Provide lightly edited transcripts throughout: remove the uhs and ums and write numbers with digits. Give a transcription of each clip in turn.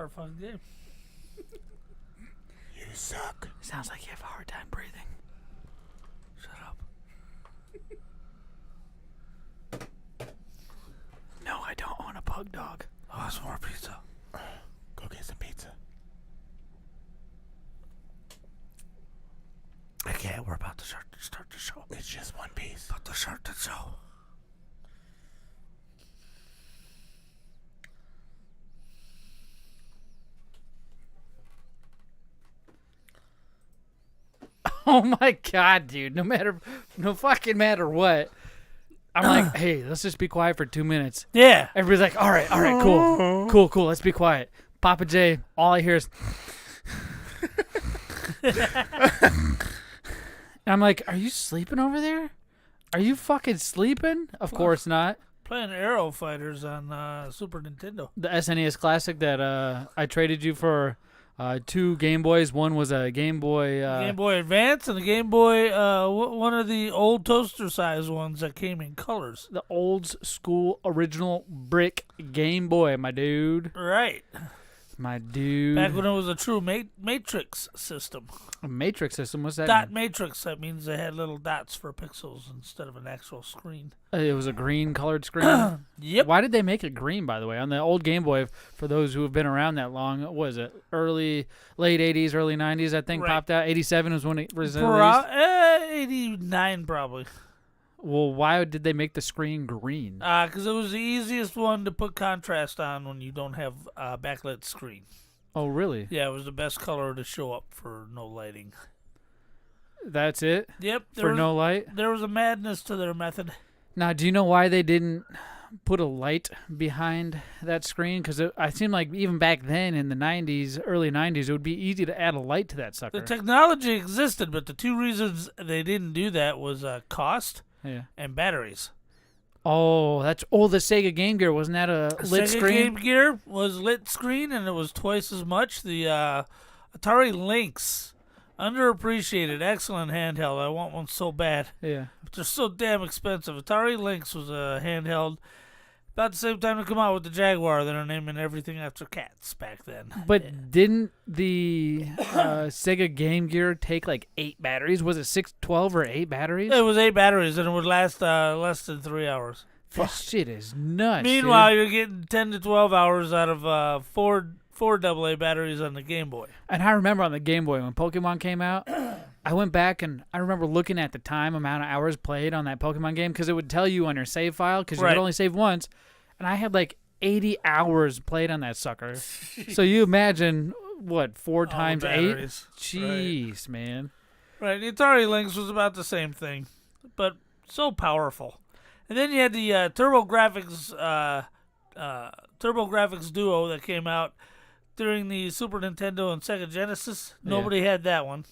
hard fucking game. You suck. Sounds like you have a hard time breathing. Shut up. No, I don't want a pug dog. Oh, some more pizza. Go get some pizza. Okay, we're about to start the show. It's just one piece. About to start the show. Oh my god, dude! No fucking matter what. I'm like, hey, let's just be quiet for 2 minutes. Yeah. Everybody's like, all right, cool. Let's be quiet. Pappa J, all I hear is. And I'm like, are you sleeping over there? Are you fucking sleeping? Of course not. Playing Aero Fighters on Super Nintendo. The SNES Classic that I traded you for 2 Game Boys. One was a Game Boy. Game Boy Advance and the Game Boy, one of the old toaster size ones that came in colors. The old school original brick Game Boy, my dude. Right. My dude. Back when it was a true matrix system. A matrix system? What's that? Dot mean? matrix. That means they had little dots for pixels instead of an actual screen. It was a green colored screen? Yep. Why did they make it green, by the way? On the old Game Boy, for those who have been around that long, what was it? Late 80s, early 90s, I think, Right. popped out. 87 was when it was released. 89 probably. Well, why did they make the screen green? Because it was the easiest one to put contrast on when you don't have a backlit screen. Oh, really? Yeah, it was the best color to show up for no lighting. That's it? Yep. For no light? There was a madness to their method. Now, do you know why they didn't put a light behind that screen? Because I seem like even back then in the 90s, early 90s, it would be easy to add a light to that sucker. The technology existed, but the two reasons they didn't do that was cost and batteries. Oh, the Sega Game Gear. Wasn't that a lit Sega screen? Game Gear was lit screen, and it was twice as much. The Atari Lynx, underappreciated, excellent handheld. I want one so bad. Yeah. But they're so damn expensive. Atari Lynx was a handheld about the same time to come out with the Jaguar. They're naming everything after cats back then. But didn't the Sega Game Gear take like 8 batteries? Was it 6, 12, or 8 batteries? It was 8 batteries, and it would last less than 3 hours. That shit is nuts. Meanwhile, dude. you're getting 10 to 12 hours out of four AA batteries on the Game Boy. And I remember on the Game Boy when Pokemon came out, I went back and I remember looking at the amount of hours played on that Pokemon game because it would tell you on your save file because you could only save once. And I had like 80 hours played on that sucker. So you imagine, what, 4 times 8? Jeez, man. Right, the Atari Lynx was about the same thing, but so powerful. And then you had the TurboGrafx Duo that came out during the Super Nintendo and Sega Genesis. Nobody had that one.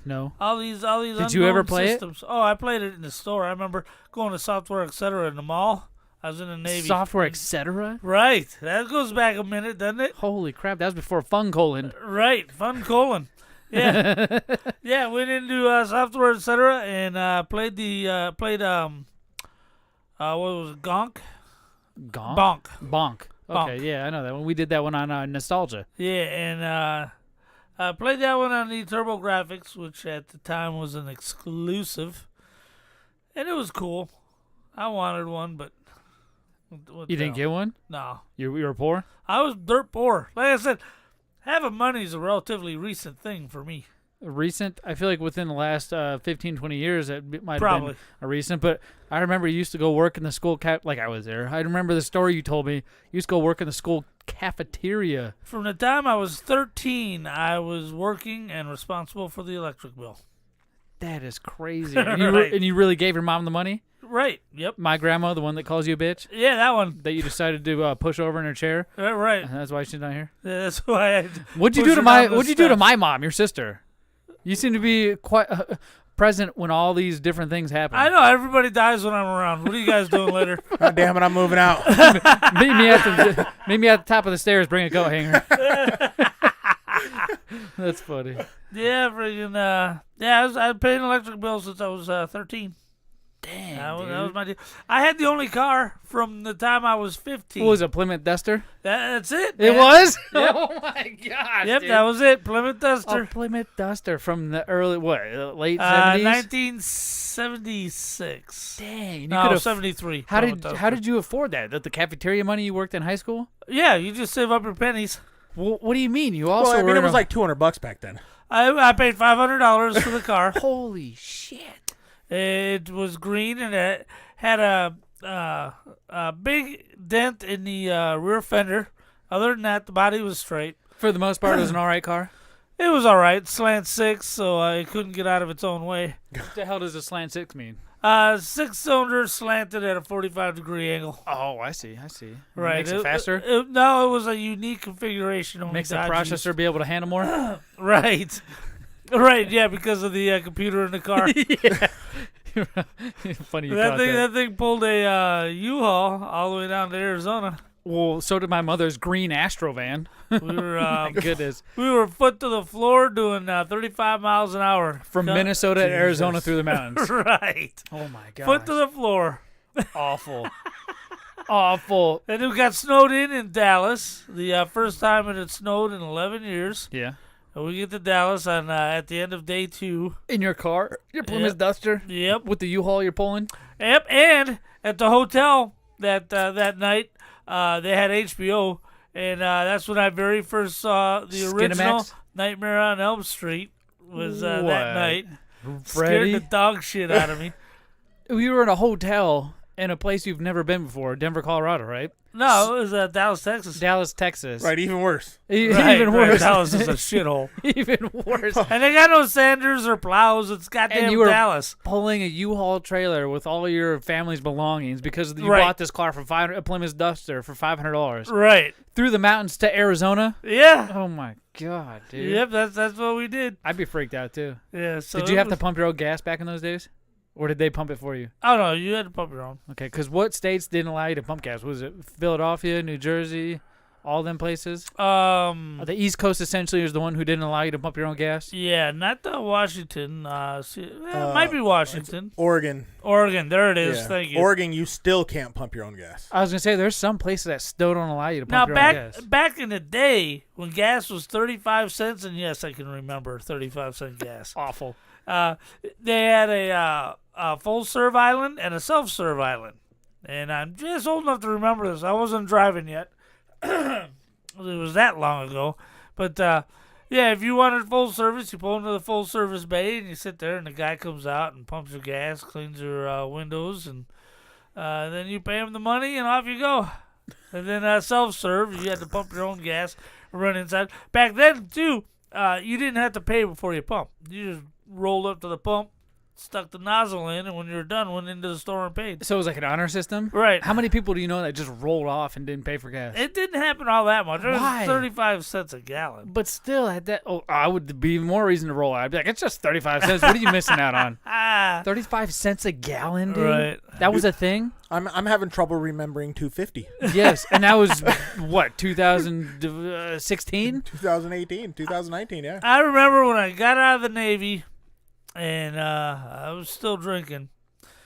No. All these Did you ever play systems. Oh, I played it in the store. I remember going to Software Etc. in the mall. I was in the Navy. Software Etc.? Right. That goes back a minute, doesn't it? Holy crap, that was before Fun Colon. Right, Fun Colon. Yeah. Yeah, went into Software Etc. and played what was it, Gonk? Gonk? Bonk. Okay, yeah, I know that one. We did that one on Nostalgia. Yeah, and I played that one on the TurboGrafx, which at the time was an exclusive. And it was cool. I wanted one, but... You didn't get one? No. You were poor? I was dirt poor. Like I said, having money is a relatively recent thing for me. Recent? I feel like within the last 15, 20 years, it might have Probably. been a recent. But I remember you used to go work in the school like I was there. I remember the story you told me. You used to go work in the school cafeteria. From the time I was 13, I was working and responsible for the electric bill. That is crazy. And you really gave your mom the money? Right. Yep. My grandma, the one that calls you a bitch? Yeah, that one. That you decided to push over in her chair? Right. That's why she's not here? Yeah, that's why I What'd you do to my mom, your sister? You seem to be quite present when all these different things happen. I know. Everybody dies when I'm around. What are you guys doing later? God damn it, I'm moving out. meet me at the top of the stairs, bring a coat hanger. That's funny. Yeah, freaking, I was paying electric bills since I was 13. Dang, That dude. was my deal. I had the only car from the time I was 15. What was it, Plymouth Duster? That's it. It man. was? Yep. Oh, my gosh, Yep, dude. that was it. Plymouth A Duster. Plymouth Duster from the early, late 70s? 1976. Dang. You No, could've- 73. How Plymouth did Duster. you afford that? The cafeteria money you worked in high school? Yeah, you just save up your pennies. What do you mean? You also Well, I mean, were it in was a- like $200 back then. I paid $500 for the car. Holy shit. It was green and it had a big dent in the rear fender. Other than that, the body was straight. For the most part, it was an all right car. It was all right. Slant six, so it couldn't get out of its own way. What the hell does a slant six mean? 6-cylinder slanted at a 45-degree angle. Oh, I see. Right. Makes it faster? No, it was a unique configuration. Only Makes the Dodge processor used. be able to handle more? Right. Right, yeah, because of the computer in the car. Yeah. Funny you caught that. That thing pulled a U-Haul all the way down to Arizona. Well, so did my mother's green Astro van. We were My goodness. we were foot to the floor doing 35 miles an hour From Minnesota to Arizona through the mountains. Right. Oh, my God. Foot to the floor. Awful. Awful. And it got snowed in Dallas. The first time it had snowed in 11 years. Yeah. And we get to Dallas on at the end of day 2. In your car? Your Plymouth Yep. Duster? Yep. With the U-Haul you're pulling? Yep. And at the hotel that night, they had HBO. And that's when I very first saw the original Skinamax? Nightmare on Elm Street was that What? night. Scared Freddy? the dog shit out of me. We were in a hotel in a place you've never been before, Denver, Colorado, right? No, it was Dallas, Texas. Dallas, Texas. Right, even worse. Right, Even right. worse. Dallas is a shithole. Even worse. And they got no Sanders or plows. It's goddamn you were Dallas. Pulling a U-Haul trailer with all your family's belongings because you Right. bought this car for a Plymouth Duster for $500 Right. through the mountains to Arizona. Yeah. Oh my God, dude! Yep, that's what we did. I'd be freaked out too. Yeah. So Did you have to pump your own gas back in those days, or did they pump it for you? Oh no, you had to pump your own. Okay, because what states didn't allow you to pump gas? Was it Philadelphia, New Jersey, all them places? The East Coast essentially is the one who didn't allow you to pump your own gas. Yeah, not Washington. It might be Washington. Oregon. Oregon. There it is. Yeah. Thank you. Oregon, you still can't pump your own gas. I was gonna say there's some places that still don't allow you to Now pump your own gas. back in the day when gas was 35 cents, and yes, I can remember 35-cent gas. Awful. They had a full serve island and a self serve island, and I'm just old enough to remember this. I wasn't driving yet. It was that long ago, but yeah, if you wanted full service, you pull into the full service bay and you sit there, and the guy comes out and pumps your gas, cleans your windows, and then you pay him the money and off you go. And then self serve, you had to pump your own gas, run inside. Back then too, you didn't have to pay before you pump. You just rolled up to the pump, stuck the nozzle in, and when you were done, went into the store and paid. So it was like an honor system. Right. How many people do you know that just rolled off and didn't pay for gas? It didn't happen all that much. It was Why? 35 cents a gallon. But still, at that, I would be more reason to roll out. I'd be like, it's just 35 cents. What are you missing out on? 35 cents a gallon, dude. Right. That was a thing. I'm having trouble remembering 250. Yes, and that was what 2016. 2018, 2019, yeah. I remember when I got out of the Navy, and I was still drinking.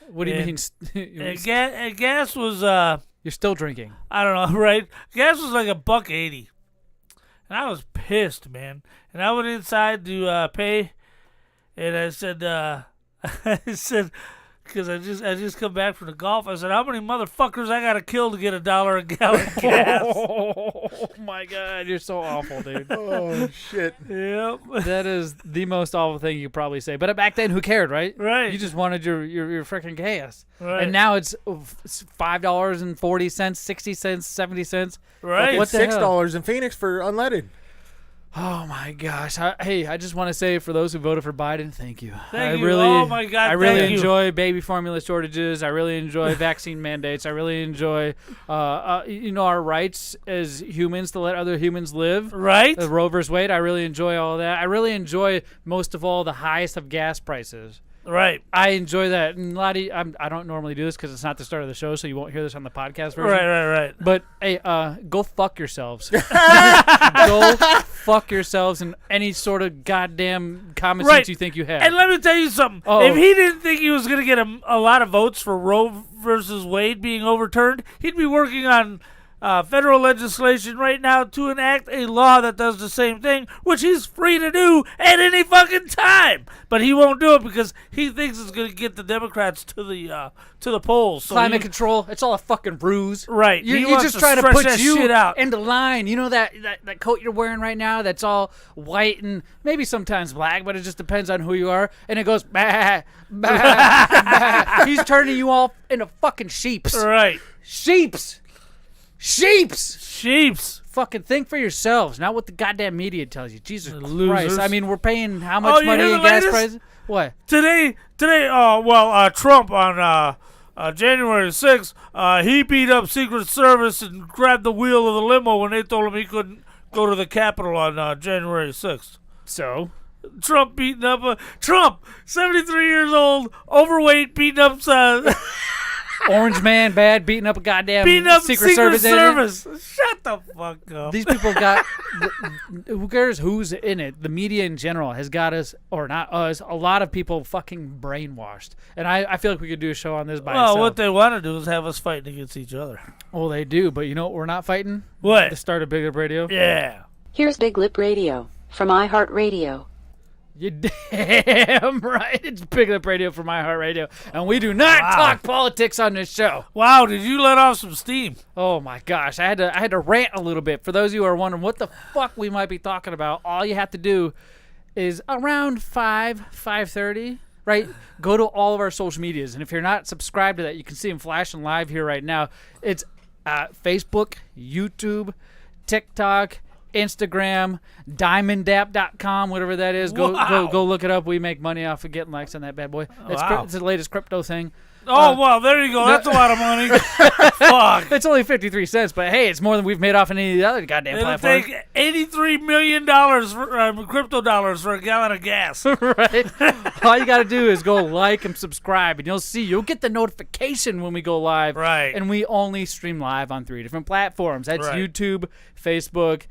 What do you mean? And gas was You're still drinking. I don't know, right? Gas was like $1.80, and I was pissed, man. And I went inside to pay, and I said, because I just come back from the golf. I said, how many motherfuckers I gotta kill to get $1 a gallon gas? Oh my God, you're so awful, dude. Oh, shit. Yep. That is the most awful thing you could probably say. But back then, who cared, right? Right. You just wanted your freaking gas. Right. And now it's $5.40, 60 cents, 70 cents. Right. What the hell? $6 in Phoenix for unleaded. Oh my gosh! I just want to say for those who voted for Biden, thank you. Thank I you. really, Oh my God, I really thank you. enjoy baby formula shortages. I really enjoy vaccine mandates. I really enjoy, our rights as humans to let other humans live. Right. Roe versus Wade. I really enjoy all that. I really enjoy most of all the highest of gas prices. Right. I enjoy that. And Lottie, I don't normally do this because it's not the start of the show, so you won't hear this on the podcast version. Right. But hey, go fuck yourselves. Go fuck yourselves in any sort of goddamn common Right. sense you think you have. And let me tell you something. Oh. If he didn't think he was going to get a lot of votes for Roe versus Wade being overturned, he'd be working on federal legislation right now to enact a law that does the same thing, which he's free to do at any fucking time. But he won't do it because he thinks it's going to get the Democrats to the polls. So Climate control, it's all a fucking ruse. Right. He You're wants just to trying to stretch put that you shit out. into line. You know that coat you're wearing right now that's all white and maybe sometimes black, but it just depends on who you are. And it goes, bah, bah, bah. He's turning you all into fucking sheeps. Right. Sheeps. Sheeps. Fucking think for yourselves, not what the goddamn media tells you. Jesus Losers. Christ. I mean, we're paying how much you money hear in the gas latest? prices? What? Today, Trump on January 6th, he beat up Secret Service and grabbed the wheel of the limo when they told him he couldn't go to the Capitol on January 6th. So? Trump beating up Trump, 73 years old, overweight, beating up Orange man bad, beating up a goddamn beating up Secret Service agent. Shut the fuck up. These people got, who cares who's in it? The media in general has got us, or not us, a lot of people fucking brainwashed. And I feel like we could do a show on this by itself. Well, what they want to do is have us fighting against each other. Well, they do, but you know what we're not fighting? What? The start of Big Lip Radio. Yeah. Here's Big Lip Radio from iHeartRadio. You damn right. It's Big Lip Radio for iHeartRadio. And we do not talk politics on this show. Wow, did you let off some steam? Oh my gosh, I had to rant a little bit. For those of you who are wondering what the fuck we might be talking about, all you have to do is around 5:30, right? Go to all of our social medias, and if you're not subscribed to that, you can see them flashing live here right now. It's Facebook, YouTube, TikTok, Instagram, diamondapp.com, whatever that is. Go look it up. We make money off of getting likes on that bad boy. It's the latest crypto thing. Oh, well, there you go. That's a lot of money. Fuck. It's only 53 cents, but hey, it's more than we've made off any of the other goddamn It'll platforms. take $83 million for crypto dollars for a gallon of gas. Right? All you got to do is go like and subscribe, and you'll get the notification when we go live. Right. And we only stream live on 3 different platforms. That's Right. YouTube, Facebook,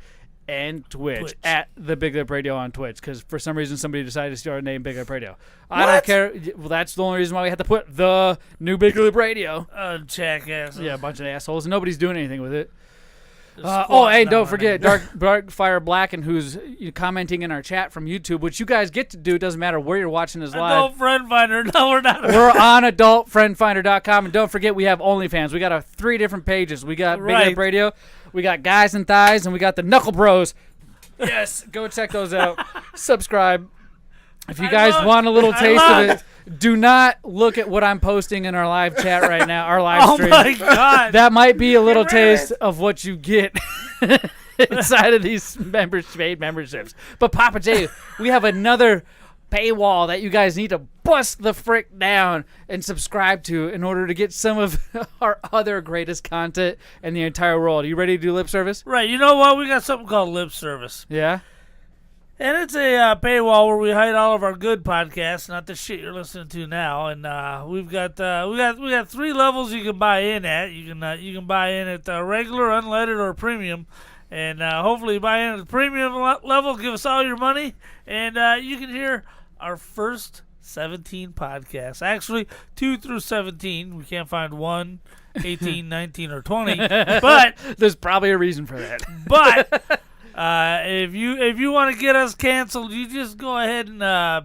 and Twitch. At the Big Lip Radio on Twitch, because for some reason somebody decided to start a name Big Lip Radio. I don't care. Well, that's the only reason why we had to put the new Big Lip Radio. Jackass. Yeah, a bunch of assholes, and nobody's doing anything with it. Squatting Don't on forget it. Dark Fire Blacken, who's commenting in our chat from YouTube, which you guys get to do. It doesn't matter where you're watching this live. Adult Friend Finder. No, we're not. We're on adultfriendfinder.com, and don't forget we have OnlyFans. We got 3 different pages. We got Big Right. Lip Radio, we got Guys and Thighs, and we got the Knuckle Bros. Yes, go check those out. Subscribe. If you guys want a little taste of it, do not look at what I'm posting in our live chat right now, our live stream. Oh my God. That might be a little Get rid of taste of what you get inside of these paid memberships. But Pappa J, we have another paywall that you guys need to bust the frick down and subscribe to in order to get some of our other greatest content in the entire world. Are you ready to do lip service? Right. You know what? We got something called Lip Service. Yeah? And it's a paywall where we hide all of our good podcasts, not the shit you're listening to now. And we got 3 levels you can buy in at. You can buy in at regular, unleaded, or premium. And hopefully you buy in at the premium level, give us all your money, and you can hear our first 17 podcasts. Actually, 2 through 17. We can't find 1, 18, 19, or 20. But There's probably a reason for that. But if you want to get us canceled, you just go ahead and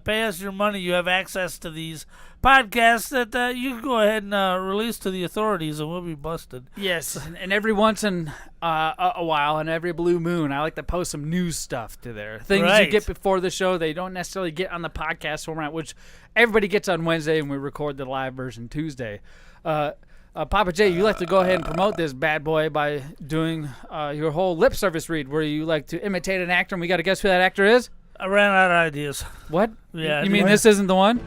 pay us your money. You have access to these podcasts that you can go ahead and release to the authorities, and we'll be busted. Yes, and every once in a while, and every blue moon, I like to post some news stuff to there. Things Right. you get before the show, they don't necessarily get on the podcast format, which everybody gets on Wednesday, and we record the live version Tuesday. Pappa J, you like to go ahead and promote this bad boy by doing your whole lip service read, where you like to imitate an actor, and we got to guess who that actor is? I ran out of ideas. What? Yeah, You mean what? this isn't the one?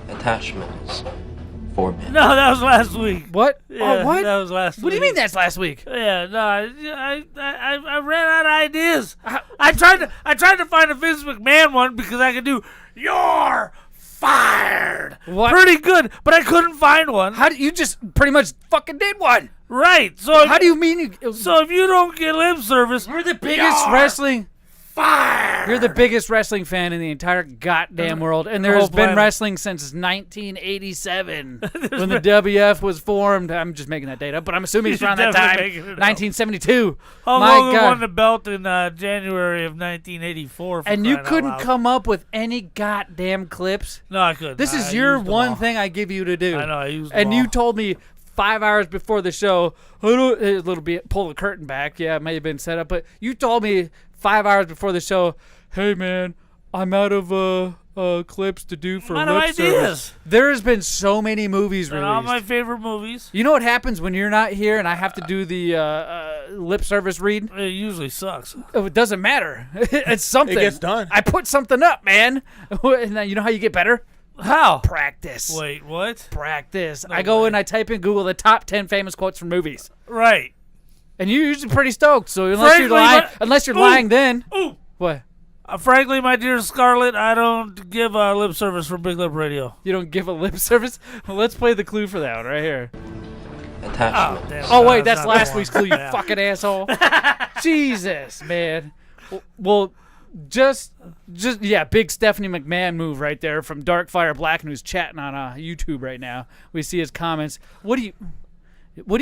Attachments for men. No, that was last week. What? Yeah, Oh, what? That was last week. What do you mean that's last week? Yeah, no, I ran out of ideas. I tried to find a Vince McMahon one because I could do "You're fired." What? Pretty good, but I couldn't find one. How do you just pretty much fucking did one? Right. So How do you mean you? So if you don't get lip service, We're the biggest "You're wrestling. fire. You're the biggest wrestling fan in the entire goddamn world, and there's whole been planet. wrestling since 1987 when the WF was formed. I'm just making that date up, but I'm assuming it's You're around that time, definitely making it up. 1972. Hulk My Hogan God. won the belt in January of 1984. For And you crying out couldn't loud. come up with any goddamn clips. No, I couldn't. This is I your used them one all. thing I give you to do. I know. I used them And you all. told me 5 hours before the show, a little bit, pull the curtain back. Yeah, it may have been set up, but you told me 5 hours before the show, hey man, I'm out of clips to do for I'm out of lip service. ideas. There's been so many movies They're all released. my favorite movies. You know what happens when you're not here and I have to do the lip service read? It usually sucks. Oh, it doesn't matter. It's something. It gets done. I put something up, man. And then you know how you get better? How? Practice. Wait, what? Practice. I go and I type in Google the top 10 famous quotes from movies. Right. And you're usually pretty stoked. So unless you're Frankly, lying, my- unless you're Ooh. lying, then Ooh. what? Frankly, my dear Scarlett, I don't give lip service for Big Lip Radio. You don't give a lip service? Well, let's play the clue for that one right here. Attachment. damn. Oh No, wait, that's not last the week's one. clue. You Yeah. fucking asshole. Jesus, man. Well, just yeah, big Stephanie McMahon move right there from Darkfire Blacken, who's chatting on YouTube right now. We see his comments. What do you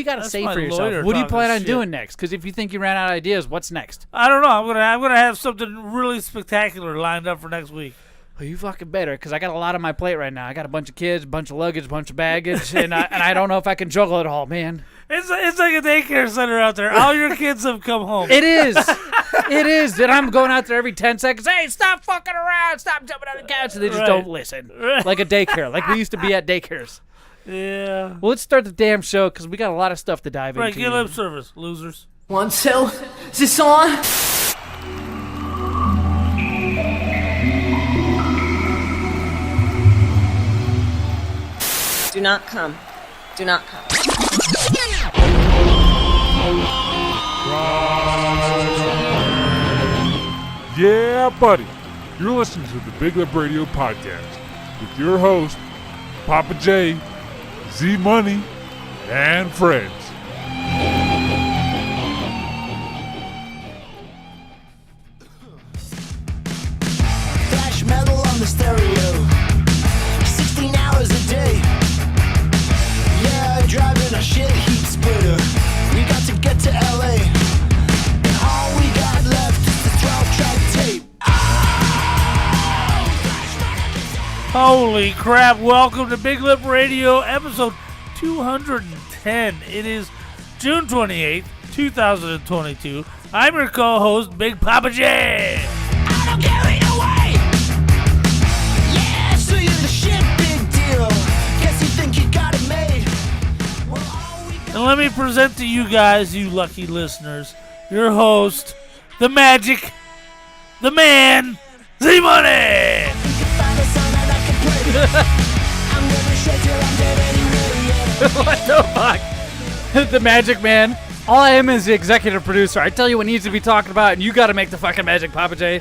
got to That's say my for yourself? lawyer What do you talking plan on shit. doing next? Because if you think you ran out of ideas, what's next? I don't know. I'm gonna have something really spectacular lined up for next week. Well, you fucking better, because I got a lot on my plate right now. I got a bunch of kids, a bunch of luggage, a bunch of baggage, and I don't know if I can juggle it all, man. It's like a daycare center out there. All your kids have come home. It is. It is. And I'm going out there every 10 seconds. Hey, stop fucking around. Stop jumping on the couch. And they just Right. don't listen. Like a daycare. Like we used to be at daycares. Yeah. Well, let's start the damn show because we got a lot of stuff to dive Right. into. Get lip service, losers. 1, 2. Is this on? Do not come. Do not come. Yeah, buddy. You're listening to the Big Lip Radio Podcast with your host, Pappa J, Zmunny, and friends. Flash metal on the stereo, 16 hours a day. Yeah, driving a shit heat splitter. We got to get to LA, and all we got left is the 12-track tape. Holy crap. Welcome to Big Lip Radio, episode 210. It is June 28th, 2022. I'm your co-host, Big Pappa J. I don't care either way. Yeah, so you're the shit, big deal. Guess you think you got it made. Well, all we got. And let me present to you guys, you lucky listeners, your host, the magic, the man, Zmunny. You can find a song that I can play. I'm gonna shake till I'm dead anyway. Yeah. What the fuck? The Magic Man. All I am is the executive producer. I tell you what needs to be talked about, and you got to make the fucking magic, Pappa J.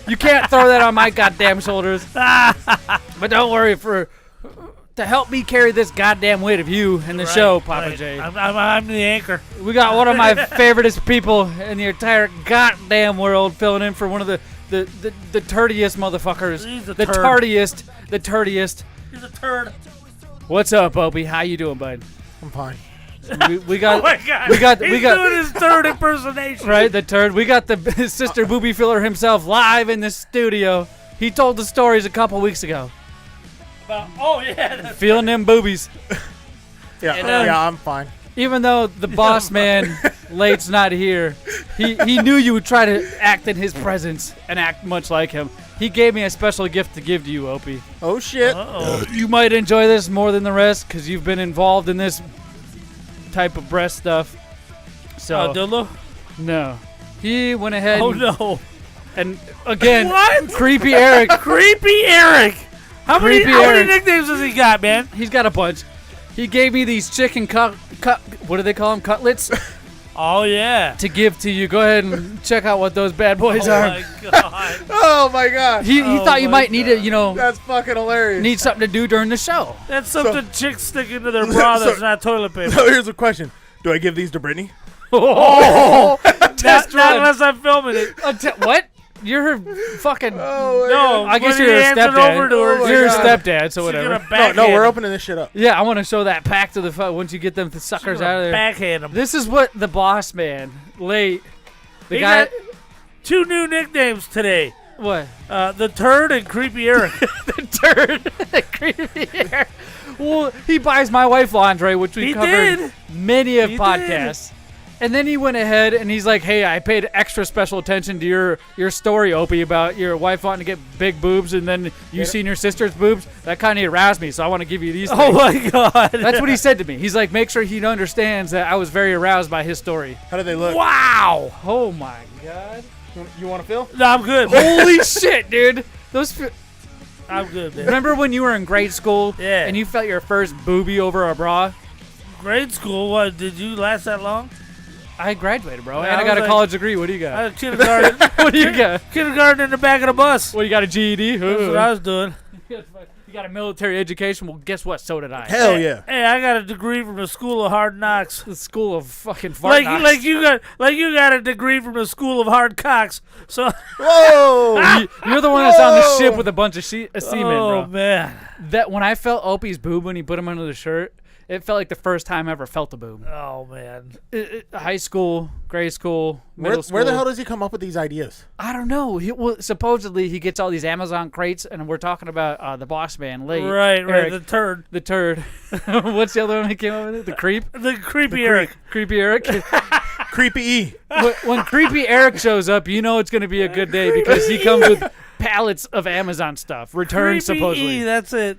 You can't throw that on my goddamn shoulders. But don't worry, to help me carry this goddamn weight of you and the show, Pappa Right. J. I'm the anchor. We got one of my favoriteest people in the entire goddamn world filling in for one of the turdiest motherfuckers. He's a The turd. tardiest. The turdiest. He's a turd. What's up, Opie? How you doing, bud? I'm fine. We got Oh my God. we got He's doing his third impersonation. right, the turd. We got the sister booby filler himself live in the studio. He told the stories a couple weeks ago. Oh, yeah. That's Feeling them boobies. Yeah, And, yeah, I'm fine. Even though the boss man, Late's not here, he knew you would try to act in his presence and act much like him. He gave me a special gift to give to you, Opie. Oh shit. Uh-oh. You might enjoy this more than the rest because you've been involved in this type of breast stuff. So, Dildo? no. He went ahead Oh, no. and again, What? Creepy Eric. Creepy Eric. How many Creepy Eric. nicknames has he got, man? He's got a bunch. He gave me these chicken what do they call them? Cutlets Oh, yeah. to give to you. Go ahead and check out what those bad boys Oh, are. my God. Oh my god. He Oh thought you my might need to, That's fucking hilarious. need something to do during the show. That's something chicks stick into their bra that's So- not toilet paper. So here's a question. Do I give these to Brittany? Oh, test Not run. unless I'm filming it. What? You're her fucking. No, I guess when you're he a hands it stepdad. over to her, You're a God. stepdad, so she's whatever. gonna backhand No, we're him. opening this shit up. Yeah, I want to show that pack to the once you get them suckers She's out of gonna there. backhand him. This is what the boss man late. The He guy. got 2 new nicknames today. What? The Turd and Creepy Eric. The turd. Creepy hair. Well, he buys my wife lingerie, which we He covered did. many of He podcasts. And then he went ahead and he's like, "Hey, I paid extra special attention to your story, Opie, about your wife wanting to get big boobs, and then you seen your sister's boobs. That kind of aroused me, so I want to give you these things." Oh my God. That's what he said to me. He's like, "Make sure he understands that I was very aroused by his story." How do they look? Wow. Oh my God! You want to feel? No, I'm good. Holy shit, dude! Those. I'm good, man. Remember when you were in grade school Yeah. and you felt your first boobie over a bra? Grade school, what? Did you last that long? I graduated, bro, Yeah, and I I got was a like- college degree. What do you I got? had kindergarten. What do you got? Kindergarten in the back of the bus. What, you got a GED? That's what I was doing. You got a military education? Well, guess what? So did I. Hell yeah. Hey, I got a degree from the School of Hard Knocks. The school of fucking fart knocks. Like you got a degree from the School of Hard Cocks. So Whoa! You're the one that's on the Whoa. ship with a bunch of seamen, oh bro. man. That when I felt Opie's boob when he put him under the shirt, it felt like the first time I ever felt a boob. Oh man. High school, grade school, middle school. Where the hell does he come up with these ideas? I don't know. Supposedly he gets all these Amazon crates, and we're talking about the boss man, late. Right, Eric, the Turd. the turd. What's the other one he came up with? It? The creep. The Creepy Eric. Creepy Eric. Creepy E. when Creepy Eric shows up, you know it's going to be a good day because he comes with pallets of Amazon stuff, returned Creepy supposedly. E, that's it.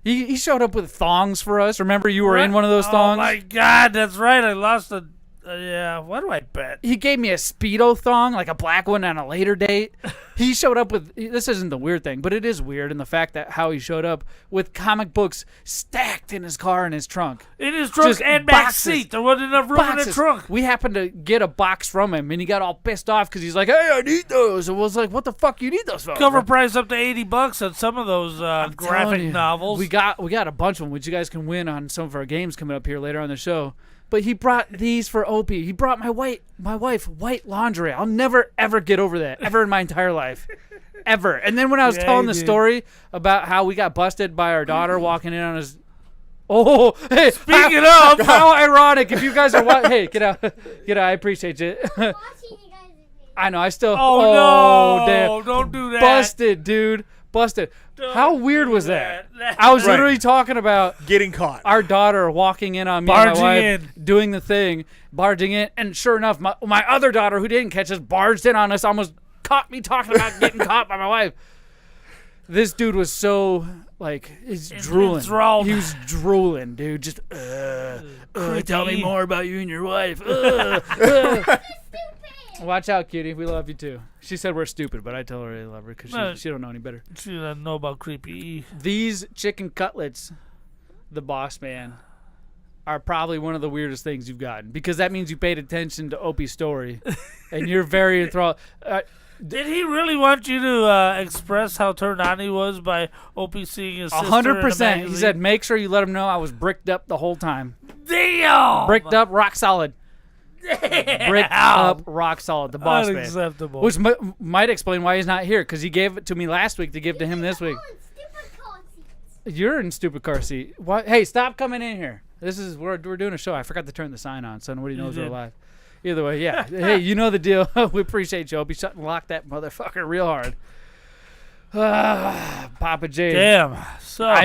He showed up with thongs for us. Remember, you were in one of those thongs? Oh my God, that's right. I lost a. Yeah, what do I bet? He gave me a Speedo thong, like a black one on a later date. He showed up with, this isn't the weird thing, but it is weird in the fact that how he showed up with comic books stacked in his car in his trunk. In his trunk Just and back boxes. seat. There wasn't enough room in the Boxes. trunk. We happened to get a box from him, and he got all pissed off because he's like, "Hey, I need those." And was like, "What the fuck you need those for?" Cover price up to $80 on some of those Telling graphic you, novels. We got a bunch of them, which you guys can win on some of our games coming up here later on the show. But he brought these for Opie. He brought my wife white lingerie. I'll never ever get over that ever in my entire life, ever. And then when I was Yeah, telling you the did. story about how we got busted by our daughter walking in on his. Oh, hey! Speaking how, of- how ironic! If you guys are hey, get out, get out! I appreciate you. I know. I still. Oh, no. Damn. Don't do that. Busted, dude. Busted. How weird was that? I was literally talking about Getting caught. our daughter walking in on me and my Barging wife, in. doing the thing, barging in, and sure enough, my other daughter who didn't catch us barged in on us, almost caught me talking about getting caught by my wife. This dude was so he's drooling. enthralled. He was drooling, dude. Just tell me more about you and your wife. Watch out, cutie. We love you too. She said we're stupid, but I tell her I love her because she don't know any better. She doesn't know about Creepy E. These chicken cutlets, the boss man, are probably one of the weirdest things you've gotten because that means you paid attention to Opie's story, and you're very enthralled. Did he really want you to express how turned on he was by Opie seeing his sister 100%. He said, "Make sure you let him know I was bricked up the whole time. Damn! Bricked up, rock solid. Bricked up, rock solid. The boss man." Unacceptable. Which might explain why he's not here because he gave it to me last week to give to him this week. You're in stupid car seat. What? Hey, stop coming in here. We're doing a show. I forgot to turn the sign on, so nobody knows we're live. Either way, yeah. Hey, you know the deal. We appreciate you. Be shut and lock that motherfucker real hard. Pappa J. Damn. So I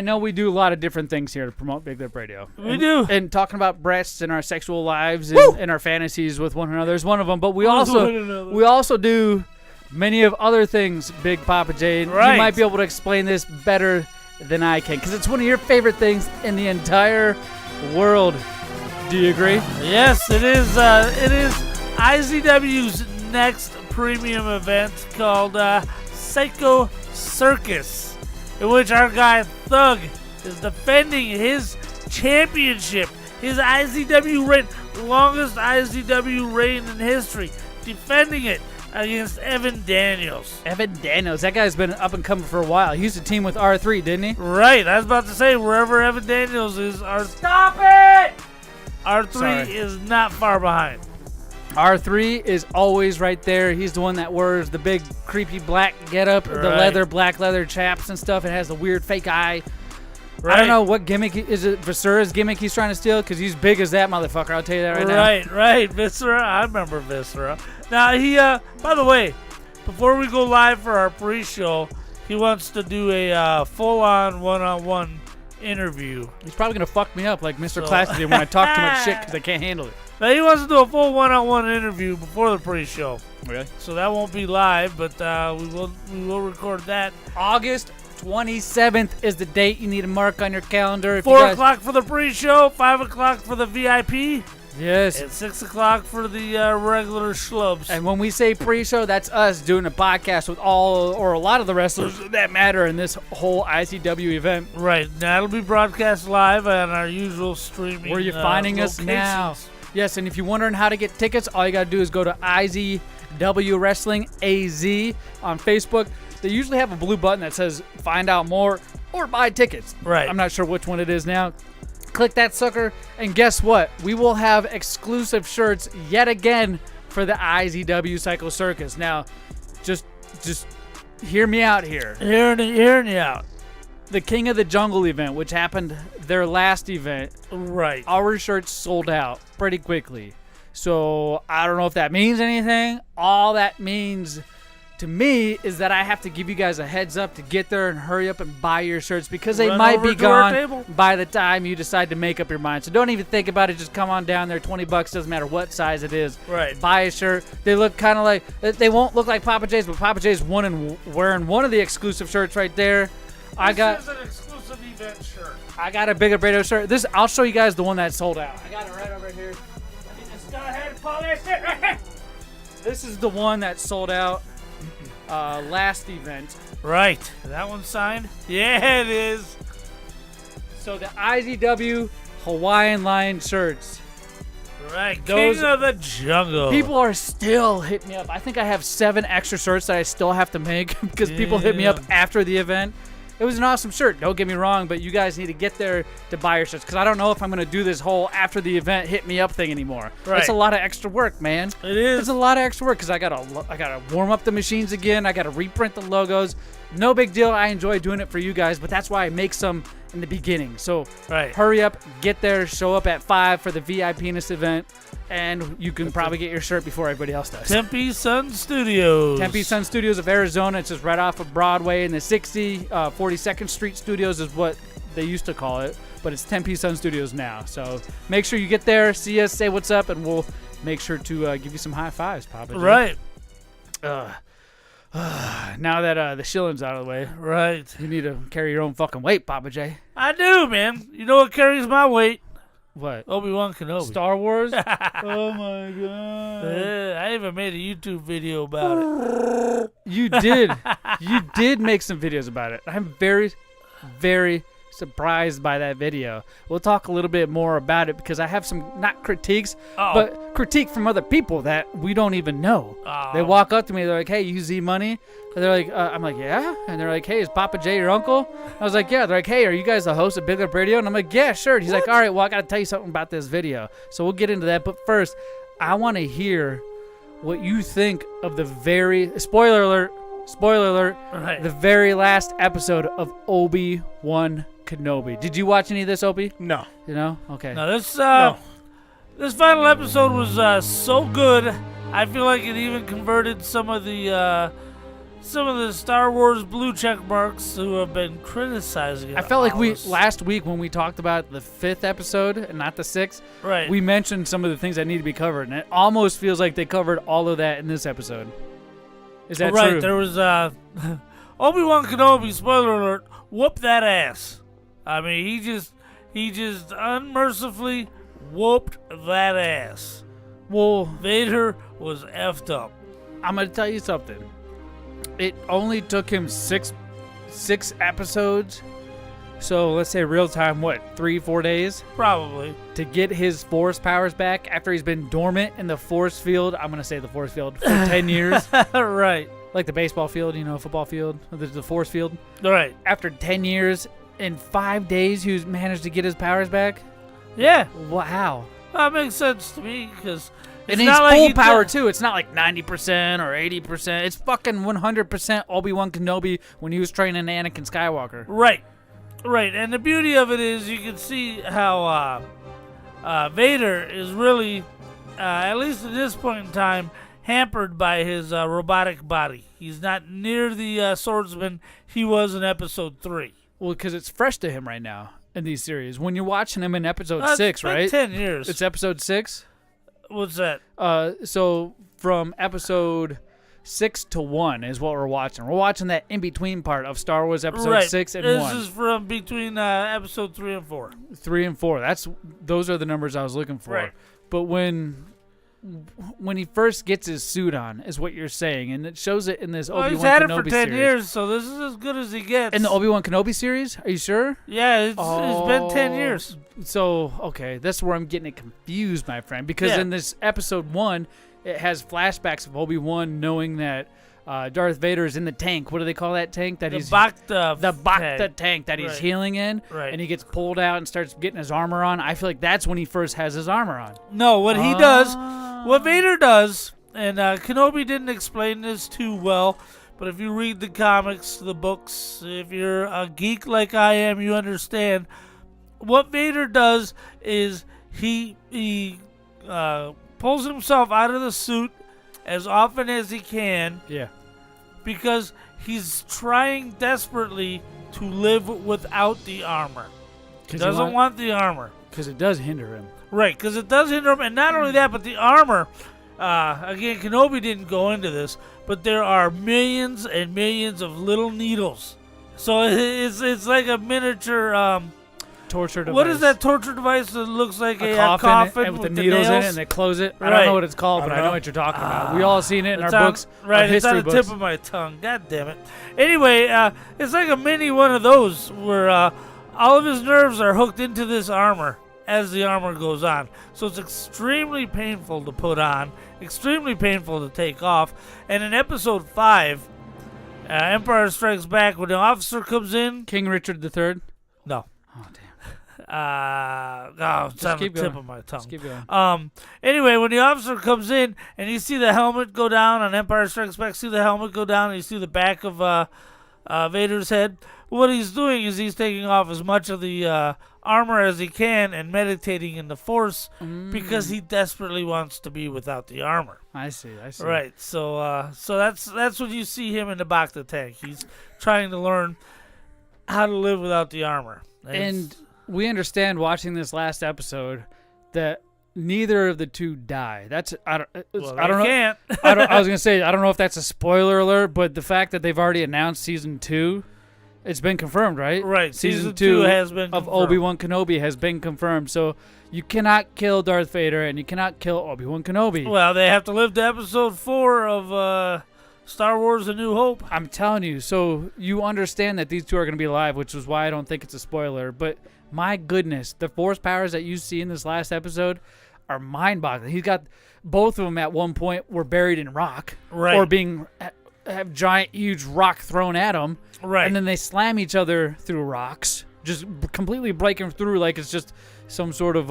know we do a lot of different things here to promote Big Lip Radio. We do. And talking about breasts and our sexual lives and our fantasies with one another is one of them. But we also do many of other things, Big Pappa J. Right. You might be able to explain this better than I can because it's one of your favorite things in the entire world. Do you agree? Yes, it is. It is IZW's next premium event called Psycho Circus, in which our guy Thug is defending his championship, his IZW reign, longest IZW reign in history, defending it against Evan Daniels. Evan Daniels. That guy's been up and coming for a while. He used to team with R3, didn't he? Right, I was about to say, wherever Evan Daniels is, Stop it! R3 Sorry. is not far behind. R3 is always right there. He's the one that wears the big creepy black getup, the black leather chaps and stuff. It has the weird fake eye. I don't know what gimmick is it. Viscera's gimmick he's trying to steal because he's big as that motherfucker. I'll tell you that right now. Right. Viscera. I remember Viscera. Now he. By the way, before we go live for our pre-show, he wants to do a full-on one-on-one interview. He's probably gonna fuck me up like Mr. Classy did when I talk too much shit because I can't handle it. Now he wants to do a full one-on-one interview before the pre-show. Really? So that won't be live, but we will record that. August 27th is the date you need to mark on your calendar. 4 o'clock for the pre-show, 5 o'clock for the VIP, yes, and 6 o'clock for the regular schlubs. And when we say pre-show, that's us doing a podcast with all or a lot of the wrestlers that matter in this whole ICW event. Right. That'll be broadcast live on our usual streaming where you're finding us now. Yes, and if you're wondering how to get tickets, all you got to do is go to IZW Wrestling AZ on Facebook. They usually have a blue button that says find out more or buy tickets. Right. I'm not sure which one it is now. Click that sucker, and guess what? We will have exclusive shirts yet again for the IZW Psycho Circus. Now, just hear me out here. Hearing you out. The King of the Jungle event, which happened their last event, right? Our shirts sold out pretty quickly. So I don't know if that means anything. All that means to me is that I have to give you guys a heads up to get there and hurry up and buy your shirts because they might be gone by the time you decide to make up your mind. So don't even think about it. Just come on down there. $20, doesn't matter what size it is. Right. Buy a shirt. They look kind of like, they won't look like Pappa J's, but Pappa J's wearing one of the exclusive shirts right there. This is an exclusive event shirt. I got a Big Up Radio shirt. I'll show you guys the one that sold out. I got it right over here. Let me just go ahead and pull this shit right here. This is the one that sold out last event. Right. That one's signed? Yeah, it is. So the IZW Hawaiian Lion shirts. Right. King of the Jungle. People are still hitting me up. I think I have 7 extra shirts that I still have to make because people hit me up after the event. It was an awesome shirt. Don't get me wrong, but you guys need to get there to buy your shirts because I don't know if I'm going to do this whole after the event hit me up thing anymore. Right. It's a lot of extra work, man. It is. It's a lot of extra work because I gotta warm up the machines again. I gotta reprint the logos. No big deal. I enjoy doing it for you guys, but that's why I make some in the beginning. So hurry up, get there, show up at 5 for the VIPness event, and you can probably get your shirt before everybody else does. Tempe Sun Studios. Tempe Sun Studios of Arizona. It's just right off of Broadway, and the 42nd Street Studios is what they used to call it, but it's Tempe Sun Studios now. So make sure you get there, see us, say what's up, and we'll make sure to give you some high fives, Pappa J. Right. Now that the shilling's out of the way, right, you need to carry your own fucking weight, Pappa J. I do, man. You know what carries my weight? What? Obi-Wan Kenobi. Star Wars? Oh my god. I even made a YouTube video about it. You did. You did make some videos about it. I'm very, very surprised by that video. We'll talk a little bit more about it because I have some, not critiques, but critique from other people that we don't even know. They walk up to me, they're like, hey, you Zmunny? And they're like, I'm like, yeah? And they're like, hey, is Pappa J your uncle? I was like, yeah. They're like, hey, are you guys the host of Big Up Radio? And I'm like, yeah, sure. And he's like, all right, well, I got to tell you something about this video. So we'll get into that. But first, I want to hear what you think of the very, spoiler alert, right, the very last episode of Obi-Wan Kenobi. Did you watch any of this, Opie? No. You know? Okay. Now this final episode was so good. I feel like it even converted some of the Star Wars blue check marks who have been criticizing it. I felt like last week when we talked about the 5th episode and not the 6th, right, we mentioned some of the things that need to be covered, and it almost feels like they covered all of that in this episode. Is that right? True? There was Obi-Wan Kenobi, spoiler alert, whoop that ass. I mean, he just unmercifully whooped that ass. Well, Vader was effed up. I'm gonna tell you something. It only took him six episodes. So let's say real time, what, 3-4 days? Probably. To get his force powers back after he's been dormant in the force field. I'm going to say the force field for 10 years. Right. Like the baseball field, football field, the force field. Right. After 10 years, in 5 days, he managed to get his powers back? Yeah. Wow. That makes sense to me because It needs not like full he power does- too. It's not like 90% or 80%. It's fucking 100% Obi-Wan Kenobi when he was training Anakin Skywalker. Right. And the beauty of it is you can see how Vader is really, at least at this point in time, hampered by his robotic body. He's not near the swordsman he was in Episode 3. Well, because it's fresh to him right now in these series. When you're watching him in Episode It's 6, been right? 10 years. It's Episode 6. What's that? So from Episode 6 to 1 is what we're watching. We're watching that in-between part of Star Wars Episode Right. 6 and this 1. is from between Episode 3 and 4. 3 and 4. Those are the numbers I was looking for. Right. But when he first gets his suit on, is what you're saying, and it shows it in this Well, Obi-Wan he's had Kenobi it for 10 series. years, so this is as good as he gets. In the Obi-Wan Kenobi series? Are you sure? Yeah, it's been 10 years. So, okay, that's where I'm getting it confused, my friend, because Yeah. in this Episode 1, it has flashbacks of Obi-Wan knowing that Darth Vader is in the tank. What do they call that tank? That The he's Bacta tank that he's Right. healing in, Right. and he gets pulled out and starts getting his armor on. I feel like that's when he first has his armor on. No, what he does, what Vader does, and Kenobi didn't explain this too well, but if you read the comics, the books, if you're a geek like I am, you understand. What Vader does is he pulls himself out of the suit as often as he can Yeah. because he's trying desperately to live without the armor. He doesn't want the armor. Because it does hinder him. Right, because it does hinder him, and not only that, but the armor. Again, Kenobi didn't go into this, but there are millions and millions of little needles. So it's like a miniature. Torture device. What is that torture device that looks like a coffin, coffin with the needles in it nails? and they close it? I Right. don't know what it's called, but I I don't know know. what you're talking about. We all seen it in It's our on- books, right? our It's history on the books. tip of my tongue. God damn it. Anyway, it's like a mini one of those where all of his nerves are hooked into this armor as the armor goes on. So it's extremely painful to put on, extremely painful to take off. And in Episode 5, Empire Strikes Back, when the officer comes in, King Richard III. no. Oh damn. It's on the keep tip going. of my tongue. Let's keep going. Anyway, when the officer comes in and you see the helmet go down on Empire Strikes Back, see the helmet go down, and you see the back of Vader's head. What he's doing is he's taking off as much of the armor as he can and meditating in the Force because he desperately wants to be without the armor. I see. Right. So that's what you see him in the Bacta tank. He's trying to learn how to live without the armor. And we understand watching this last episode that neither of the two die. I don't know. Can't. I was gonna say I don't know if that's a spoiler alert, but the fact that they've already announced season 2, it's been confirmed, right? Right. Season 2 has been of confirmed. Obi-Wan Kenobi has been confirmed. So you cannot kill Darth Vader and you cannot kill Obi-Wan Kenobi. Well, they have to live to Episode 4 of Star Wars: A New Hope. I'm telling you. So you understand that these two are going to be alive, which is why I don't think it's a spoiler. But my goodness, the Force powers that you see in this last episode are mind-boggling. He's got both of them at one point were buried in rock, Right. or have giant, huge rock thrown at them, Right. and then they slam each other through rocks, just completely breaking through like it's just some sort of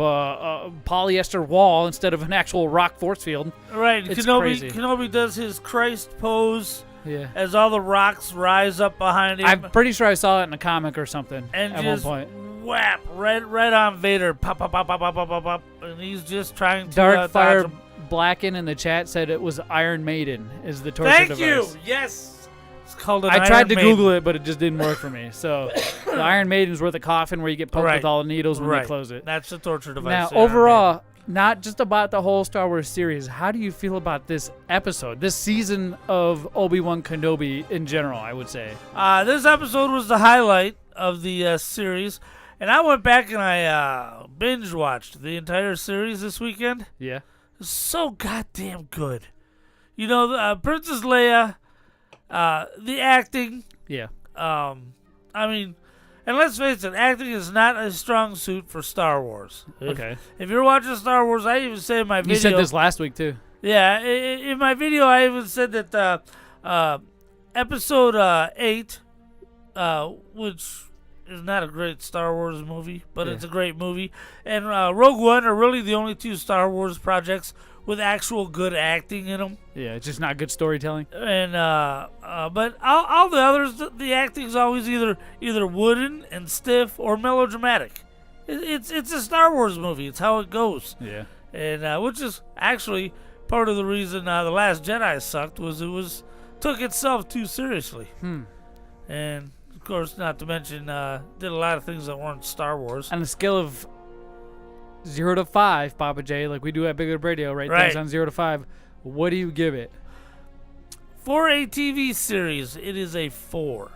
polyester wall instead of an actual rock force field. Right. It's Kenobi, crazy. Kenobi does his Christ pose Yeah. as all the rocks rise up behind him. I'm pretty sure I saw it in a comic or something and at one just point. whap right on Vader. Pop, pop, pop, pop, pop, pop, pop, pop. And he's just trying to Dark dodge Fire him. Blacken in the chat said it was Iron Maiden is the torture Thank device. you. Yes. It's called an I tried to Iron Maiden. Google it, but it just didn't work for me. So the Iron Maiden's where the coffin where you get poked Right. with all the needles when Right. they close it. That's the torture device. Now, the Iron overall, not just about the whole Star Wars series, how do you feel about this episode, this season of Obi-Wan Kenobi in general, I would say? Maiden. This episode was the highlight of the series, and I went back and I binge watched the entire series this weekend. Yeah. So goddamn good. You know, Princess Leia, the acting. Yeah. I mean, and let's face it, acting is not a strong suit for Star Wars. Okay. If you're watching Star Wars, I even say in my video. You said this last week, too. Yeah, in my video, I even said that Episode 8, which is not a great Star Wars movie, but Yeah. it's a great movie, and Rogue One are really the only two Star Wars projects with actual good acting in them. Yeah, it's just not good storytelling. And but all the others, the acting's always either wooden and stiff or melodramatic. It's a Star Wars movie. It's how it goes. Yeah. And which is actually part of the reason The Last Jedi sucked, was it took itself too seriously. And of course, not to mention, did a lot of things that weren't Star Wars. On a scale of 0 to 5, Pappa J, like we do at Big Lip Radio, right? Things on 0 to 5. What do you give it? For a TV series, it is a 4.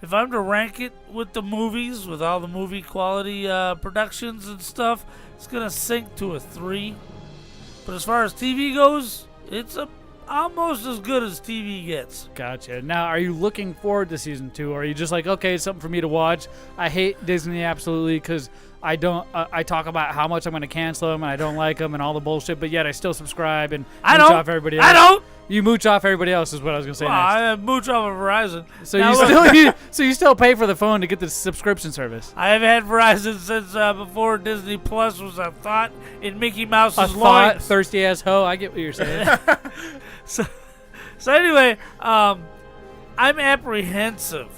If I'm to rank it with the movies, with all the movie quality productions and stuff, it's gonna sink to a 3. But as far as TV goes, it's almost as good as TV gets. Gotcha. Now, are you looking forward to season 2, or are you just like, okay, it's something for me to watch? I hate Disney absolutely because I don't. I talk about how much I'm going to cancel them and I don't like them and all the bullshit, but yet I still subscribe and mooch off everybody else. I don't. You mooch off everybody else is what I was going to say Well, next. I mooch off of Verizon. So Now, you still pay for the phone to get the subscription service. I have had Verizon since before Disney Plus was a thought in Mickey Mouse's A thought, loins. thirsty ass hoe. I get what you're saying. So anyway, I'm apprehensive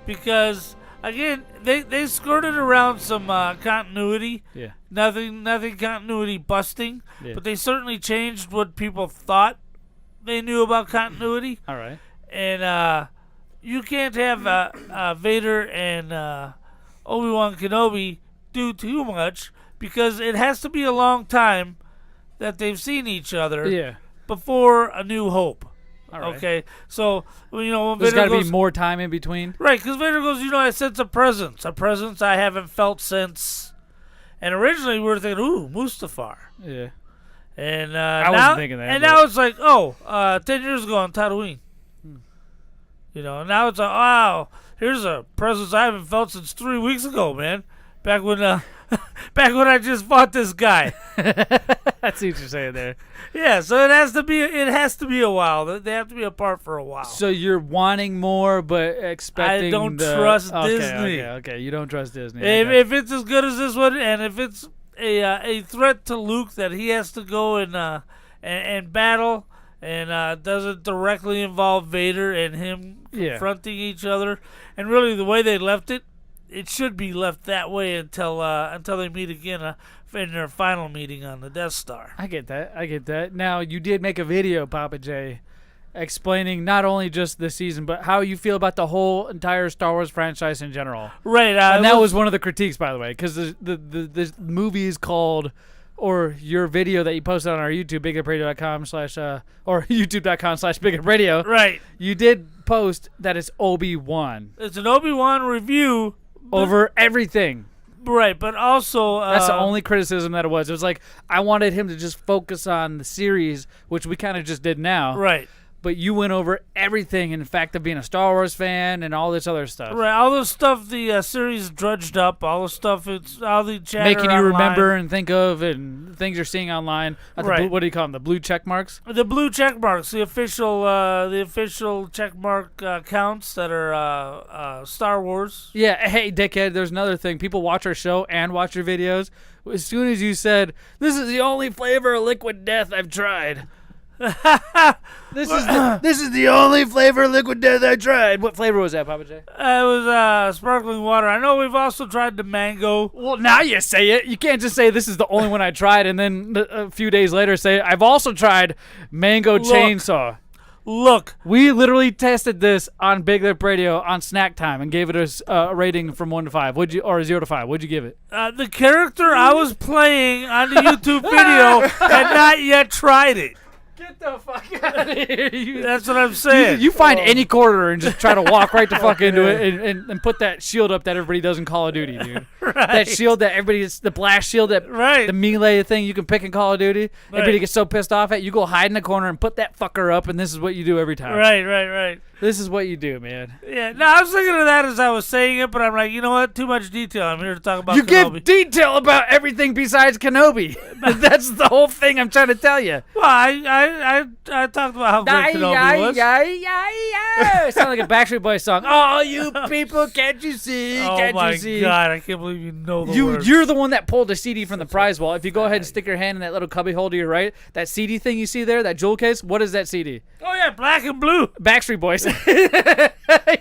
because again they skirted around some continuity. Yeah. Nothing continuity busting, Yeah. but they certainly changed what people thought they knew about continuity. All right. And you can't have Vader and Obi-Wan Kenobi do too much because it has to be a long time that they've seen each other. Yeah. Before A New Hope. All right. Okay, so when There's Vader got to goes, be more time in between. right? Because Vader goes, I sense a presence I haven't felt since. And originally we were thinking, ooh, Mustafar. Yeah. And I now, wasn't thinking that. And but- now it's like, 10 years ago on Tatooine. Now it's like, wow, here's a presence I haven't felt since 3 weeks ago, man. Back when I just fought this guy. I see what you're saying there. Yeah, so it has to be a while. They have to be apart for a while. So you're wanting more, but expecting. I don't trust okay, Disney. Okay. You don't trust Disney. If it's as good as this one, and if it's a threat to Luke that he has to go and battle, and doesn't directly involve Vader and him confronting each other, and really the way they left it, it should be left that way until they meet again in their final meeting on the Death Star. I get that. Now, you did make a video, Pappa J, explaining not only just this season, but how you feel about the whole entire Star Wars franchise in general. Right. And that was one of the critiques, by the way, because the movie is called, or your video that you posted on our YouTube, biglipradio.com / or youtube.com/biglipradio. Right. You did post that it's Obi-Wan. It's an Obi-Wan review. Over everything. Right, but also... That's the only criticism that it was. It was like, I wanted him to just focus on the series, which we kind of just did now. Right. But you went over everything, in fact, of being a Star Wars fan and all this other stuff. Right, all the stuff the series drudged up, all the stuff, it's all the chatter Making you online. remember and think of, and things you're seeing online. Right. What do you call them? The blue check marks? The blue check marks, the official check mark counts that are Star Wars. Yeah, hey, dickhead, there's another thing. People watch our show and watch your videos. As soon as you said, this is the only flavor of liquid death I've tried. This is the only flavor of liquid death I tried. What flavor was that, Pappa J? It was sparkling water. I know we've also tried the mango. Well, now you say it. You can't just say this is the only one I tried and then a few days later say I've also tried mango chainsaw. Look, we literally tested this on Big Lip Radio on Snack Time and gave it a rating from 1 to 5. Or 0 to 5. What'd you give it? The character I was playing on the YouTube video had not yet tried it. Get the fuck out of here. That's what I'm saying. You find any corner and just try to walk right the fuck into it and put that shield up that everybody does in Call of Duty, dude. Right. That shield that the blast shield, that the melee thing you can pick in Call of Duty. Everybody gets so pissed off at you go hide in the corner and put that fucker up, and this is what you do every time. Right. This is what you do, man. Yeah, no, I was thinking of that as I was saying it, but I'm like, you know what? Too much detail. I'm here to talk about You Kenobi. give detail about everything besides Kenobi. That's the whole thing I'm trying to tell you. Well, I talked about how great Kenobi was. It sounded like a Backstreet Boys song. Oh, you people, can't you see? Oh Can't my you see? God, I can't believe you know the words. You're the one that pulled a CD from the prize wall. If you go ahead and stick your hand in that little cubby hole to your right, that CD thing you see there, that jewel case, what is that CD? Oh yeah, Black and Blue. Backstreet Boys.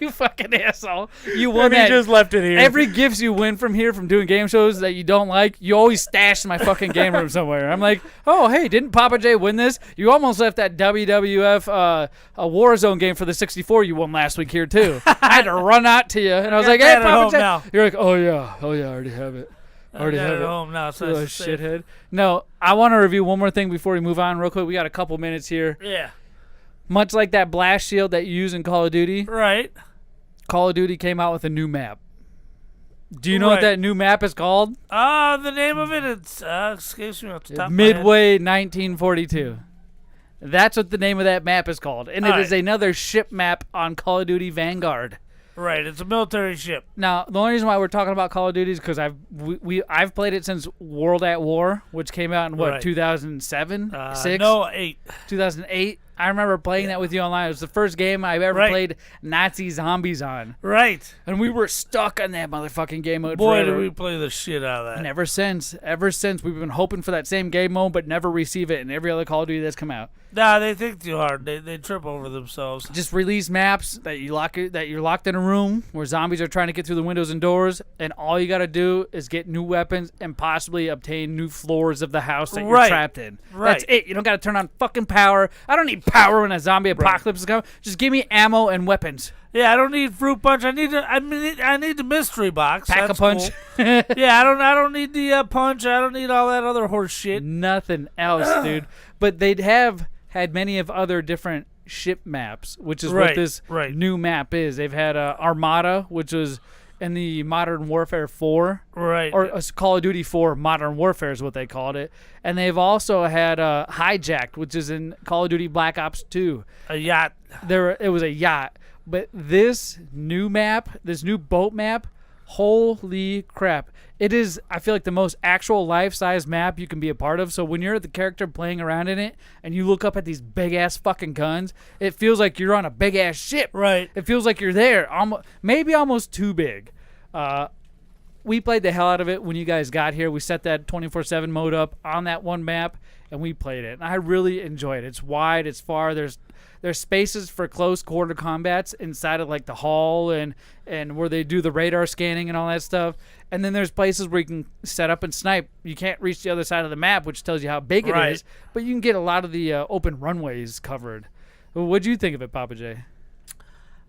You fucking asshole. You won And he that. just left it here. Every gifts you win from here from doing game shows that you don't like, you always stash in my fucking game room somewhere. I'm like, oh, hey, didn't Pappa J win this? You almost left that WWF a Warzone game for the 64 you won last week here, too. I had to run out to you, and I was got like, hey, that at Pappa home J. now. You're like, oh, yeah, I already have it. I already got have it it. at home now, so You that's little safe. shithead. No, I want to review one more thing before we move on real quick. We got a couple minutes here. Yeah. Much like that blast shield that you use in Call of Duty, Right. Call of Duty came out with a new map. Do you know what Right. that new map is called? The name of it, it's escapes me off the top of my Midway 1942. That's what the name of that map is called. And it is Alright. another ship map on Call of Duty Vanguard. head. Right, it's a military ship. Now, the only reason why we're talking about Call of Duty is because I've played it since World at War, which came out in, Right. 2007? 6? No, 8. 2008? I remember playing that with you online. It was the first game I've ever Right. played Nazi zombies on. Right. And we were stuck on that motherfucking game mode Boy, forever. did we play the shit out of that. And ever since, we've been hoping for that same game mode, but never receive it in every other Call of Duty that's come out. Nah, they think too hard. They trip over themselves. Just release maps that you're locked in a room where zombies are trying to get through the windows and doors, and all you got to do is get new weapons and possibly obtain new floors of the house that you're Right. trapped in. Right. That's it. You don't got to turn on fucking power. I don't need power when a zombie apocalypse is coming. Just give me ammo and weapons. Yeah, I don't need fruit punch. I need the mystery box. Pack That's a punch. cool. Yeah, I don't need the punch. I don't need all that other horse shit. Nothing else, dude. But they'd have had many of other different ship maps, which is what Right, this right. new map is. They've had Armada, which was in the Modern Warfare 4. Right. Or Call of Duty 4 Modern Warfare is what they called it. And they've also had Hijacked, which is in Call of Duty Black Ops 2. A yacht. It was a yacht. But this new map, this new boat map, holy crap. It is, I feel like, the most actual life-size map you can be a part of. So when you're the character playing around in it and you look up at these big-ass fucking guns, it feels like you're on a big-ass ship. Right. It feels like you're there, maybe almost too big. We played the hell out of it when you guys got here. We set that 24/7 mode up on that one map, and we played it. And I really enjoyed it. It's wide, it's far. There's spaces for close quarter combats inside of like the hall and where they do the radar scanning and all that stuff. And then there's places where you can set up and snipe. You can't reach the other side of the map, which tells you how big it Right. is, but you can get a lot of the open runways covered. What'd you think of it, Pappa J?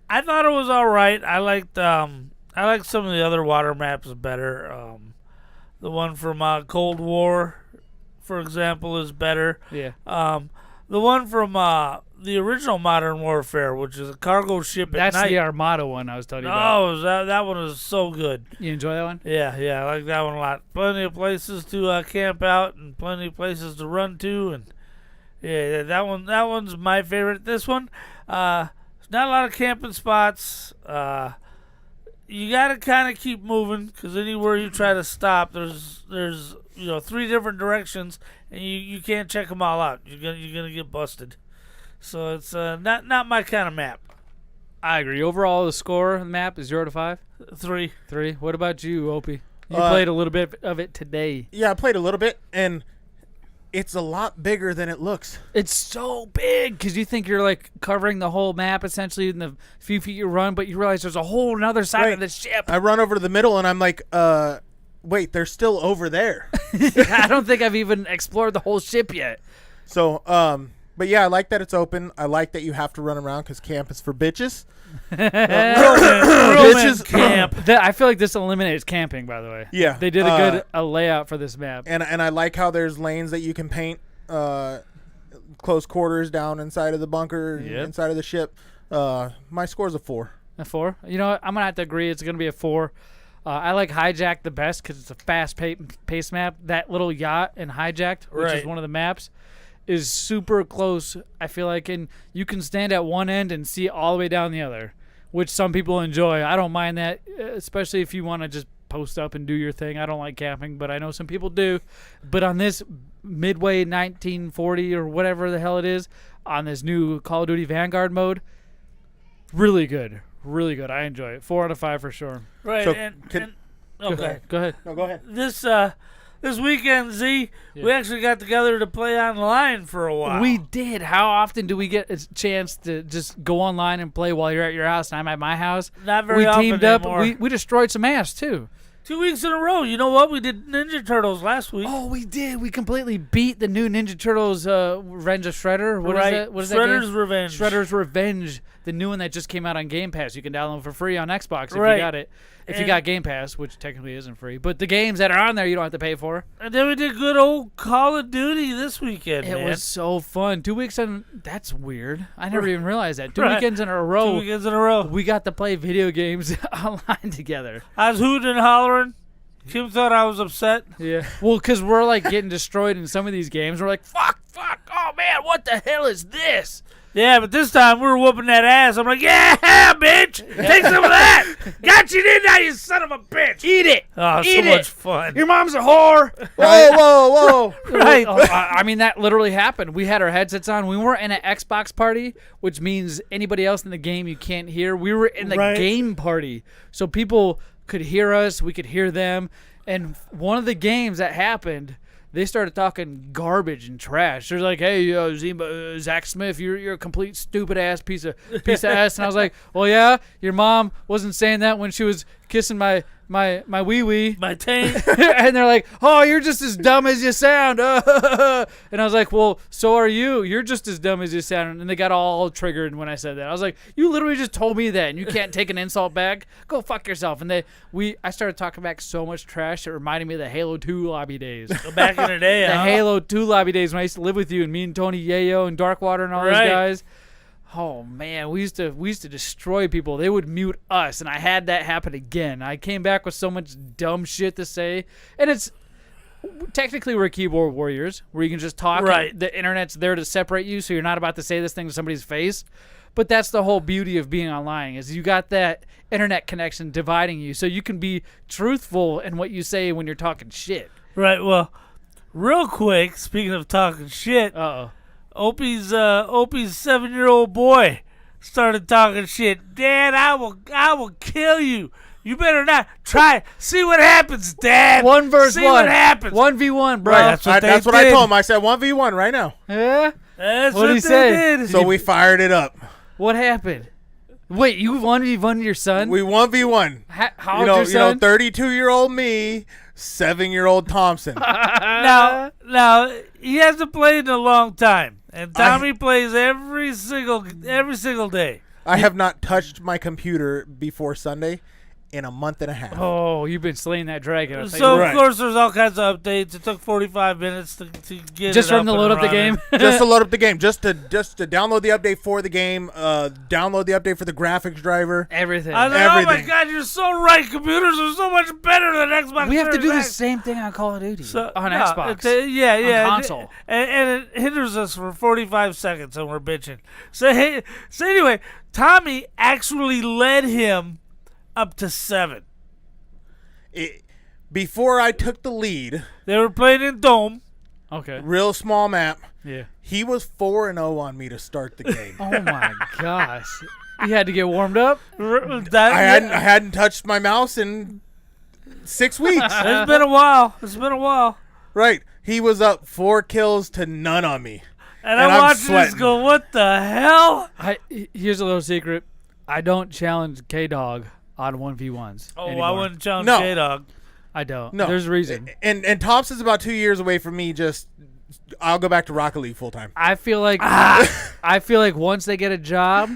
I thought it was all right. I liked some of the other water maps better. The one from Cold War, for example, is better. Yeah. The one from the original Modern Warfare, which is a cargo ship That's at night. the Armada one I was telling you about. Oh, that one is so good. You enjoy that one? Yeah, I like that one a lot. Plenty of places to camp out and plenty of places to run to, and yeah, that one's my favorite. This one, not a lot of camping spots. You gotta kind of keep moving because anywhere you try to stop, there's 3 different directions, and you can't check them all out. You're gonna get busted. So it's not my kind of map. I agree. Overall, the score of the map is 0 to 5. 3. 3. What about you, Opie? You played a little bit of it today. Yeah, I played a little bit, and it's a lot bigger than it looks. It's so big because you think you're like covering the whole map essentially in the few feet you run, but you realize there's a whole other side Right. of the ship. I run over to the middle, and I'm like, wait, they're still over there. I don't think I've even explored the whole ship yet. So, but yeah, I like that it's open. I like that you have to run around because camp is for bitches. Real man Bitches- camp. I feel like this eliminates camping, by the way. Yeah. They did a good layout for this map. And I like how there's lanes that you can paint close quarters down inside of the bunker, Yep. inside of the ship. My score's a 4. A 4? You know what? I'm going to have to agree. It's going to be a 4. I like Hijacked the best because it's a fast-paced map. That little yacht in Hijacked, which is Right. one of the maps, is super close, I feel like. And you can stand at one end and see all the way down the other, which some people enjoy. I don't mind that, especially if you want to just post up and do your thing. I don't like camping, but I know some people do. But on this Midway 1940 or whatever the hell it is, on this new Call of Duty Vanguard mode, Really good. Really good. I enjoy it. 4 out of 5 for sure. Right. So, Okay. Go ahead. No, go ahead. This weekend, Z, we actually got together to play online for a while. We did. How often do we get a chance to just go online and play while you're at your house and I'm at my house? Not very we often teamed up. anymore. We destroyed some ass, too. 2 weeks in a row. You know what? We did Ninja Turtles last week. Oh, we did. We completely beat the new Ninja Turtles Revenge of Shredder. What is Right. that? What is Shredder's that game? Revenge. Shredder's Revenge. The new one that just came out on Game Pass. You can download for free on Xbox if Right. you got it. If you And- got Game Pass, which technically isn't free. But the games that are on there, you don't have to pay for. And then we did good old Call of Duty this weekend, It man. was so fun. 2 weeks in. That's weird. I never even realized that. 2 Right. weekends in a row. 2 weekends in a row. We got to play video games online together. I was hooting and hollering. Kim thought I was upset. Yeah. Well, because we're like getting destroyed in some of these games. We're like, fuck. Oh, man, what the hell is this? Yeah, but this time we were whooping that ass. I'm like, yeah, bitch. Take some of that. Got you, didn't I, you son of a bitch? Eat it. Oh, Eat so it. much fun. Your mom's a whore. Whoa. Right. I mean, that literally happened. We had our headsets on. We weren't in an Xbox party, which means anybody else in the game you can't hear. We were in the Right. game party. So people could hear us. We could hear them. And one of the games that happened, they started talking garbage and trash. They're like, "Hey, Zach Smith, you're a complete stupid ass piece of ass." And I was like, "Well, yeah, your mom wasn't saying that when she was kissing my wee wee." My taint. And they're like, "Oh, you're just as dumb as you sound." And I was like, "Well, so are you. You're just as dumb as you sound." And they got all triggered when I said that. I was like, "You literally just told me that, and you can't take an insult back. Go fuck yourself." And I started talking back so much trash. It reminded me of the Halo 2 lobby days. Back in the day, The huh? Halo 2 lobby days when I used to live with you and me and Tony Yayo and Darkwater and all those Right. guys. Oh man, we used to destroy people. They would mute us, and I had that happen again. I came back with so much dumb shit to say, and it's technically we're keyboard warriors, where you can just talk. Right. The internet's there to separate you, so you're not about to say this thing to somebody's face. But that's the whole beauty of being online is you got that internet connection dividing you, so you can be truthful in what you say when you're talking shit. Right, well, real quick, speaking of talking shit, Opie's 7-year-old boy started talking shit. Dad, I will kill you. You better not try it. See what happens, Dad. 1 versus 1. See what happens. 1v1, bro. Right, that's what I did. told him. I said 1v1 right now. Yeah? That's What'd what he they say? did. So we fired it up. What happened? Wait, you 1v1 your son? We 1v1. How old's your son? 32-year-old me, 7-year-old Thompson. Now, he hasn't played in a long time, and Tommy plays every single day. I have not touched my computer before Sunday in a month and a half. Oh, you've been slaying that dragon. I'll tell So, you of what. course, there's all kinds of updates. It took 45 minutes to get Just it for up him to and load up the running. game? Just to load up the game, just to download the update for the game, download the update for the graphics driver. Everything. I was like, oh my Everything. God, you're so right. Computers are so much better than Xbox. We have to do the Series X. same thing on Call of Duty. On no, Xbox. yeah. On console. And it hinders us for 45 seconds and we're bitching. So anyway, Tommy actually led him up to 7. Before I took the lead, They were playing in Dome. Okay. real small map, Yeah. he was 4-0 on me to start the game. Oh my gosh. You had to get warmed up? I hadn't touched my mouse in 6 weeks. It's been a while. Right. He was up 4 kills to none on me. And I'm I'm watching sweating. this go, what the hell? Here's a little secret. I don't challenge K-Dog on 1v1s Oh, anymore. I wouldn't challenge No. K-Dog. I don't. No. There's a reason. And Thompson's about 2 years away from me. I'll go back to Rocket League full time. I feel like once they get a job,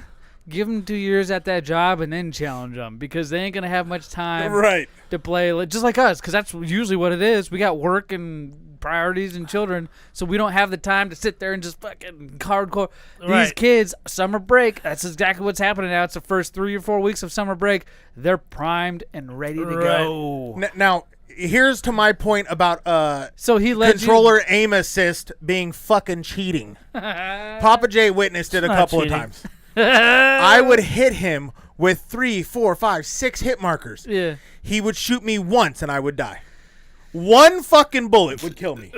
give them 2 years at that job and then challenge them because they ain't gonna have much time Right. to play just like us because that's usually what it is. We got work and priorities and children, so we don't have the time to sit there and just fucking hardcore. These Right. kids, summer break. That's exactly what's happening now. It's the first 3 or 4 weeks of summer break. They're primed and ready to go. Now, here's to my point about So he led controller aim assist being fucking cheating. Pappa J witnessed it a not couple cheating. of times. I would hit him with 3, 4, 5, 6 hit markers. Yeah. He would shoot me once and I would die. One fucking bullet would kill me.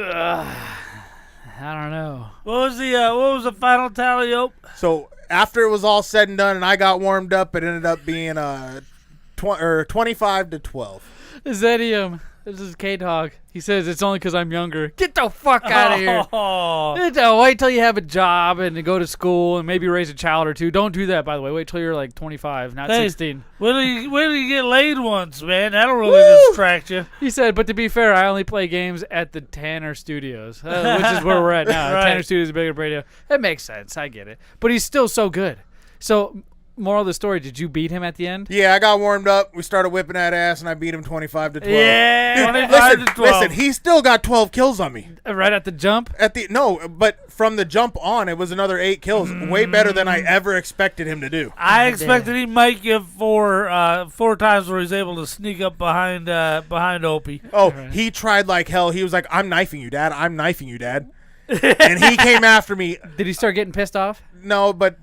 I don't know. What was the final tally, Ope? So after it was all said and done, and I got warmed up, it ended up being 25-12. Zedium. This is K-Dog. He says it's only because I'm younger. Get the fuck out of here. Wait till you have a job and go to school and maybe raise a child or two. Don't do that, by the way. Wait till you're like 25, not 16. Wait till you get laid once, man. That'll really distract you. He said, but to be fair, I only play games at the Tanner Studios, which is where we're at now. Right. Tanner Studios is bigger radio. It makes sense. I get it. But he's still so good. So, moral of the story, did you beat him at the end? Yeah, I got warmed up. We started whipping that ass, and I beat him 25-12. Yeah, Dude, 25-12. listen, he still got 12 kills on me. Right at the jump? But from the jump on, it was another 8 kills. Way better than I ever expected him to do. I expected he might give four times where he's able to sneak up behind Opie. Oh, he tried like hell. He was like, I'm knifing you, Dad. I'm knifing you, Dad. And he came after me. Did he start getting pissed off? No, but,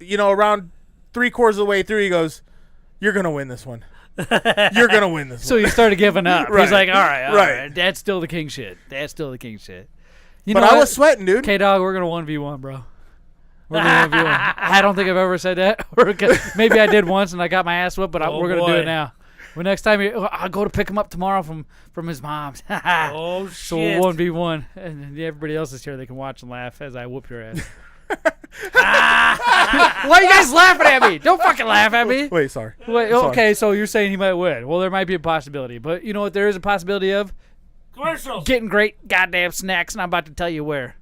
around 3/4 of the way through, he goes, you're going to win this one. You're going to win this So one. he started giving up. Right. He's like, all right. Right. That's still the king shit. You But know I what? was sweating, dude. K-Dog, we're going to 1v1, bro. We're going to 1v1. I don't think I've ever said that. Maybe I did once and I got my ass whipped, but we're going to do it now. Well, next time, I'll go to pick him up tomorrow from his mom's. Oh, shit. So we'll 1v1. And everybody else is here. They can watch and laugh as I whoop your ass. Why are you guys laughing at me? Don't fucking laugh at me. Wait, sorry. Wait, Sorry. okay, so you're saying he might win. Well, there might be a possibility. But you know what there is a possibility of? Commercials. Getting great goddamn snacks, and I'm about to tell you where.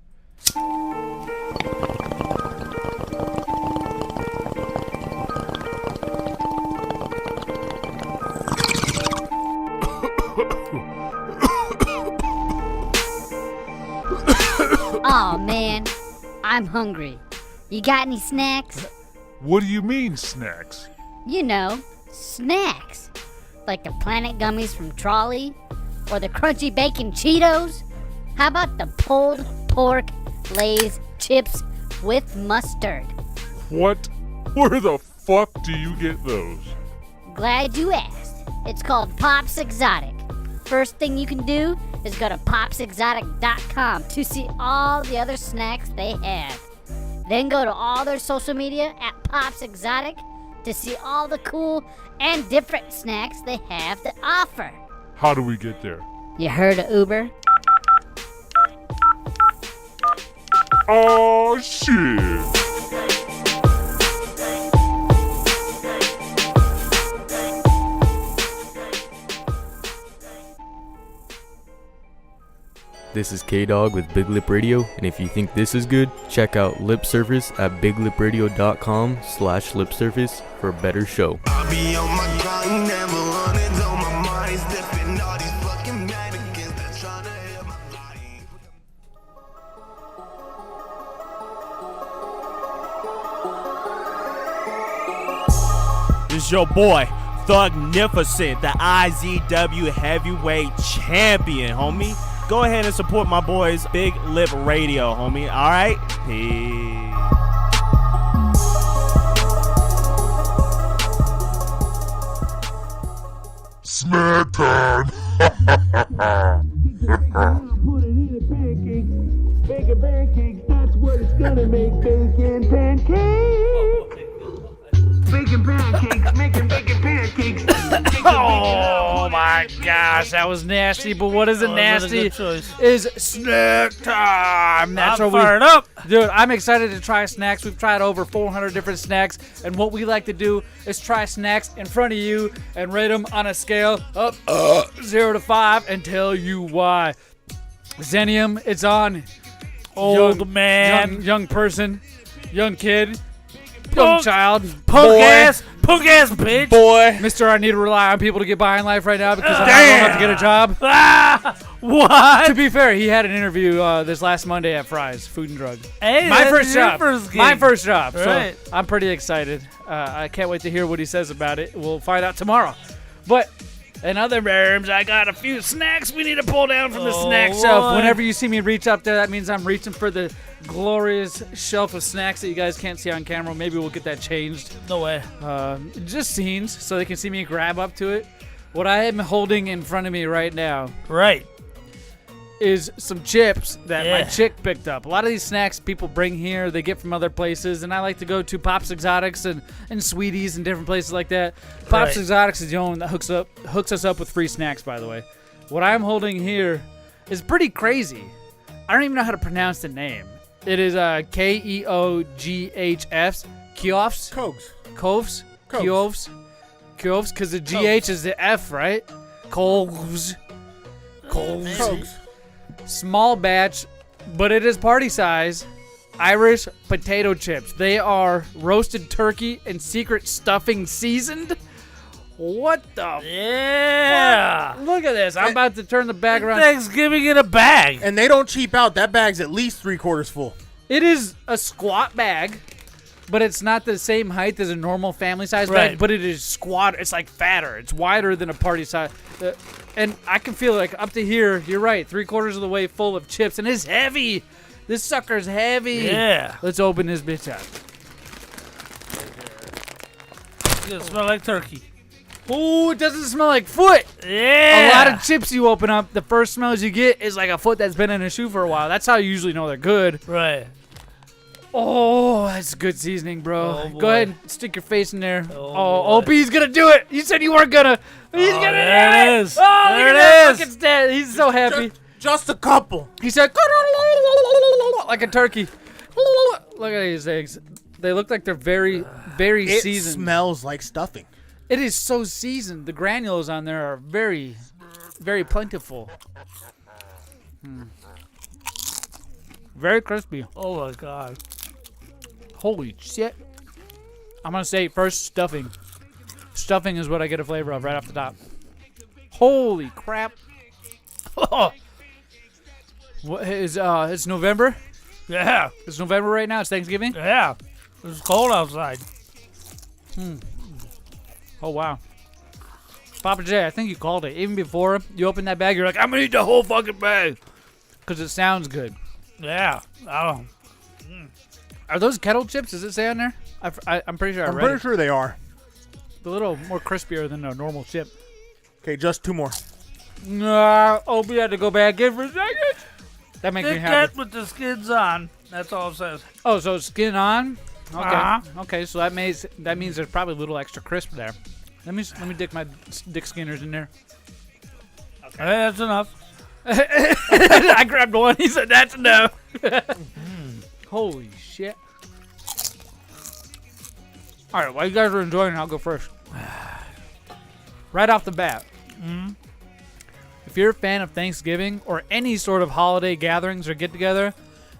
Aw, man. I'm hungry. You got any snacks? What do you mean, snacks? You know, snacks. Like the Planet Gummies from Trolley? Or the Crunchy Bacon Cheetos? How about the pulled pork Lay's chips with mustard? What? Where the fuck do you get those? Glad you asked. It's called Pop's Exotic. First thing you can do is go to popsexotic.com to see all the other snacks they have. Then go to all their social media at Pop's Exotic to see all the cool and different snacks they have to offer. How do we get there? You heard of Uber? Oh, shit. This is K-Dog with Big Lip Radio, and if you think this is good, check out Lip Surface at biglipradio.com/lipsurface for a better show. I be on my grind, never running on my mind, slipping all these fucking mannequins that tryna hit my life. This is your boy, Thugnificent, the IZW Heavyweight Champion, homie. Go ahead and support my boys, Big Lip Radio, homie. All right? Peace. Snack time. Put it in a pancake, bacon pancakes, that's what it's gonna make, bacon pancakes. Bacon pancakes, making bacon pancakes. Oh my gosh, that was nasty. But what isn't nasty is snack time. That's I'm what fired up. Dude, I'm excited to try snacks. We've tried over 400 different snacks, and what we like to do is try snacks in front of you and rate them on a scale of 0 to 5 and tell you why. Zenium, it's on. Old man. young person, young kid. Young child, punk ass bitch. Boy. Mister, I need to rely on people to get by in life right now because I'm not going to have to get a job. What? To be fair, he had an interview this last Monday at Fry's Food and Drug. Hey, my that's first your job. first gig. My first job. Right. So I'm pretty excited. I can't wait to hear what he says about it. We'll find out tomorrow. But in other rooms, I got a few snacks we need to pull down from the snack shelf. boy. Whenever you see me reach up there, that means I'm reaching for the glorious shelf of snacks that you guys can't see on camera. Maybe we'll get that changed. No way. Just scenes so they can see me grab up to it. What I am holding in front of me right now Right. is some chips that my chick picked up. A lot of these snacks people bring here, they get from other places, and I like to go to Pop's Exotics and Sweeties and different places like that. Pop's Exotics is the only one that hooks us up with free snacks, by the way. What I'm holding here is pretty crazy. I don't even know how to pronounce the name. It is Keoghs. Kiofs? Coves. Kiofs, because the GH is the F, right? Coves. Small batch, but it is party size. Irish potato chips. They are roasted turkey and secret stuffing seasoned. What the? Yeah. Fuck? Look at this. I'm about to turn the bag around. Thanksgiving in a bag. And they don't cheap out. That bag's at least 3/4 full. It is a squat bag, but it's not the same height as a normal family size bag, but it is squat. It's like fatter. It's wider than a party size. And I can feel like up to here, you're right, 3/4 of the way full of chips, and it's heavy. This sucker's heavy. Yeah. Let's open this bitch up. It's gonna smell like turkey. Ooh, it doesn't smell like foot. Yeah. A lot of chips you open up, the first smells you get is like a foot that's been in a shoe for a while. That's how you usually know they're good. Right. Oh, that's good seasoning, bro. Oh, Go boy. ahead and stick your face in there. Oh, Opie's gonna do it. You said you weren't gonna. He's gonna do there it. it is. Oh, There look it at that is. fucking stat. He's so happy. Just a couple. He said, like a turkey. Look at these things. They look like they're very, very It seasoned. smells like stuffing. It is so seasoned. The granules on there are very, very plentiful. Very crispy. Oh my god. Holy shit. I'm going to say first stuffing. Stuffing is what I get a flavor of right off the top. Holy crap. What is it's November? Yeah. It's November right now. It's Thanksgiving? Yeah. It's cold outside. Oh, wow. Pappa J, I think you called it. Even before you opened that bag, you're like, I'm going to eat the whole fucking bag. Because it sounds good. Yeah. Oh. Are those kettle chips? Does it say on there? I'm pretty sure I I'm read pretty it. sure they are. A little more crispier than a normal chip. Okay, just 2 more. Nah, Opie had to go back in for a second. That makes me Kit happy. Kat with the skins on. That's all it says. Oh, so it's skin on? Okay. Uh-huh. Okay, so that means there's probably a little extra crisp there. Let me dick my dick skinners in there. Okay, that's enough. I grabbed one. He said that's enough. Holy shit. All right, while you guys are enjoying it, I'll go first. Right off the bat. If you're a fan of Thanksgiving or any sort of holiday gatherings or get-together,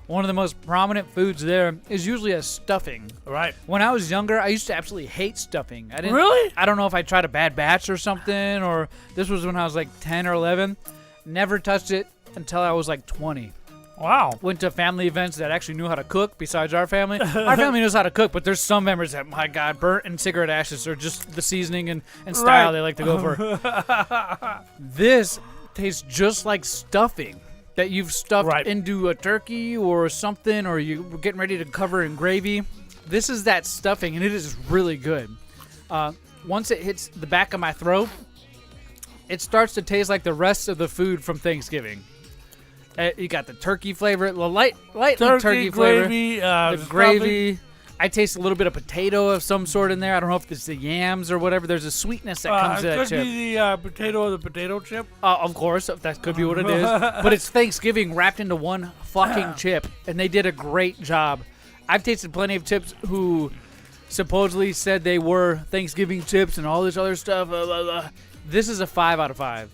one of the most prominent foods there is usually a stuffing. Right. When I was younger, I used to absolutely hate stuffing. Really? I don't know if I tried a bad batch or something, or this was when I was like 10 or 11. Never touched it until I was like 20. Wow. Went to family events that actually knew how to cook besides our family. Our family knows how to cook, but there's some members that, my God, burnt and cigarette ashes are just the seasoning and style they like to go for. This tastes just like stuffing that you've stuffed into a turkey or something, or you're getting ready to cover in gravy. This is that stuffing, and it is really good. Once it hits the back of my throat, it starts to taste like the rest of the food from Thanksgiving. You got the turkey flavor, the light turkey flavor, gravy, the gravy. I taste a little bit of potato of some sort in there. I don't know if it's the yams or whatever. There's a sweetness that comes to that could chip. be the potato of the potato chip. Of course, that could be what it is. But it's Thanksgiving wrapped into one fucking chip, and they did a great job. I've tasted plenty of chips who supposedly said they were Thanksgiving chips and all this other stuff. Blah, blah, blah. This is a 5 out of 5.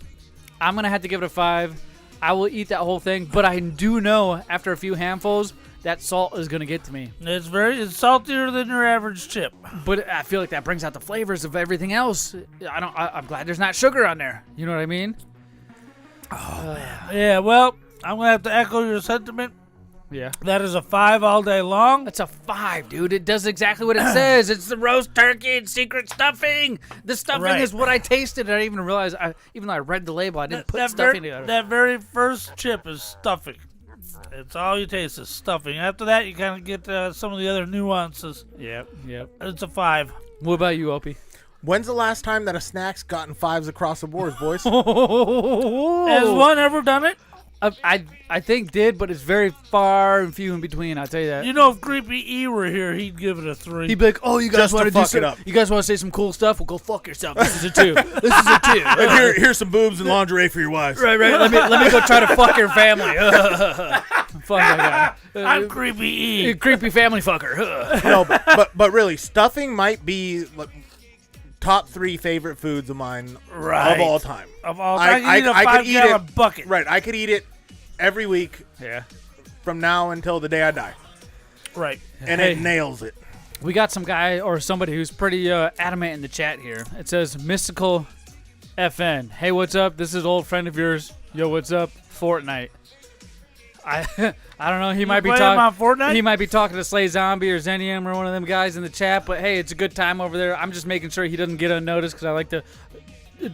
I'm going to have to give it a 5. I will eat that whole thing, but I do know after a few handfuls that salt is going to get to me. It's saltier than your average chip. But I feel like that brings out the flavors of everything else. I'm glad there's not sugar on there. You know what I mean? Oh, man. Yeah, well, I'm going to have to echo your sentiment. Yeah. That is a 5 all day long. That's a 5, dude. It does exactly what it says. It's the roast turkey and secret stuffing. The stuffing is what I tasted. I didn't even realize, even though I read the label, I didn't put stuffing together. That very first chip is stuffing. It's all you taste is stuffing. After that, you kind of get some of the other nuances. Yep. It's a 5. What about you, Opie? When's the last time that a snack's gotten 5s across the board, boys? Has one ever done it? I think did, but it's very far and few in between. I'll tell you that. You know, if Creepy E were here, he'd give it a 3. He'd be like, "Oh, you guys Just want to to do fuck some, it up. You guys want to say some cool stuff? Well, go fuck yourself. This is a 2. This is a 2. And here's some boobs and lingerie for your wives. Right. Let me go try to fuck your family. Fuck that guy. I'm Creepy E. Creepy family fucker. No, but really, stuffing might be like, top 3 favorite foods of mine of all time. Of all time, I could eat a 5-gallon bucket. Right, I could eat it every week. Yeah. From now until the day I die. Right. And it nails it. We got some guy or somebody who's pretty adamant in the chat here. It says Mystical FN. Hey, what's up? This is an old friend of yours. Yo, what's up? Fortnite. I don't know. He might be talking on Fortnite. He might be talking to Slay Zombie or Zenium or one of them guys in the chat. But hey, it's a good time over there. I'm just making sure he doesn't get unnoticed because I like to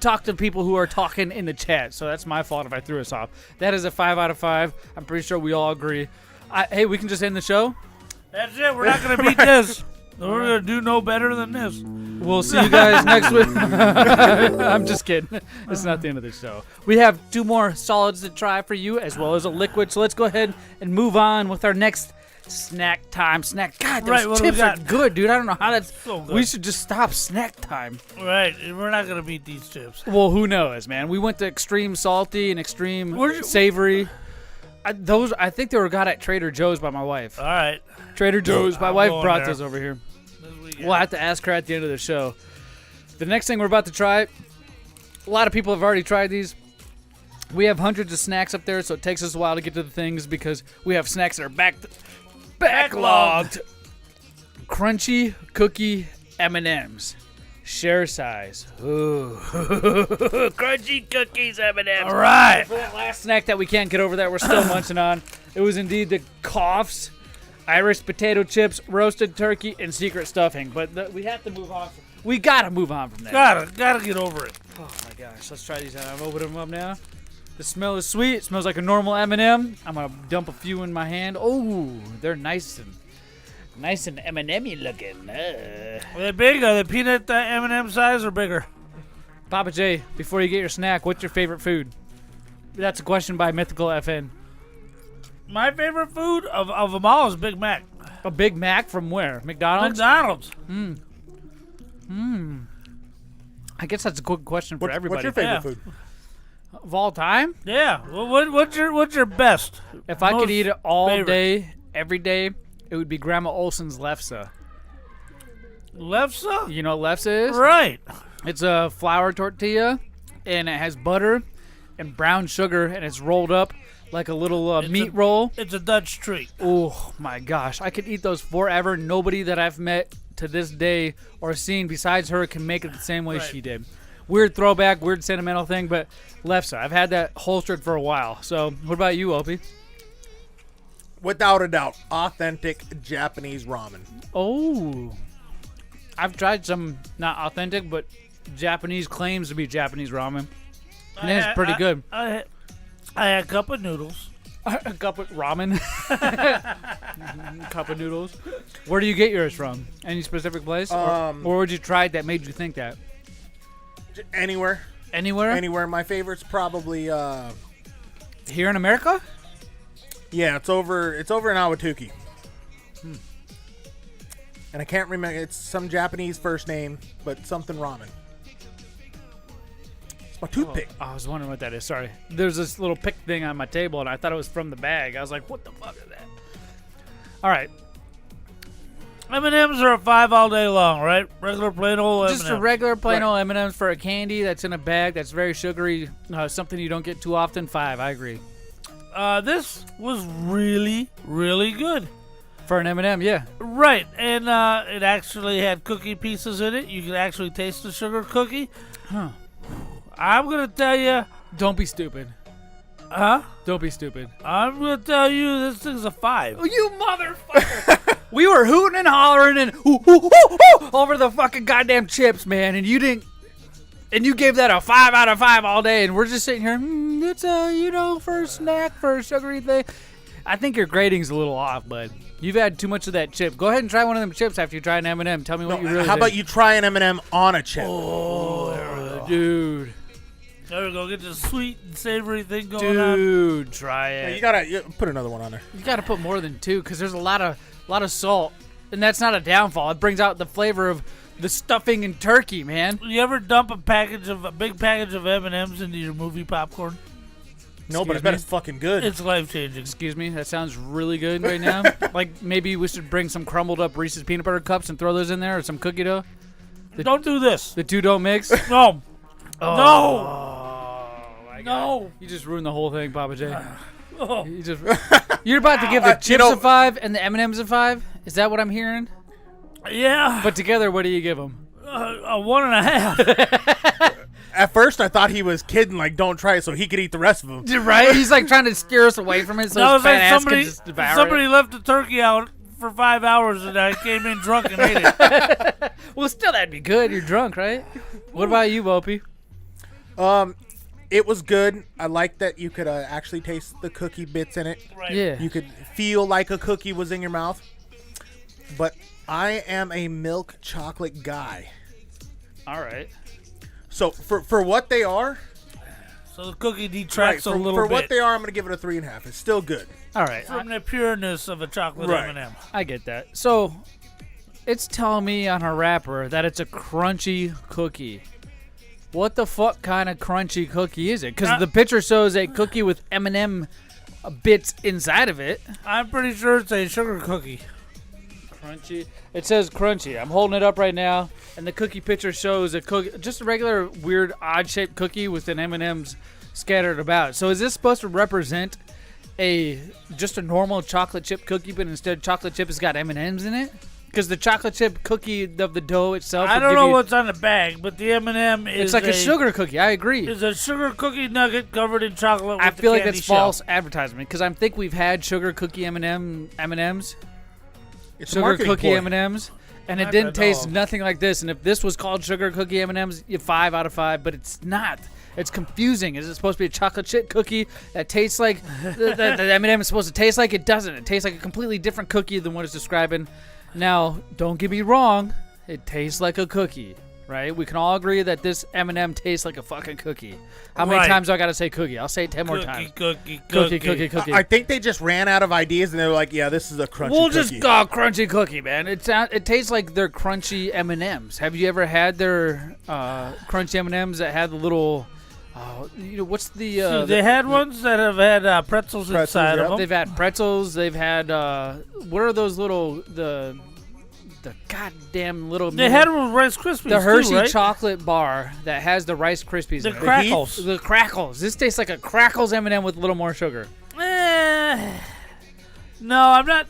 talk to people who are talking in the chat. So that's my fault if I threw us off. That is a 5 out of 5. I'm pretty sure we all agree. Hey, we can just end the show. That's it. We're not going to beat this. We're going to do no better than this. We'll see you guys next week. I'm just kidding. It's not the end of the show. We have 2 more solids to try for you as well as a liquid. So let's go ahead and move on with our next snack time. God, those chips are good, dude. I don't know how that's so good. We should just stop snack time. Right. We're not going to beat these chips. Well, who knows, man? We went to extreme salty and extreme savory. I think they were got at Trader Joe's by my wife. All right. Trader Joe's. My wife brought those over here. We'll have to ask her at the end of the show. The next thing we're about to try, a lot of people have already tried these. We have hundreds of snacks up there, so it takes us a while to get to the things because we have snacks that are backlogged. Crunchy cookie M&Ms. Share size. Ooh. Crunchy cookies M&Ms. All right. For that last snack that we can't get over that we're still munching on, it was indeed the Coughs, Irish potato chips, roasted turkey, and secret stuffing. But we have to move on. We gotta move on from that. Gotta get over it. Oh my gosh, let's try these out. I'm opening them up now. The smell is sweet. It smells like a normal M&M. I'm gonna dump a few in my hand. Oh, they're nice and M&M-y looking. Are they big? Are they peanut M&M size or bigger? Pappa J, before you get your snack, what's your favorite food? That's a question by Mythical FN. My favorite food of them all is Big Mac. A Big Mac from where? McDonald's? McDonald's. I guess that's a good question for everybody. What's your favorite food? Of all time? Yeah. What's your best? If I could eat it all day, every day, it would be Grandma Olson's lefse. Lefse? You know what lefse is? Right. It's a flour tortilla, and it has butter and brown sugar, and it's rolled up like a little meat roll. It's a Dutch treat. Oh, my gosh. I could eat those forever. Nobody that I've met to this day or seen besides her can make it the same way she did. Weird throwback, weird sentimental thing, but lefse. I've had that holstered for a while. So, what about you, Opie? Without a doubt, authentic Japanese ramen. Oh. I've tried some not authentic, but Japanese claims to be Japanese ramen. And it's pretty good. I had a cup of noodles. A cup of ramen. Cup of noodles. Where do you get yours from? Any specific place? Or would you try it that made you think that? Anywhere. Anywhere? Anywhere. My favorite's probably here in America? Yeah, it's over in Awatuki. And I can't remember, it's some Japanese first name, but something ramen. It's my toothpick. Oh, I was wondering what that is. Sorry. There's this little pick thing on my table, and I thought it was from the bag. I was like, what the fuck is that? All right. M&M's are a 5 all day long, right? Regular plain old M&M's. Just a regular plain old M&M's for a candy that's in a bag that's very sugary, something you don't get too often. 5, I agree. This was really, really good. For an M&M, yeah. Right, and it actually had cookie pieces in it. You could actually taste the sugar cookie. Huh. I'm going to tell you... Don't be stupid. Huh? Don't be stupid. I'm going to tell you this thing's a 5. Oh, you motherfucker! We were hooting and hollering and over the fucking goddamn chips, man, and you didn't... And you gave that a 5 out of 5 all day, and we're just sitting here, it's a, for a snack, for a sugary thing. I think your grading's a little off, bud. You've had too much of that chip. Go ahead and try one of them chips after you try an M&M. Tell me what you really How think. about you try an M&M on a chip? Oh, dude. There we go. Get the sweet and savory thing going on. Dude, try Yeah, it. you gotta put another one on there. You gotta put more than 2 because there's a lot of salt, and that's not a downfall. It brings out the flavor of the stuffing and turkey, man. You ever dump a big package of M&Ms into your movie popcorn? No, but I bet it's fucking good. It's life changing. Excuse me, that sounds really good right now. Like maybe we should bring some crumbled up Reese's peanut butter cups and throw those in there, or some cookie dough. Don't do this. The 2 don't mix. No. Oh, No. No. You just ruined the whole thing, Pappa J. Oh. You're about to give the chips a 5 and the M&Ms a 5. Is that what I'm hearing? Yeah. But together, what do you give them? A 1.5. At first, I thought he was kidding, like, don't try it so he could eat the rest of them. Right? He's like trying to steer us away from it so No, his it's fat like ass can just devour somebody it. left the turkey out for 5 hours and I came in drunk and ate it. Well, still, that'd be good. You're drunk, right? What about you, Opie? It was good. I like that you could actually taste the cookie bits in it. Right. Yeah. You could feel like a cookie was in your mouth. But I am a milk chocolate guy. All right. So for what they are, So the cookie detracts a little for bit what they are, I'm gonna give it a 3.5. It's still good. All right. from the pureness of a chocolate Right. M&M. I get that. So, it's telling me on her wrapper that it's a crunchy cookie. What the fuck kind of crunchy cookie is it? Because the picture shows a cookie with M&M bits inside of it. I'm pretty sure it's a sugar cookie. Crunchy. It says crunchy. I'm holding it up right now, and the cookie picture shows a cookie, just a regular weird odd-shaped cookie with an M&Ms scattered about. So is this supposed to represent just a normal chocolate chip cookie, but instead chocolate chip has got M&Ms in it? Because the chocolate chip cookie of the dough itself. I don't know what's on the bag, but the M&M is It's like a sugar cookie. I agree. It's a sugar cookie nugget covered in chocolate. With I feel the like candy that's shell. false advertisement because I think we've had sugar cookie M&Ms. It's a Sugar marketing cookie ploy. M&Ms, and it Not didn't at taste all. nothing like this. And if this was called sugar cookie M&Ms, you 5 out of 5. But it's not. It's confusing. Is it supposed to be a chocolate chip cookie that tastes like the M&M is supposed to taste like? It doesn't. It tastes like a completely different cookie than what it's describing. Now, don't get me wrong. It tastes like a cookie, right? We can all agree that this M&M tastes like a fucking cookie. How many Right. times do I got to say cookie? I'll say it 10 more times. Cookie. I think they just ran out of ideas and they were like, "Yeah, this is a crunchy We'll cookie." just crunchy cookie, man. It tastes like they're crunchy M&Ms. Have you ever had their crunchy M&Ms that had the little, what's the? they had ones that have had pretzels inside of them. They've had pretzels. They've had what are those little the goddamn little? They had them with Rice Krispies the Hershey too, right? chocolate bar that has the Rice Krispies. The in it. Crackles. The Crackles. This tastes like a Crackles M&M with a little more sugar. No, I'm not.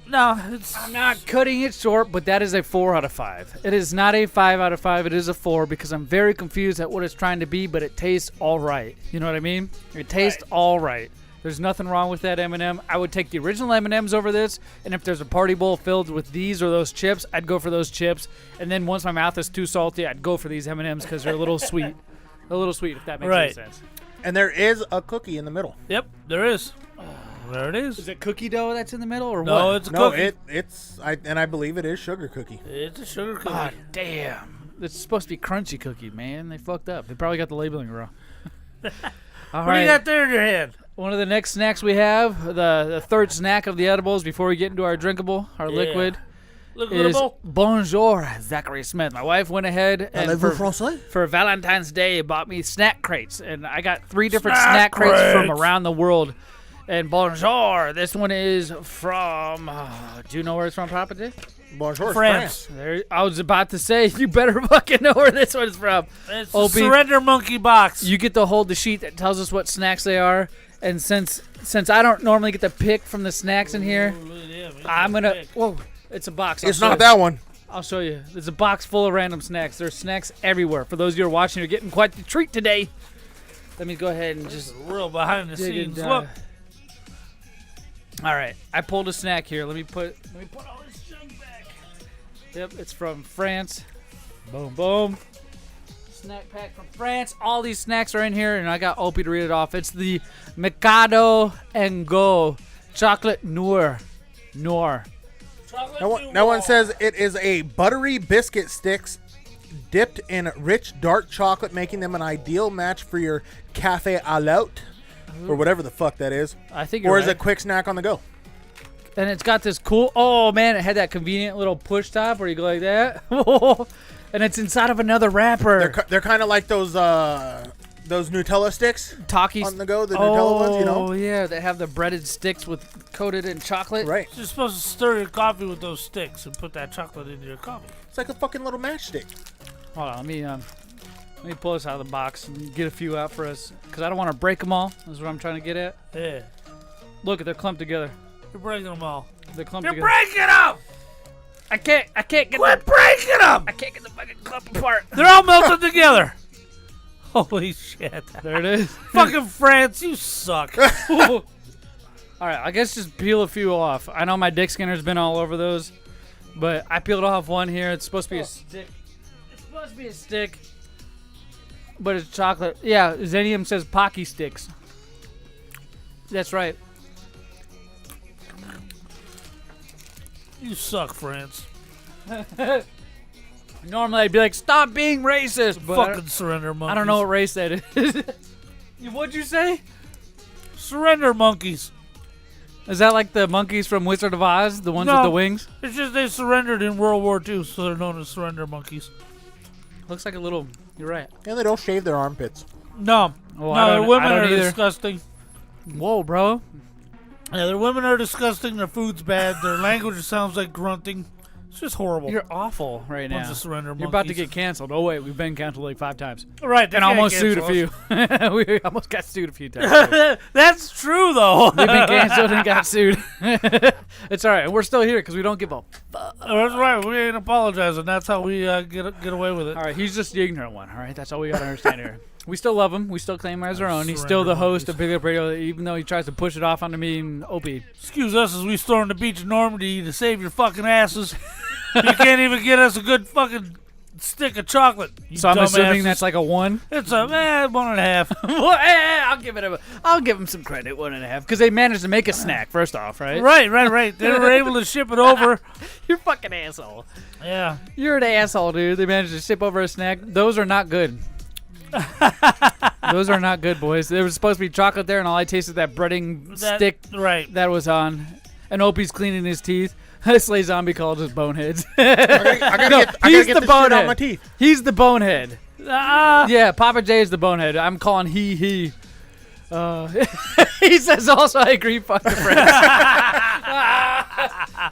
No, I'm not cutting it short, but that is a 4 out of 5. It is not a 5 out of 5. It is a 4 because I'm very confused at what it's trying to be, but it tastes all right. You know what I mean? It tastes all right. There's nothing wrong with that M&M. I would take the original M&Ms over this, and if there's a party bowl filled with these or those chips, I'd go for those chips. And then once my mouth is too salty, I'd go for these M&Ms because they're a little sweet. A little sweet, if that makes any sense. And there is a cookie in the middle. Yep, there is. There it is. Is it cookie dough that's in the middle, or No, what? it's a cookie. I believe it is sugar cookie. It's a sugar cookie. God damn. It's supposed to be crunchy cookie, man. They fucked up. They probably got the labeling wrong. All What do you got there in your hand? One of the next snacks we have, the third snack of the edibles before we get into our drinkable, our liquid, is Liquidable? Bonjour, Zachary Smith. My wife went ahead and Allez-vous français? for Valentine's Day bought me snack crates, and I got 3 different Snack snack crates from crates. around the world. And Bonjour, this one is from, do you know where it's from, Pappa J? Bonjour, France. There, I was about to say, you better fucking know where this one's from. It's a Opie, Surrender Monkey box. you get to hold the sheet that tells us what snacks they are. And since I don't normally get to pick from the snacks in here, I'm going to... Whoa, it's a box. It's not that one. I'll show you. There's a box full of random snacks. There's snacks everywhere. For those of you who are watching, you're getting quite the treat today. Let me go ahead and just... Real behind the dig scenes. and, Look. All right, I pulled a snack here. Let me put all this junk back. Yep, it's from France. Boom, boom. Snack pack from France. All these snacks are in here, and I got Opie to read it off. It's the Mikado and Go Chocolate Noir. No one says it is a buttery biscuit sticks dipped in rich dark chocolate, making them an ideal match for your cafe à l'out, or whatever the fuck that is. I think or you're as a quick snack on the go. And it's got this cool. Oh man, it had that convenient little push top where you go like that, and it's inside of another wrapper. They're kind of like those Nutella sticks. Takis on the go, the Nutella ones, you know. Oh yeah, they have the breaded sticks with coated in chocolate. Right. You're supposed to stir your coffee with those sticks and put that chocolate into your coffee. It's like a fucking little matchstick. Hold on, let me pull this out of the box and get a few out for us, because I don't want to break them all. That's what I'm trying to get at. Yeah. Look, they're clumped together. You're breaking them all. They're clumped You're together. breaking them! I can't get Quit breaking them! I can't get the fucking clump apart. They're all melted together. Holy shit. There it is. Fucking France, you suck. All right, I guess just peel a few off. I know my dick skinner's been all over those, but I peeled off one here. It's supposed to be a stick. It's supposed to be a stick, but it's chocolate. Yeah, Zenium says Pocky sticks. That's right. You suck, France. Normally I'd be like, stop being racist, but Fucking surrender monkeys. I don't know what race that is. What'd you say? Surrender monkeys. Is that like the monkeys from Wizard of Oz, the ones with the wings? It's just they surrendered in World War II, so they're known as surrender monkeys. Looks like a little. You're right. And they don't shave their armpits. No, Oh, no, their women are either. disgusting. Whoa, bro. Yeah, their women are disgusting. Their food's bad. Their language sounds like grunting. It's just horrible. You're awful right Bunch now. of surrender You're about to monkeys. get canceled. Oh wait, we've been canceled like 5 times. Right, and almost sued a few. We almost got sued a few times. That's true, though. We've been canceled and got sued. It's all right. We're still here because we don't give a fuck. That's right. We ain't apologizing. That's how we get away with it. All right, he's just the ignorant one. All right, that's all we got to understand here. We still love him. We still claim him as our own. He's still the host of Big Up Radio, even though he tries to push it off onto me and Opie. Excuse us as we storm the beach in Normandy to save your fucking asses. You can't even get us a good fucking stick of chocolate. So I'm assuming that's like a 1. It's a 1.5. Well, I'll give him some credit, 1.5, because they managed to make a snack first off, right? Right. They were able to ship it over. You're a fucking asshole. Yeah. You're an asshole, dude. They managed to ship over a snack. Those are not good. Those are not good, boys. There was supposed to be chocolate there, and all I tasted that breading stick that was on. And Opie's cleaning his teeth. Slay Zombie called us boneheads. I gotta get this shit out my teeth. He's the bonehead. Yeah, Pappa J is the bonehead. I'm calling he. He says also, I agree, fuck the friends.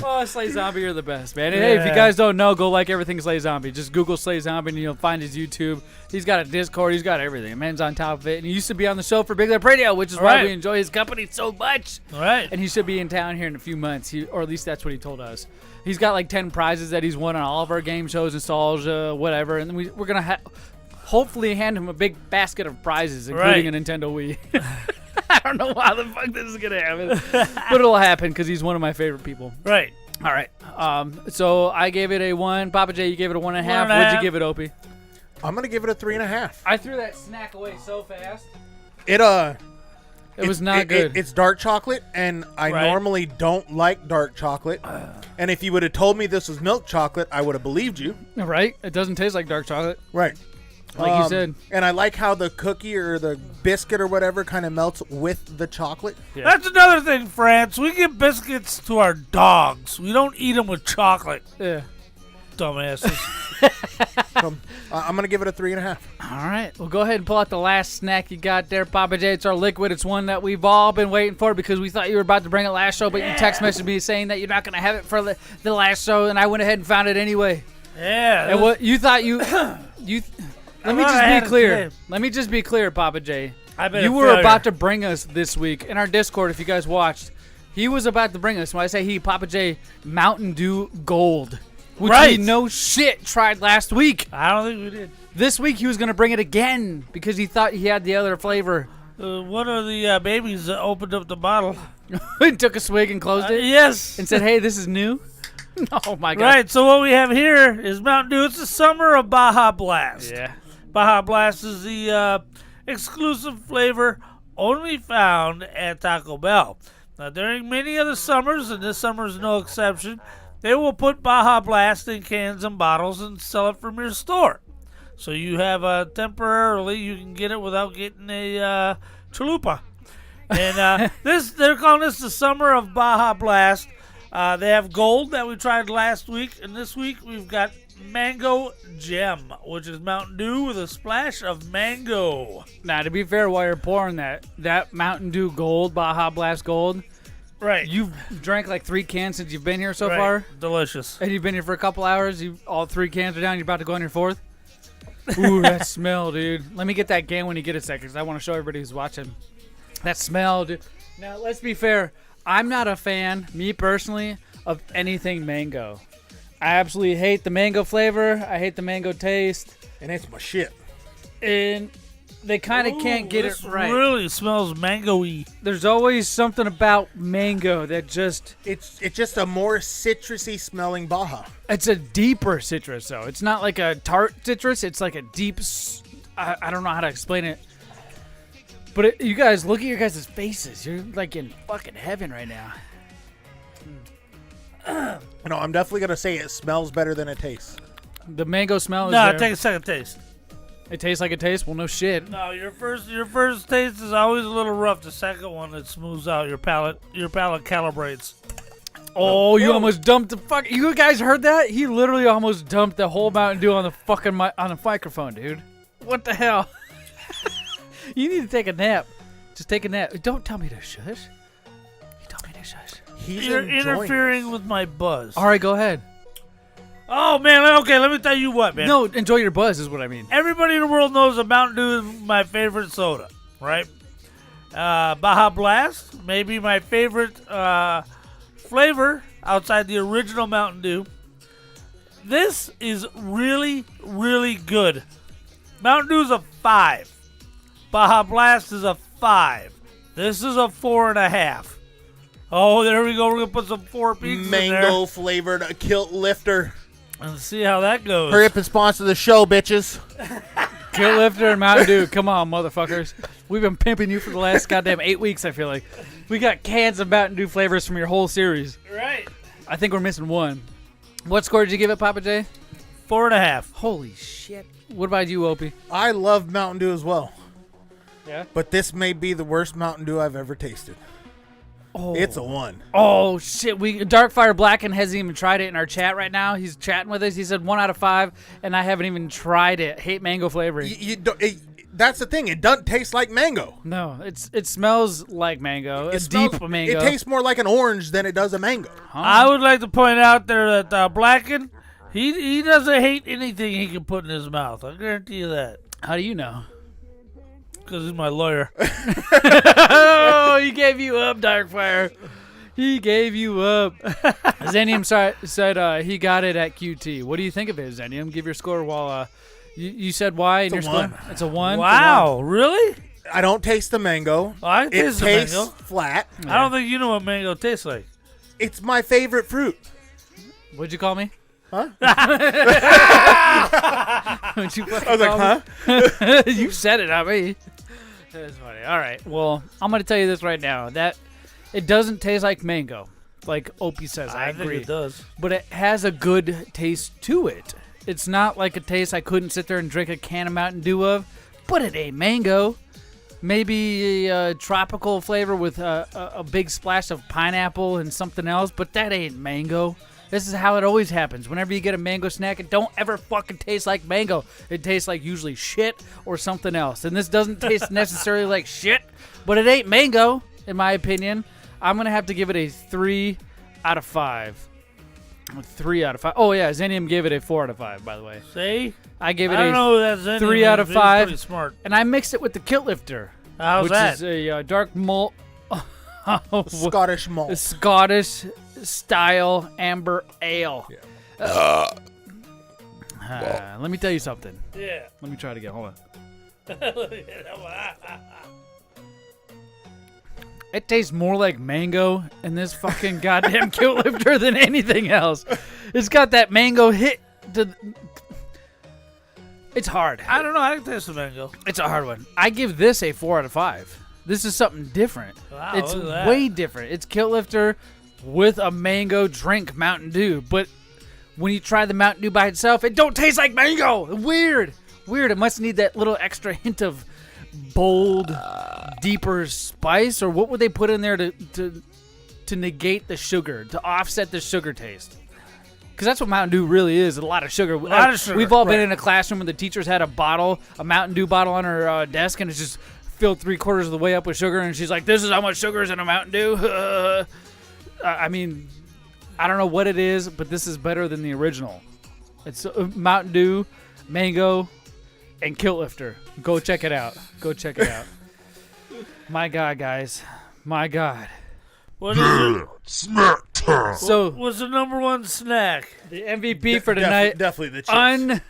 Oh, Slay Zombie, you're the best, man. And hey, if you guys don't know, go like everything Slay Zombie. Just Google Slay Zombie and you'll find his YouTube. He's got a Discord. He's got everything. The man's on top of it. And he used to be on the show for Big Up Radio, which is why we enjoy his company so much. Right. And he should be in town here in a few months, or at least that's what he told us. He's got like 10 prizes that he's won on all of our game shows, nostalgia, whatever. And then we're going to hopefully hand him a big basket of prizes, including a Nintendo Wii. I don't know how the fuck this is going to happen. But it'll happen because he's one of my favorite people. Right. All right. So I gave it a 1. Pappa J, you gave it a 1.5. What'd you give it, Opie? I'm going to give it a 3.5. I threw that snack away so fast. It was not good. It's dark chocolate, and I normally don't like dark chocolate. And if you would have told me this was milk chocolate, I would have believed you. Right? It doesn't taste like dark chocolate. Right. Like you said. And I like how the cookie or the biscuit or whatever kind of melts with the chocolate. Yeah. That's another thing, France. We give biscuits to our dogs. We don't eat them with chocolate. Yeah. Dumbasses. So, I'm going to give it a 3.5. All right. Well, go ahead and pull out the last snack you got there, Pappa J. It's our liquid. It's one that we've all been waiting for because we thought you were about to bring it last show, but you text messaged me saying that you're not going to have it for the last show, and I went ahead and found it anyway. Yeah. And what you thought you let me just be clear. Let me just be clear, Pappa J. You were about to bring us this week in our Discord, if you guys watched. He was about to bring us, when I say he, Pappa J, Mountain Dew Gold. Which we no shit tried last week. I don't think we did. This week he was going to bring it again because he thought he had the other flavor. One of the babies opened up the bottle. And took a swig and closed it? Yes. And said, hey, this is new? Oh, my God. Right, so what we have here is Mountain Dew. It's the summer of Baja Blast. Yeah. Baja Blast is the exclusive flavor only found at Taco Bell. Now, during many other summers, and this summer is no exception, they will put Baja Blast in cans and bottles and sell it from your store. So you have temporarily, you can get it without getting a chalupa. And they're calling this the summer of Baja Blast. They have gold that we tried last week, and this week we've got Mango Gem, which is Mountain Dew with a splash of mango. Now, to be fair, while you're pouring that Mountain Dew Gold, Baja Blast Gold, right? You've drank like 3 cans since you've been here so far. Delicious. And you've been here for a couple hours. All 3 cans are down. You're about to go on your 4th. Ooh, that smell, dude. Let me get that can when you get a second, because I want to show everybody who's watching. That smell, dude. Now, let's be fair. I'm not a fan, me personally, of anything mango. I absolutely hate the mango flavor. I hate the mango taste. And it's my shit. And they kind of can't get it right. It really smells mango-y. There's always something about mango that just... It's just a more citrusy smelling Baja. It's a deeper citrus, though. It's not like a tart citrus. It's like a deep... I don't know how to explain it. But you guys, look at your guys' faces. You're like in fucking heaven right now. No, I'm definitely going to say it smells better than it tastes. The mango smell is No, there. take a second taste. It tastes like it tastes? Well, no shit. No, your first taste is always a little rough. The second one, it smooths out. Your palate calibrates. Oh, you almost dumped the fuck. You guys heard that? He literally almost dumped the whole Mountain Dew on the fucking on the microphone, dude. What the hell? You need to take a nap. Just take a nap. Don't tell me to shush. You told me to shush. You're interfering with my buzz. All right, go ahead. Oh, man. Okay, let me tell you what, man. No, enjoy your buzz is what I mean. Everybody in the world knows that Mountain Dew is my favorite soda, right? Baja Blast, maybe my favorite flavor outside the original Mountain Dew. This is really, really good. Mountain Dew is a 5. Baja Blast is a 5. This is a 4.5. Oh, there we go. We're going to put some 4 peaks in there. Mango flavored kilt lifter. Let's see how that goes. Hurry up and sponsor the show, bitches. Kilt Lifter and Mountain Dew. Come on, motherfuckers. We've been pimping you for the last goddamn 8 weeks, I feel like. We got cans of Mountain Dew flavors from your whole series. Right. I think we're missing one. What score did you give it, Pappa J? 4.5. Holy shit. What about you, Opie? I love Mountain Dew as well. Yeah? But this may be the worst Mountain Dew I've ever tasted. Oh. It's a 1. Oh, shit. Darkfire Blacken hasn't even tried it in our chat right now. He's chatting with us. He said 1 out of 5, and I haven't even tried it. Hate mango flavoring. That's the thing. It doesn't taste like mango. No, it smells like mango. It's deep mango. It tastes more like an orange than it does a mango. Huh? I would like to point out there that Blacken, he doesn't hate anything he can put in his mouth. I guarantee you that. How do you know? Because he's my lawyer. Oh, he gave you up, Darkfire. He gave you up. Zenium said he got it at QT. What do you think of it, Zenium? Give your score while you said why in your score. It's a 1. Wow, really? I don't taste the mango. I taste the mango. Flat. I don't think you know what mango tastes like. It's my favorite fruit. What'd you call me? Huh? What'd you I was like, huh? You said it, not me. That's funny. All right. Well, I'm going to tell you this right now. That it doesn't taste like mango, like Opie says. I agree. Think it does. But it has a good taste to it. It's not like a taste I couldn't sit there and drink a can of Mountain Dew of, but it ain't mango. Maybe a tropical flavor with a big splash of pineapple and something else, but that ain't mango. This is how it always happens. Whenever you get a mango snack, it don't ever fucking taste like mango. It tastes like usually shit or something else. And this doesn't taste necessarily like shit, but it ain't mango, in my opinion. I'm going to have to give it a 3 out of 5. 3 out of 5. Oh, yeah, Zenium gave it a 4 out of 5, by the way. See? I gave it I don't know that Zenium 3 out of 5. Pretty smart. And I mixed it with the Kilt Lifter. How's that? Which is a dark malt. Scottish malt. Scottish style amber ale. Yeah. Let me tell you something. Yeah. Let me try it again. Hold on. It tastes more like mango in this fucking goddamn Kilt Lifter than anything else. It's got that mango hit. It's hard. I don't know. I can taste the mango. It's a hard one. I give this a 4 out of 5. This is something different. Wow, it's look at that. way different. It's Kilt Lifter with a mango drink Mountain Dew. But when you try the Mountain Dew by itself, it don't taste like mango. Weird. Weird. It must need that little extra hint of bold, deeper spice, or what would they put in there to negate the sugar, to offset the sugar taste? Because that's what Mountain Dew really is, a lot of sugar. We've all been in a classroom where the teachers had a Mountain Dew bottle on her desk, and it's just filled 3/4 of the way up with sugar, and she's like, this is how much sugar is in a Mountain Dew. I mean, I don't know what it is, but this is better than the original. It's Mountain Dew, mango, and Kilt Lifter. Go check it out. My God, guys. My God. What is it? Snack time. So, what's the number one snack? The MVP for tonight. Definitely the chips.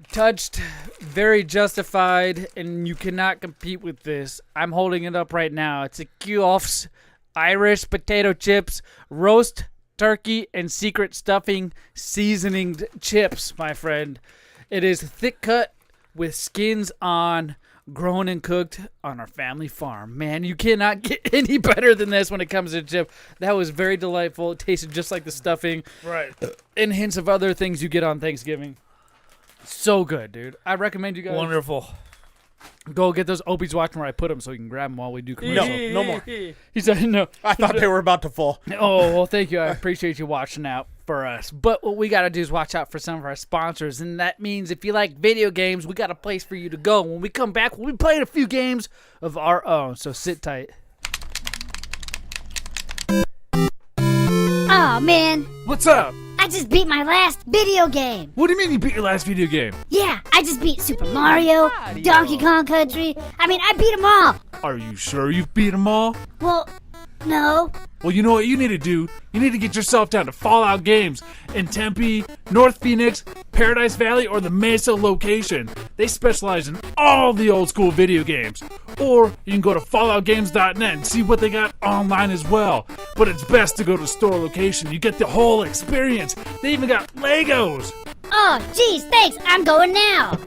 Untouched, very justified, and you cannot compete with this. I'm holding it up right now. It's a Q-Off's Irish potato chips, roast turkey, and secret stuffing seasoninged chips, my friend. It is thick cut with skins on, grown and cooked on our family farm. Man, you cannot get any better than this when it comes to chip. That was very delightful. It tasted just like the stuffing. Right. And hints of other things you get on Thanksgiving. So good, dude. I recommend you guys. Wonderful. Go get those Opies watching where I put them so you can grab them while we do commercial. No more. He said no. I thought they were about to fall. Oh, well, thank you. I appreciate you watching out for us. But what we got to do is watch out for some of our sponsors. And that means if you like video games, we got a place for you to go. When we come back, we'll be playing a few games of our own. So sit tight. Oh, man. What's up? I just beat my last video game. What do you mean you beat your last video game? Yeah, I just beat Super Mario, Donkey Kong Country. I mean, I beat them all. Are you sure you've beat them all? Well, no. Well, you know what you need to do? You need to get yourself down to Fallout Games in Tempe, North Phoenix, Paradise Valley, or the Mesa location. They specialize in all the old school video games. Or you can go to falloutgames.net and see what they got online as well. But it's best to go to store location. You get the whole experience. They even got Legos. Oh, geez, thanks. I'm going now.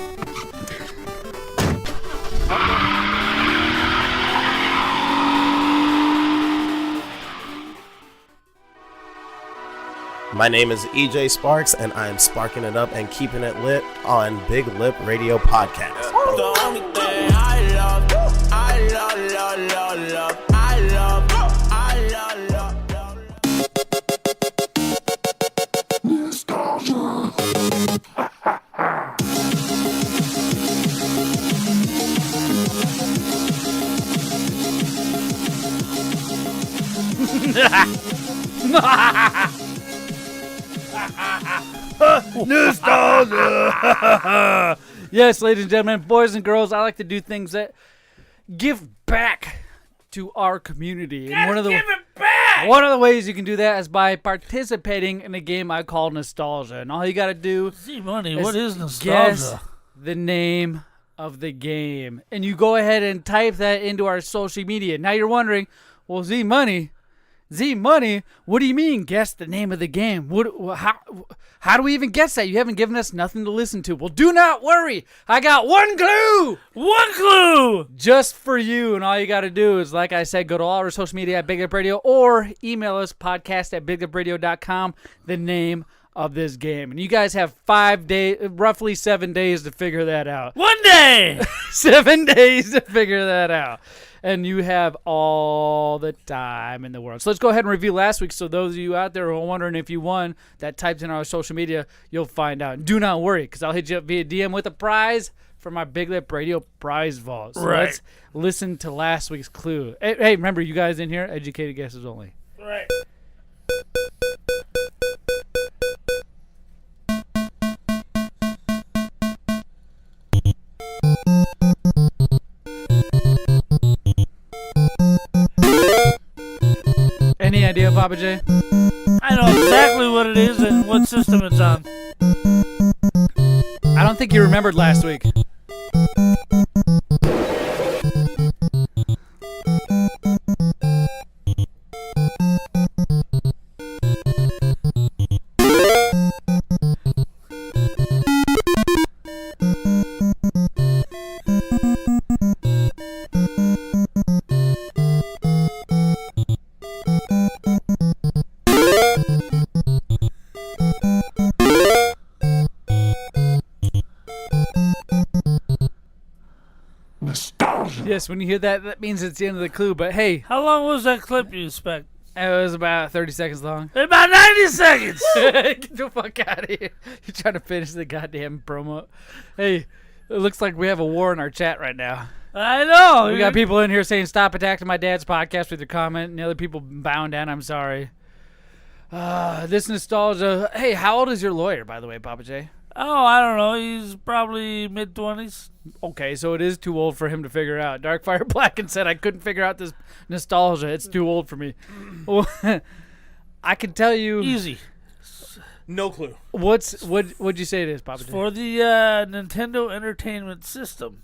My name is EJ Sparks, and I'm sparking it up and keeping it lit on Big Lip Radio Podcast. The only thing I love, I love, love, love, love, I love, I love, love, Nostalgia. Yes, ladies and gentlemen, boys and girls, I like to do things that give back to our community. And one of the ways you can do that is by participating in a game I call Nostalgia. And all you got to do Zmunny, what is Nostalgia? Guess the name of the game. And you go ahead and type that into our social media. Now you're wondering, well, Zmunny, what do you mean guess the name of the game? How do we even guess that? You haven't given us nothing to listen to. Well, do not worry. I got one clue. One clue. Just for you. And all you got to do is, like I said, go to all our social media at Big Lip Radio or email us podcast@biglipradio.com, the name of this game. And you guys have 5 days, roughly 7 days to figure that out. 1 day. 7 days to figure that out. And you have all the time in the world. So let's go ahead and review last week. So those of you out there who are wondering if you won, that typed in our social media, you'll find out. And do not worry, because I'll hit you up via DM with a prize for my Big Lip Radio prize vault. So let's listen to last week's clue. Hey, remember, you guys in here, educated guesses only. Right. Any idea, Pappa J? I know exactly what it is and what system it's on. I don't think you remembered last week. Yes, when you hear that, that means it's the end of the clue. But hey, How long was that clip you expect? it was about 30 seconds long. About 90 seconds. Get the fuck out of here. You're trying to finish the goddamn promo. Hey, it looks like we have a war in our chat right now. I know. We got people in here saying, stop attacking my dad's podcast with your comment, and the other people bowing down, I'm sorry. This nostalgia. Hey, how old is your lawyer, by the way, Pappa J? Oh, I don't know. He's probably mid-20s. Okay, so it is too old for him to figure out. Darkfire Blacken said I couldn't figure out this nostalgia. It's too old for me. Well, I can tell you. Easy. No clue. What'd you say it is, Pappa J? For the Nintendo Entertainment System.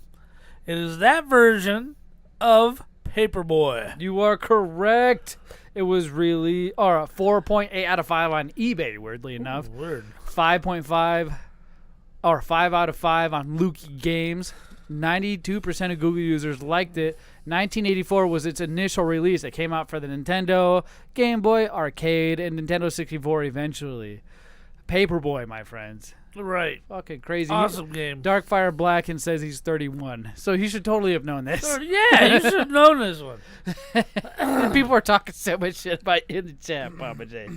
It is that version of Paperboy. You are correct. It was really a 4.8 out of 5 on eBay, weirdly enough. Weird. 5.5 or 5 out of 5 on Lukey Games. 92% of Google users liked it. 1984 was its initial release. It came out for the Nintendo, Game Boy, Arcade, and Nintendo 64 eventually. Paperboy, my friends. Right. Fucking crazy. Awesome game. Darkfire Blacken says he's 31. So he should totally have known this. Yeah, you should have known this one. People are talking so much shit about in the chat, Pappa J.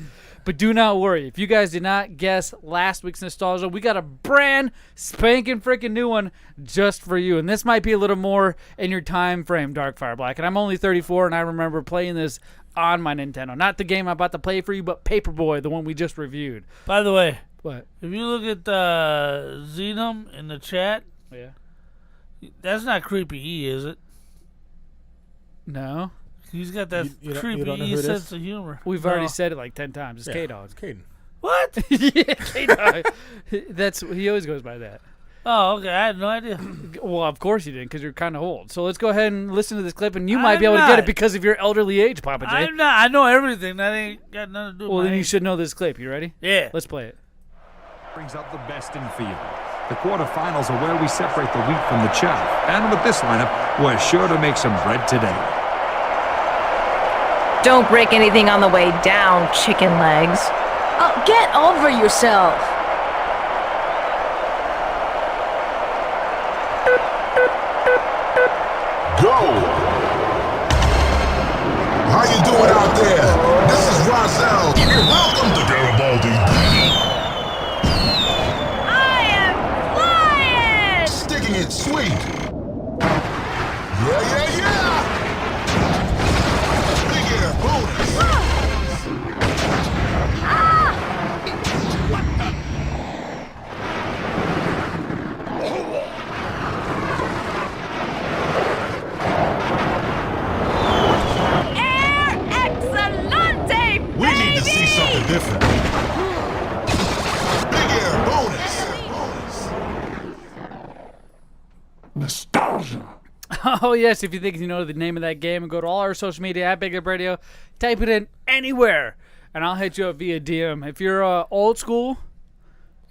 But do not worry. If you guys did not guess last week's nostalgia, we got a brand spanking freaking new one just for you. And this might be a little more in your time frame, Darkfire Black. And I'm only 34, and I remember playing this on my Nintendo. Not the game I'm about to play for you, but Paperboy, the one we just reviewed. By the way, what? If you look at Xenum in the chat, yeah, that's not Creepy E, is it? No. He's got that creepy E sense of humor. We've already said it like 10 times. It's K-Dog. It's Caden. What? Yeah, K-Dog. He always goes by that. Oh, okay. I had no idea. Well, of course you didn't, because you're kind of old. So let's go ahead and listen to this clip, and you might be able to get it because of your elderly age, Pappa J. I'm not. I know everything. That ain't got nothing to do with Well, then my you age. should know this clip. You ready? Yeah. Let's play it. Brings out the best in field. The quarterfinals are where we separate the wheat from the chaff. And with this lineup, we're sure to make some bread today. Don't break anything on the way down, chicken legs. Oh, get over yourself. Go! How you doing out there? This is Roselle. Welcome to Garibaldi. I am flying! Sticking it sweet. Yeah! Big air bonus. We need to see something different. Big air bonus. Nostalgia. Oh, yes. If you think you know the name of that game, and go to all our social media at Big Up Radio, type it in anywhere, and I'll hit you up via DM. If you're old school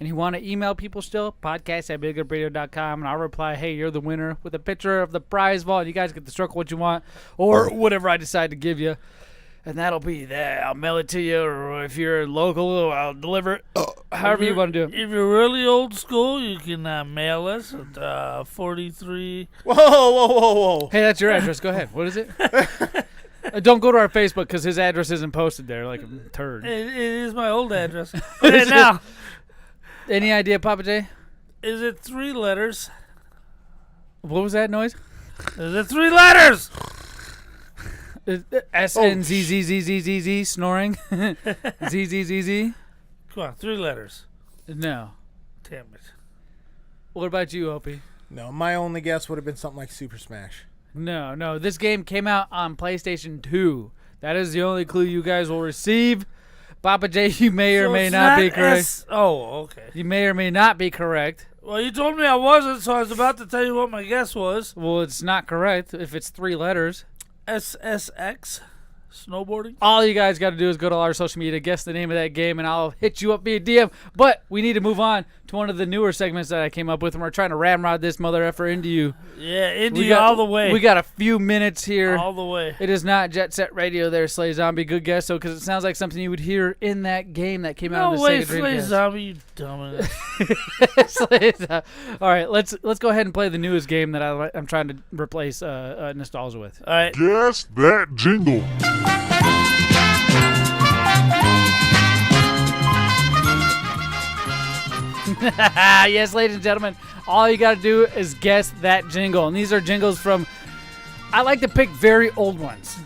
and you want to email people still, podcast@bigupradio.com, and I'll reply, hey, you're the winner, with a picture of the prize vault. You guys get to circle what you want or whatever I decide to give you. And that'll be that. I'll mail it to you, or if you're local, I'll deliver it. However you want to do it. If you're really old school, you can mail us at 43. Whoa. Hey, that's your address. Go ahead. What is it? Don't go to our Facebook because his address isn't posted there like a turd. It is my old address. Okay, now. Any idea, Pappa J? Is it 3 letters? What was that noise? Is it 3 letters? S-N-Z-Z-Z-Z-Z-Z, snoring. Z-Z-Z-Z. Come on, 3 letters. No. Damn it. What about you, Opie? No, my only guess would have been something like Super Smash. No. This game came out on PlayStation 2. That is the only clue you guys will receive. Pappa J, you may or may not be correct. Oh, okay. You may or may not be correct. Well, you told me I wasn't, so I was about to tell you what my guess was. Well, it's not correct if it's 3 letters. SSX, snowboarding. All you guys got to do is go to our social media, guess the name of that game, and I'll hit you up via DM. But we need to move on to one of the newer segments that I came up with, and we're trying to ramrod this mother effer into you. Yeah, into you all the way. We got a few minutes here. All the way. It is not Jet Set Radio there, Slay Zombie. Good guess, though, because it sounds like something you would hear in that game that came out on the Sega Dreamcast. No way, Slay Zombie, you dumbass. All right, let's go ahead and play the newest game that I'm trying to replace nostalgia with. All right. Guess that jingle. Yes, ladies and gentlemen, all you got to do is guess that jingle. And these are jingles from, I like to pick very old ones.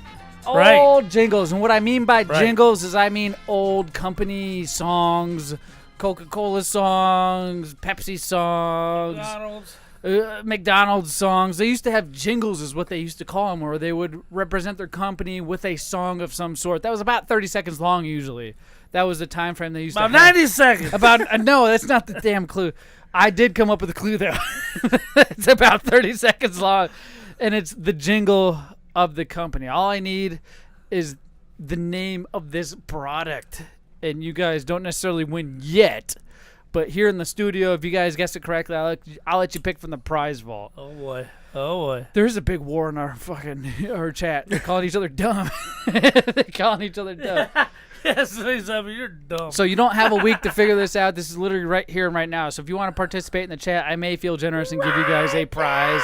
Right. Old jingles. And what I mean by jingles is I mean old company songs, Coca-Cola songs, Pepsi songs, McDonald's songs. They used to have jingles is what they used to call them, where they would represent their company with a song of some sort. That was about 30 seconds long usually. That was the time frame they used to have. About 90 seconds. No, that's not the damn clue. I did come up with a clue, though. It's about 30 seconds long, and it's the jingle of the company. All I need is the name of this product, and you guys don't necessarily win yet, but here in the studio, if you guys guess it correctly, I'll let you pick from the prize vault. Oh, boy. Oh, boy. There's a big war in our chat. They're calling each other dumb. They're calling each other dumb. Yes, you're dumb. So you don't have a week to figure this out. This is literally right here and right now. So if you want to participate in the chat, I may feel generous and give you guys a prize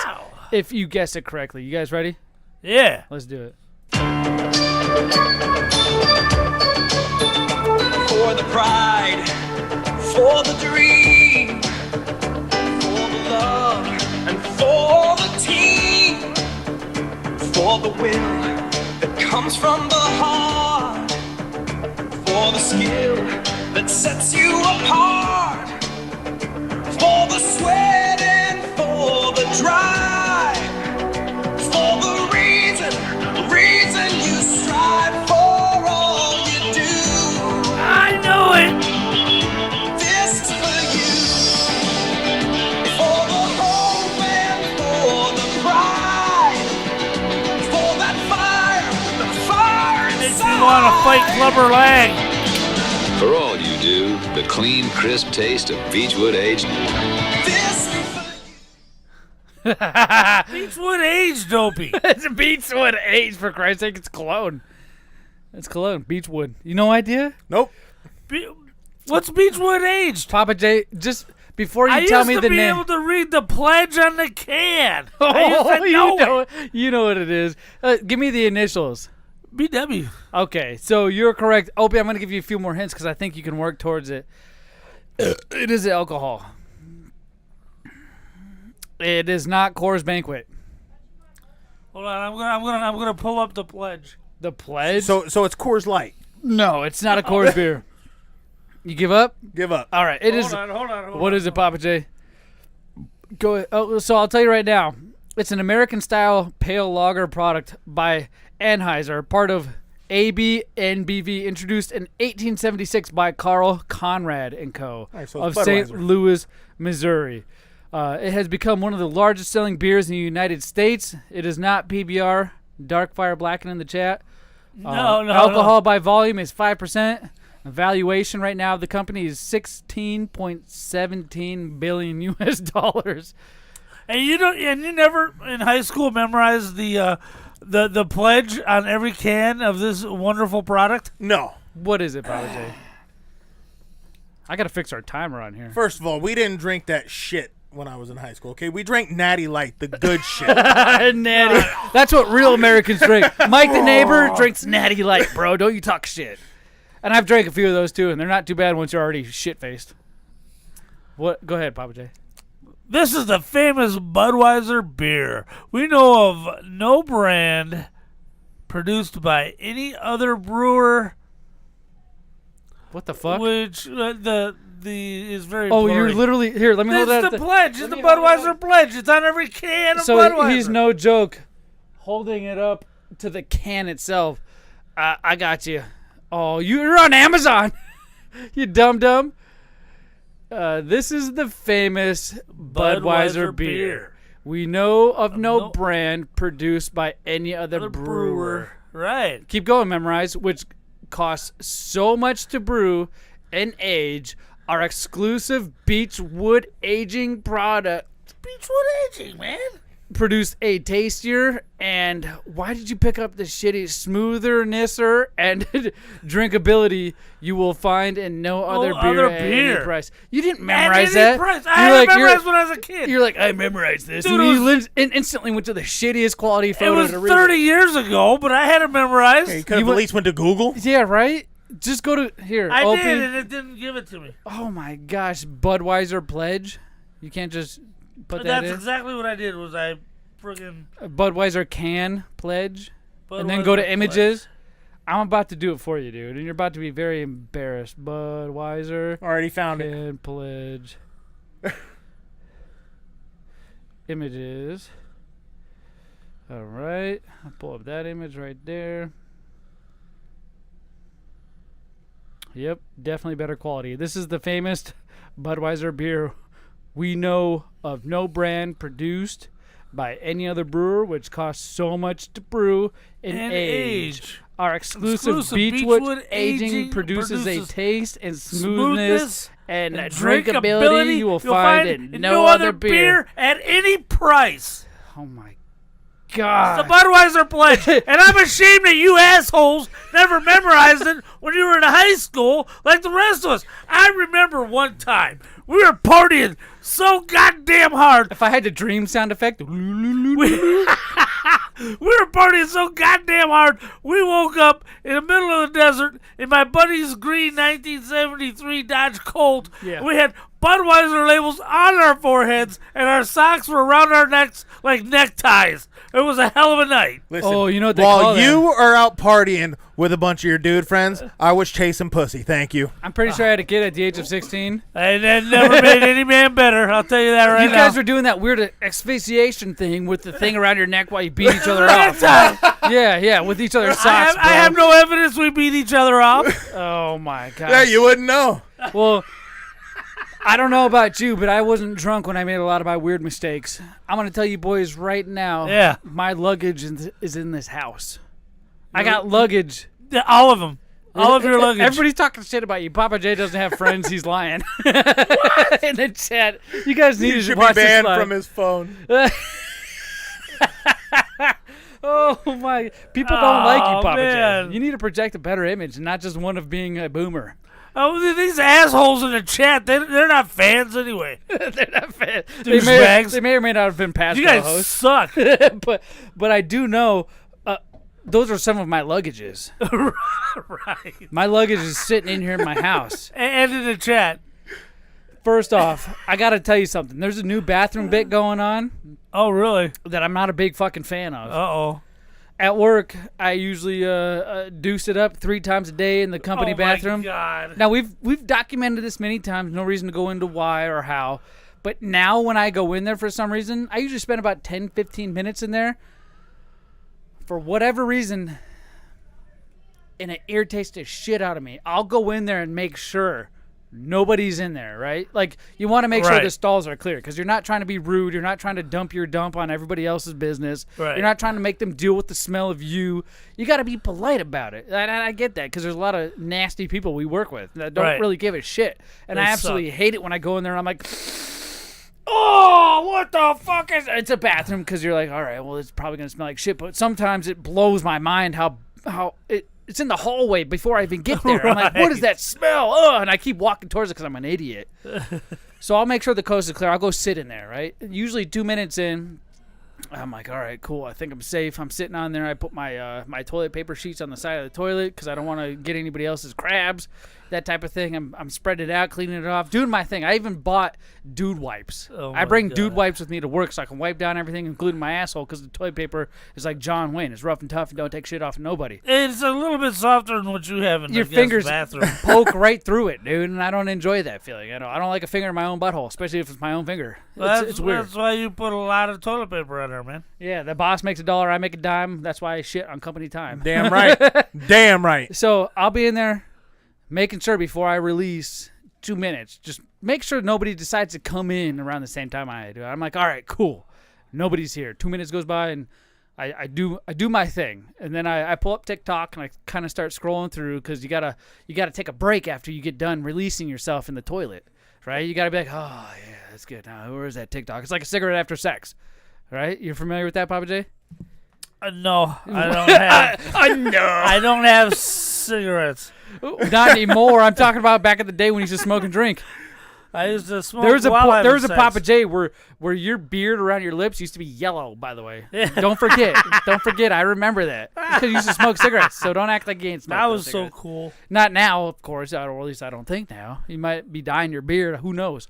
if you guess it correctly. You guys ready? Yeah. Let's do it. For the pride, for the dream, for the love, and for the team, for the will that comes from the heart, for the skill that sets you apart, for the sweat and for the drive, for the reason you strive for all you do. I know it. This is for you, for the hope and for the pride, for that fire Makes inside. me want to fight Clubber Lang. For all you do, the clean, crisp taste of Beechwood aged. Beechwood aged, Opie. It's Beechwood aged, for Christ's sake. It's cologne. It's cologne. Beechwood. You no idea? Nope. What's Beechwood aged? Pappa J, just before you tell me the name. I used to be able to read the pledge on the can. Oh, I used to know it. You know what it is. Give me the initials. BW. Okay, so you're correct. Opie, I'm going to give you a few more hints because I think you can work towards it. It is alcohol. It is not Coors Banquet. Hold on, I'm gonna pull up the pledge. The pledge? So it's Coors Light. No, it's not a Coors beer. You give up? Give up. All right, Hold on. What is it, Pappa J? Go ahead. Oh, so I'll tell you right now. It's an American-style pale lager product by Anheuser, part of AB NBV, introduced in 1876 by Carl Conrad and Co. Right, so of it's St. Budweiser. Louis, Missouri. It has become one of the largest selling beers in the United States. It is not PBR. Darkfire Blacken in the chat. No. Alcohol by volume is 5%. Valuation right now of the company is $16.17 billion US dollars. And you never in high school memorized the pledge on every can of this wonderful product? No. What is it, Pappa J? I gotta fix our timer on here. First of all, we didn't drink that shit when I was in high school. Okay, we drank Natty Light, the good shit. Natty. That's what real Americans drink. Mike the neighbor drinks Natty Light, bro. Don't you talk shit. And I've drank a few of those too, and they're not too bad once you're already shit-faced. What? Go ahead, Pappa J. This is the famous Budweiser beer. We know of no brand produced by any other brewer. What the fuck? Which the is very. Oh, blurry. you're literally here. Let me hold that. It's the pledge. It's the Budweiser pledge. It's on every can of Budweiser. So he's no joke, holding it up to the can itself. I got you. Oh, you're on Amazon. You dumb. This is the famous Budweiser beer. We know of no brand produced by any other brewer. Right. Keep going, Memorize, which costs so much to brew and age Our exclusive Beechwood aging product. Beechwood aging, man. Produced a tastier and why did you pick up the shitty smoothernesser and drinkability you will find in no other beer at any price. You didn't memorize that. I memorized when I was a kid. You're like, I memorized this. Dude, and you instantly went to the shittiest quality photo. It was to read 30 years ago, but I had it memorized. You could have at least went to Google. Yeah, right? Just go to here. I Opie. did, and it didn't give it to me. Oh my gosh, Budweiser Pledge. You can't just put that in. That's exactly what I did. Was I friggin' Budweiser can pledge, and then Budweiser go to images. Pledge. I'm about to do it for you, dude, and you're about to be very embarrassed. Budweiser already found it. Can pledge. Images. All right, I'll pull up that image right there. Yep, definitely better quality. This is the famous Budweiser beer we know of, no brand produced by any other brewer, which costs so much to brew and age. Our exclusive Beechwood aging produces a taste and smoothness and drinkability you will find in no other beer at any price. Oh my God. It's the Budweiser Pledge. And I'm ashamed that you assholes never memorized it when you were in high school like the rest of us. I remember one time we were partying so goddamn hard. If I had the dream sound effect. We were partying so goddamn hard, we woke up in the middle of the desert in my buddy's green 1973 Dodge Colt. Yeah. We had Budweiser labels on our foreheads, and our socks were around our necks like neckties. It was a hell of a night. Listen, oh, you know what they while call you are out partying with a bunch of your dude friends, I was chasing pussy. Thank you. I'm pretty sure I had a kid at the age of 16. And that never made any man better. I'll tell you that right now. You guys were doing that weird asphyxiation thing with the thing around your neck while you beat each other off. Yeah, with each other's socks. I have no evidence we beat each other off. Oh, my God. Yeah, you wouldn't know. Well, I don't know about you, but I wasn't drunk when I made a lot of my weird mistakes. I'm going to tell you boys right now, yeah, my luggage is in this house. I got luggage. All of them. All of your luggage. Everybody's talking shit about you. Pappa J doesn't have friends. He's lying. In the chat. You guys need to watch be banned this from his phone. Oh, my. People don't like you, Pappa man. J. You need to project a better image and not just one of being a boomer. Oh, these assholes in the chat, they're not fans anyway. They're not fans. They may or may not have been past You guys hosts. suck. but I do know those are some of my luggages. Right. My luggage is sitting in here in my house. And in the chat. First off, I got to tell you something. There's a new bathroom bit going on. Oh, really? That I'm not a big fucking fan of. Uh-oh. At work, I usually deuce it up 3 times a day in the company bathroom. Oh, my God. Now, we've documented this many times. No reason to go into why or how. But now when I go in there for some reason, I usually spend about 10, 15 minutes in there. For whatever reason, and it irritates the shit out of me. I'll go in there and make sure nobody's in there, right? Like, you want to make sure the stalls are clear because you're not trying to be rude. You're not trying to dump your dump on everybody else's business. Right. You're not trying to make them deal with the smell of you. You got to be polite about it. And I get that because there's a lot of nasty people we work with that don't really give a shit. And They I absolutely suck. hate it when I go in there and I'm like, oh, what the fuck is it? It's a bathroom because you're like, all right, well, it's probably going to smell like shit. But sometimes it blows my mind how it's in the hallway before I even get there. I'm like, what is that smell? Oh, and I keep walking towards it because I'm an idiot. So I'll make sure the coast is clear. I'll go sit in there, right? Usually 2 minutes in, I'm like, all right, cool. I think I'm safe. I'm sitting on there. I put my my toilet paper sheets on the side of the toilet because I don't want to get anybody else's crabs, that type of thing. I'm spreading it out, cleaning it off, doing my thing. I even bought dude wipes. Oh I bring dude wipes with me to work so I can wipe down everything, including my asshole, because the toilet paper is like John Wayne. It's rough and tough and don't take shit off of nobody. It's a little bit softer than what you have in Your the fingers guest bathroom. poke right through it, dude, and I don't enjoy that feeling. I don't like a finger in my own butthole, especially if it's my own finger. It's weird. That's why you put a lot of toilet paper on there, man. Yeah, the boss makes $1, I make a dime. That's why I shit on company time. Damn right. Damn right. So I'll be in there making sure before I release 2 minutes. Just make sure nobody decides to come in around the same time I do. I'm like, all right, cool. Nobody's here. 2 minutes goes by, and I do my thing, and then I pull up TikTok and I kind of start scrolling through because you gotta take a break after you get done releasing yourself in the toilet, right? You gotta be like, oh yeah, that's good. Now where's that TikTok? It's like a cigarette after sex, right? You're familiar with that, Pappa J? No, I don't have. I don't have cigarettes. Not anymore. I'm talking about back in the day when you used to smoke and drink. I used to smoke. There was a sex. Pappa J where your beard around your lips used to be yellow. By the way, don't forget. I remember that because you used to smoke cigarettes. So don't act like you ain't smoked. That was so cigarettes. cool. Not now, of course. Or at least I don't think now. You might be dyeing your beard. Who knows?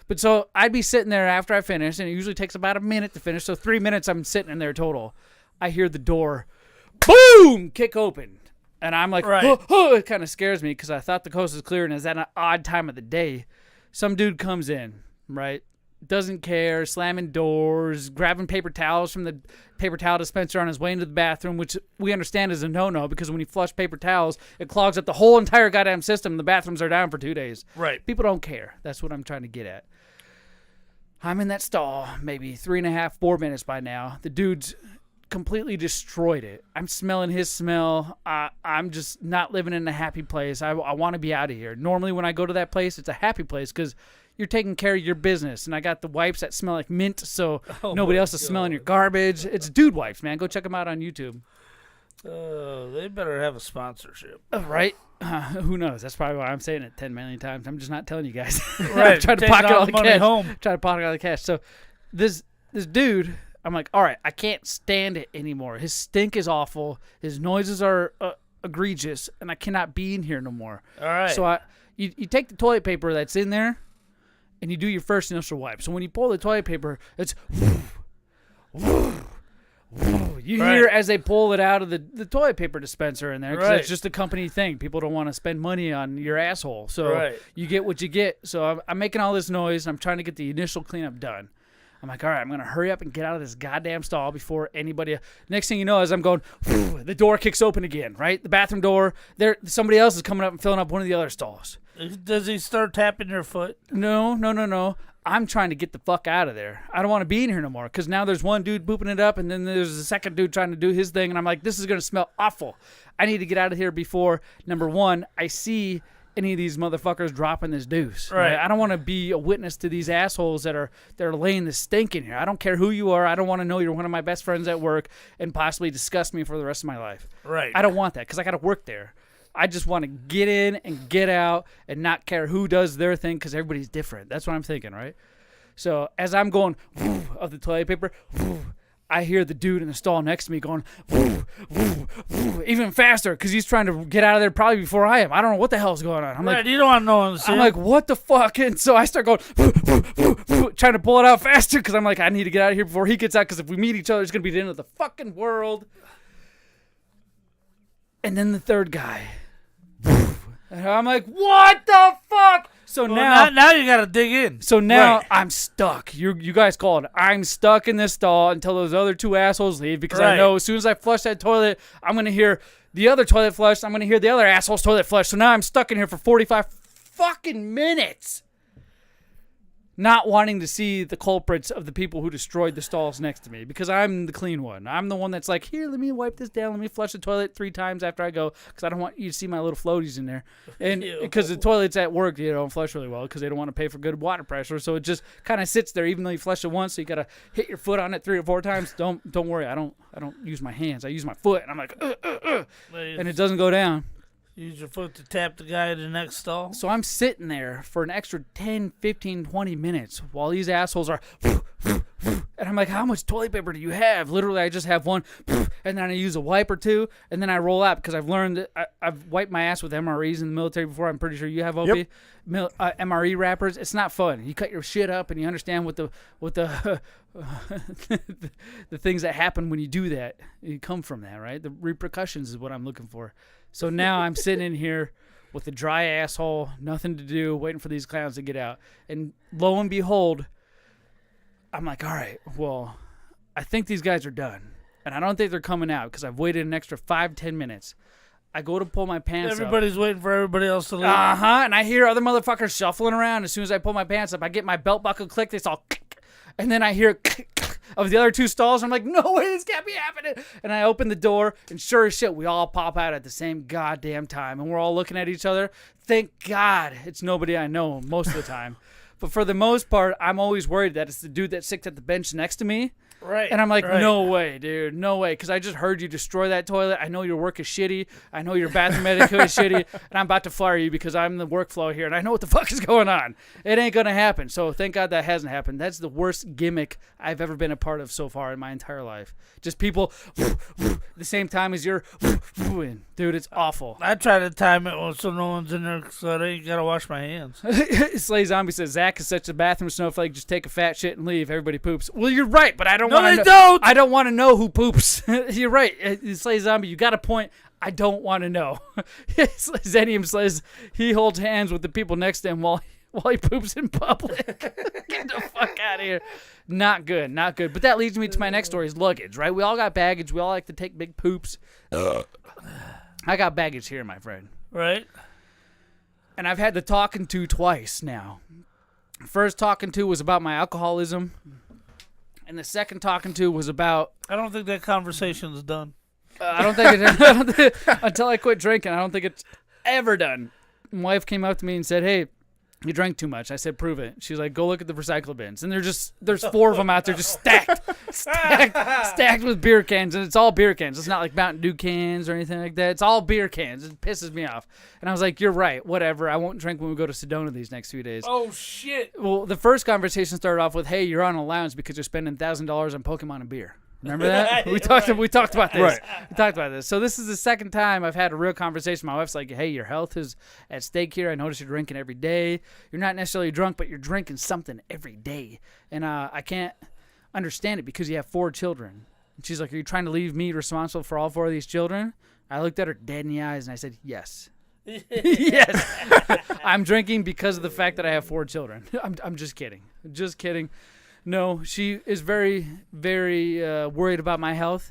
But so I'd be sitting there after I finish, and it usually takes about a minute to finish. So 3 minutes I'm sitting in there total. I hear the door, boom, kick open. And I'm like, oh, it kind of scares me because I thought the coast was clear, and it's at an odd time of the day. Some dude comes in, right? Doesn't care, slamming doors, grabbing paper towels from the paper towel dispenser on his way into the bathroom, which we understand is a no-no because when you flush paper towels, it clogs up the whole entire goddamn system. The bathrooms are down for 2 days. Right. People don't care. That's what I'm trying to get at. I'm in that stall, maybe 3.5, 4 minutes by now. The dude's completely destroyed it. I'm smelling his smell. I'm just not living in a happy place. I want to be out of here. Normally when I go to that place, it's a happy place because you're taking care of your business. And I got the wipes that smell like mint, so nobody else is smelling your garbage. It's dude wipes, man. Go check them out on YouTube. They better have a sponsorship. Right? Who knows? That's probably why I'm saying it 10 million times. I'm just not telling you guys. Right. I'm trying to Taking pocket all the money cash. home. Trying to pocket all the cash. So this dude, I'm like, all right, I can't stand it anymore. His stink is awful. His noises are egregious, and I cannot be in here no more. All right. So you take the toilet paper that's in there, and you do your first initial wipe. So when you pull the toilet paper, it's you hear as they pull it out of the toilet paper dispenser in there because it's just a company thing. People don't want to spend money on your asshole. So you get what you get. So I'm making all this noise, and I'm trying to get the initial cleanup done. I'm like, all right, I'm going to hurry up and get out of this goddamn stall before anybody... Next thing you know, as I'm going, the door kicks open again, right? The bathroom door. Somebody else is coming up and filling up one of the other stalls. Does he start tapping your foot? No. I'm trying to get the fuck out of there. I don't want to be in here no more because now there's one dude booping it up and then there's a second dude trying to do his thing, and I'm like, this is going to smell awful. I need to get out of here before, number one, I see any of these motherfuckers dropping this deuce. Right? I don't want to be a witness to these assholes that are laying this stink in here. I don't care who you are. I don't want to know you're one of my best friends at work and possibly disgust me for the rest of my life. Right. I don't want that because I got to work there. I just want to get in and get out and not care who does their thing because everybody's different. That's what I'm thinking, right? So as I'm going of the toilet paper, I hear the dude in the stall next to me going even faster because he's trying to get out of there probably before I am. I don't know what the hell's going on. I'm like, you don't want to know what I'm like, what the fuck? And so I start going trying to pull it out faster because I'm like, I need to get out of here before he gets out because if we meet each other, it's going to be the end of the fucking world. And then the third guy. And I'm like, what the fuck? So now you got to dig in. So now I'm stuck. You guys call it. I'm stuck in this stall until those other two assholes leave because I know as soon as I flush that toilet, I'm going to hear the other toilet flush. I'm going to hear the other asshole's toilet flush. So now I'm stuck in here for 45 fucking minutes. Not wanting to see the culprits of the people who destroyed the stalls next to me because I'm the clean one. I'm the one that's like, here, let me wipe this down. Let me flush the toilet 3 times after I go because I don't want you to see my little floaties in there. And because the toilets at work, don't flush really well because they don't want to pay for good water pressure. So it just kind of sits there even though you flush it once. So you got to hit your foot on it 3 or 4 times. Don't worry. I don't use my hands. I use my foot. And I'm like, and it doesn't go down. Use your foot to tap the guy in the next stall. So I'm sitting there for an extra 10, 15, 20 minutes while these assholes are... And I'm like, how much toilet paper do you have? Literally, I just have one. And then I use a wipe or 2. And then I roll out because I've learned that I've wiped my ass with MREs in the military before. I'm pretty sure you have, Opie. Yep. MRE wrappers. It's not fun. You cut your shit up and you understand what the the things that happen when you do that. You come from that, right? The repercussions is what I'm looking for. So now I'm sitting in here with a dry asshole, nothing to do, waiting for these clowns to get out. And lo and behold, I'm like, all right, well, I think these guys are done. And I don't think they're coming out because I've waited an extra 5-10 minutes. I go to pull my pants Everybody's waiting for everybody else to leave. And I hear other motherfuckers shuffling around. As soon as I pull my pants up, I get my belt buckle clicked. It's all and then I hear of the other 2 stalls. I'm like, no way, this can't be happening. And I open the door, and sure as shit, we all pop out at the same goddamn time. And we're all looking at each other. Thank God it's nobody I know most of the time. But for the most part, I'm always worried that it's the dude that sits at the bench next to me. Right. And I'm like, right. no way, dude. No way. Because I just heard you destroy that toilet. I know your work is shitty. I know your bathroom etiquette is shitty. And I'm about to fire you because I'm the workflow here. And I know what the fuck is going on. It ain't going to happen. So thank God that hasn't happened. That's the worst gimmick I've ever been a part of so far in my entire life. Just people at the same time as you're dude, it's awful. I try to time it so no one's in there so I ain't got to wash my hands. Slay Zombie says, Zach is such a bathroom snowflake. Just take a fat shit and leave. Everybody poops. Well, you're right, but I don't want to know. I don't want to know who poops. You're right. Slay Zombie, you got a point. I don't want to know. Zenium says he holds hands with the people next to him while he poops in public. Get the fuck out of here. Not good. Not good. But that leads me to my next story is luggage, right? We all got baggage. We all like to take big poops. I got baggage here, my friend. Right. And I've had the talking to twice now. First talking to was about my alcoholism. And the second talking to was about... I don't think that conversation's done. I don't think until I quit drinking, I don't think it's ever done. My wife came up to me and said, hey, you drank too much. I said, prove it. She's like, go look at the recycle bins. And there's 4 of them out there just stacked with beer cans. And it's all beer cans. It's not like Mountain Dew cans or anything like that. It's all beer cans. It pisses me off. And I was like, you're right. Whatever. I won't drink when we go to Sedona these next few days. Oh, shit. Well, the first conversation started off with, hey, you're on allowance because you're spending $1,000 on Pokemon and beer. Remember that? We talked about this. Right. We talked about this. So this is the second time I've had a real conversation. My wife's like, hey, your health is at stake here. I notice you're drinking every day. You're not necessarily drunk, but you're drinking something every day. And I can't understand it because you have 4 children. And she's like, are you trying to leave me responsible for all 4 of these children? I looked at her dead in the eyes and I said, yes. Yes. I'm drinking because of the fact that I have 4 children. I'm just kidding. Just kidding. No, she is very, very worried about my health,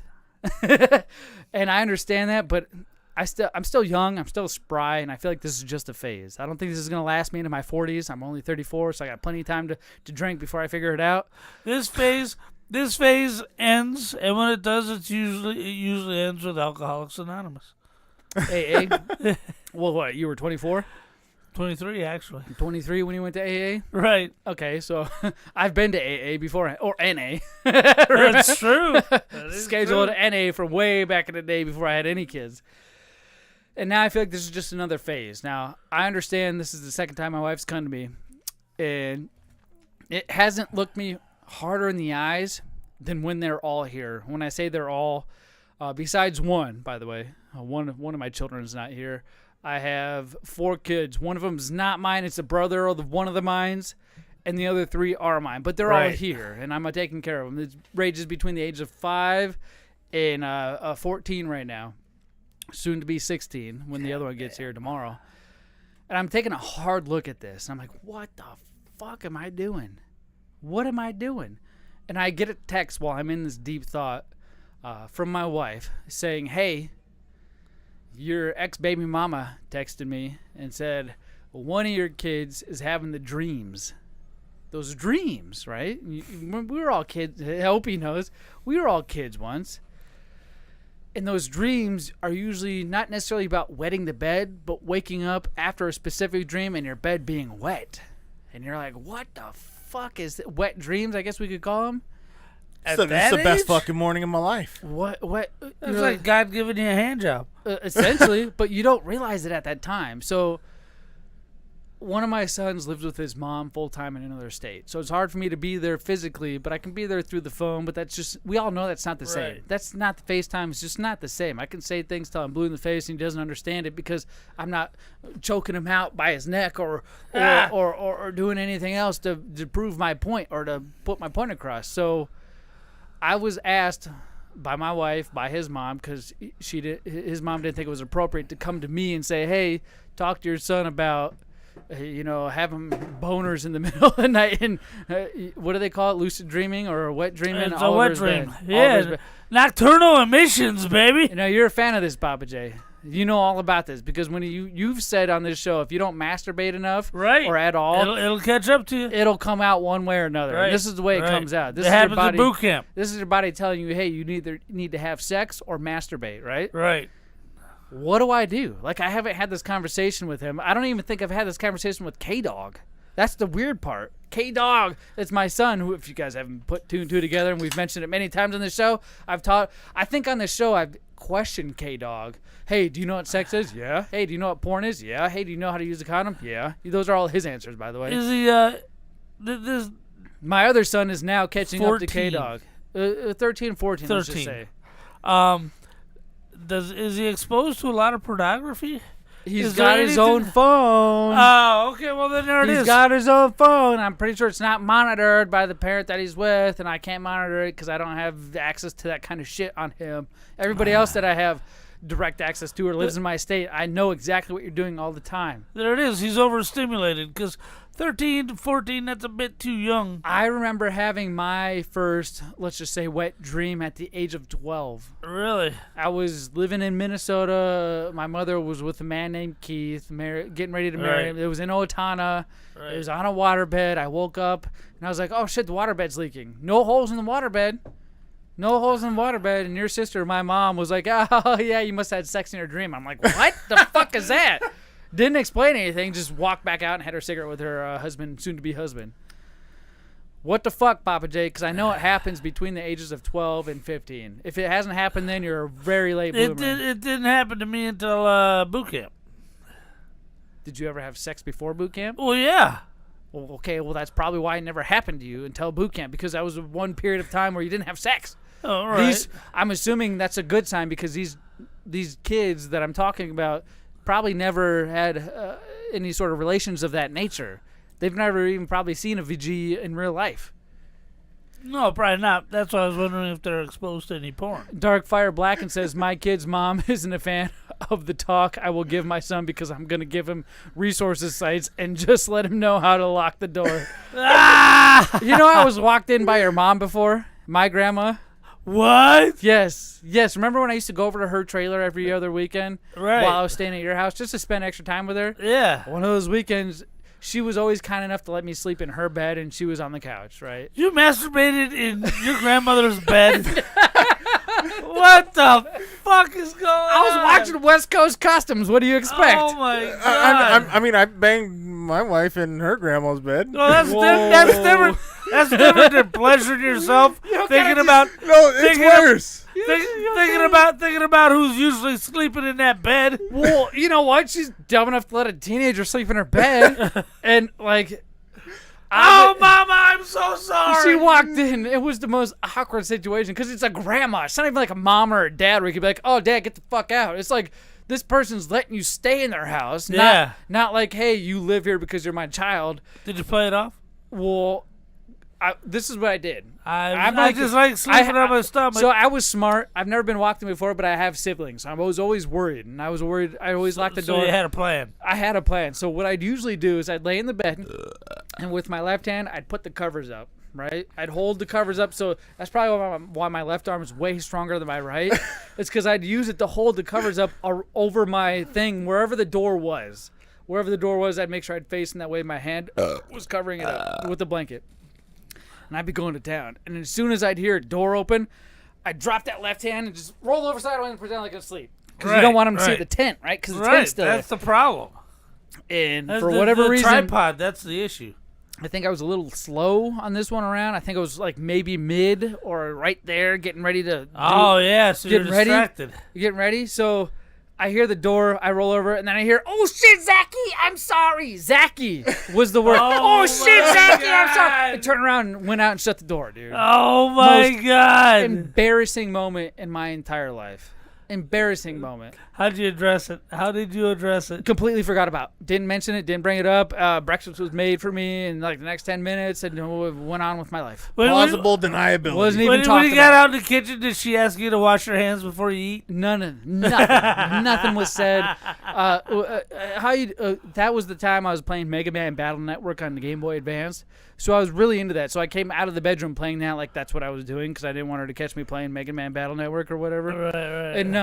and I understand that. But I'm still young. I'm still spry, and I feel like this is just a phase. I don't think this is gonna last me into my 40s. I'm only 34, so I got plenty of time to drink before I figure it out. This phase ends, and when it does, it usually ends with Alcoholics Anonymous. AA. Well, what? You were 24. 23, actually. 23 when you went to AA? Right. Okay, so I've been to AA before, or NA. That's true. Scheduled NA from way back in the day before I had any kids. And now I feel like this is just another phase. Now, I understand this is the second time my wife's come to me, and it hasn't looked me harder in the eyes than when they're all here. When I say they're all, besides one, by the way, one of my children is not here. I have 4 kids. One of them is not mine. It's a brother of one of the mines, and the other 3 are mine. But they're all here, and I'm taking care of them. It ranges between the age of 5 and 14 right now, soon to be 16 when the other one gets here tomorrow. And I'm taking a hard look at this. And I'm like, what the fuck am I doing? What am I doing? And I get a text while I'm in this deep thought from my wife saying, hey, your ex-baby mama texted me and said, one of your kids is having the dreams. Those we were all kids. I hope he knows. We were all kids once. And those dreams are usually not necessarily about wetting the bed, but waking up after a specific dream and your bed being wet. And you're like, what the fuck is that? Wet dreams, I guess we could call them? It's the best fucking morning of my life. What? It's like God giving you a hand job. Essentially, but you don't realize it at that time. So one of my sons lives with his mom full-time in another state. So it's hard for me to be there physically, but I can be there through the phone. But that's just, we all know that's not the same. That's not the FaceTime. It's just not the same. I can say things till I'm blue in the face and he doesn't understand it because I'm not choking him out by his neck or doing anything else to prove my point or to put my point across. So I was asked by my wife, by his mom, because his mom didn't think it was appropriate to come to me and say, hey, talk to your son about, having boners in the middle of the night. And what do they call it? Lucid dreaming or wet dreaming? It's a wet dream. Yeah. Nocturnal emissions, baby. You're a fan of this, Pappa J. You know all about this because when you've said on this show, if you don't masturbate enough right. or at all, it'll catch up to you. It'll come out one way or another. Right. And this is the way it comes out. This it is happens your body, at boot camp. This is your body telling you, hey, you either need to have sex or masturbate, right? Right. What do I do? Like, I haven't had this conversation with him. I don't even think I've had this conversation with K-Dog. That's the weird part. K-Dog, it's my son, who, if you guys haven't put two and two together, and we've mentioned it many times on the show, I think on this show I've questioned K-Dog. Hey, do you know what sex is? Yeah. Hey, do you know what porn is? Yeah. Hey, do you know how to use a condom? Yeah. Those are all his answers, by the way. Is he, my other son is now catching 14. up to K-Dog. 13, 14, let's just say. Is he exposed to a lot of pornography? He's got his own phone. Oh, okay. Well, then there it is. He's got his own phone. I'm pretty sure it's not monitored by the parent that he's with, and I can't monitor it because I don't have access to that kind of shit on him. Everybody else that I have direct access to or lives in my state, I know exactly what you're doing all the time. There it is. He's overstimulated because 13 to 14, that's a bit too young. I remember having my first, let's just say, wet dream at the age of 12. Really? I was living in Minnesota. My mother was with a man named Keith, getting ready to marry him. It was in Owatonna. It was on a waterbed. I woke up, and I was like, oh, shit, the waterbed's leaking. No holes in the waterbed. No holes in the waterbed. And your sister, my mom, was like, oh, yeah, you must have had sex in your dream. I'm like, what the fuck is that? Didn't explain anything. Just walked back out and had her cigarette with her soon-to-be husband. What the fuck, Pappa J? Because I know it happens between the ages of 12 and 15. If it hasn't happened then, you're a very late bloomer. It didn't happen to me until boot camp. Did you ever have sex before boot camp? Well, yeah. Well, okay, well, that's probably why it never happened to you until boot camp, because that was one period of time where you didn't have sex. Oh, right. I'm assuming that's a good sign because these kids that I'm talking about probably never had any sort of relations of that nature. They've never even probably seen a VG in real life. No, probably not. That's why I was wondering if they're exposed to any porn. Dark Fire Blacken says, my kid's mom isn't a fan of the talk I will give my son because I'm going to give him resources sites and just let him know how to lock the door. You know I was walked in by your mom before? My grandma? What? Yes. Remember when I used to go over to her trailer every other weekend? Right. While I was staying at your house just to spend extra time with her? Yeah. One of those weekends, she was always kind enough to let me sleep in her bed, and she was on the couch, right? You masturbated in your grandmother's bed? What the fuck is going on? I was watching West Coast Customs. What do you expect? Oh, my God. I mean, I banged my wife in her grandma's bed. No, that's different. That's different than pleasuring yourself thinking about. No, it's worse. Thinking about who's usually sleeping in that bed. Well, you know what? She's dumb enough to let a teenager sleep in her bed, and like. Oh, Mama, I'm so sorry. She walked in. It was the most awkward situation because it's a grandma. It's not even like a mom or a dad where you could be like, oh, Dad, get the fuck out. It's like this person's letting you stay in their house. Yeah. Not like, hey, you live here because you're my child. Did you play it off? Well, this is what I did. I just like sleeping on my stomach. So I was smart. I've never been walked in before, but I have siblings. I was always worried, and I was worried. I always locked the door. So you had a plan. I had a plan. So what I'd usually do is I'd lay in the bed, and with my left hand, I'd put the covers up, right? I'd hold the covers up. So that's probably why my left arm is way stronger than my right. It's because I'd use it to hold the covers up over my thing, wherever the door was. Wherever the door was, I'd make sure I'd face in that way my hand was covering it up with the blanket. And I'd be going to town. And as soon as I'd hear a door open, I'd drop that left hand and just roll over sideways and pretend like I'm asleep. Because you don't want them to see the tent, right? Because the tent's still that's the problem. And that's for whatever reason... tripod, that's the issue. I think I was a little slow on this one around. I think I was like maybe mid or right there getting ready to... so you're distracted. You getting ready? So... I hear the door, I roll over, and then I hear, oh shit, Zachy, I'm sorry. Zachy was the word. Oh shit, Zachy, I'm sorry. I turned around and went out and shut the door, dude. Oh my God. Embarrassing moment in my entire life. Embarrassing moment. How did you address it? Completely forgot about. Didn't mention it, didn't bring it up. Breakfast was made for me in like the next 10 minutes and went on with my life. Plausible deniability. Wasn't even when you got out in the kitchen, did she ask you to wash your hands before you eat? Nothing. Nothing was said. That was the time I was playing Mega Man Battle Network on the Game Boy Advance. So I was really into that. So I came out of the bedroom playing that like that's what I was doing because I didn't want her to catch me playing Mega Man Battle Network or whatever. Right. And no.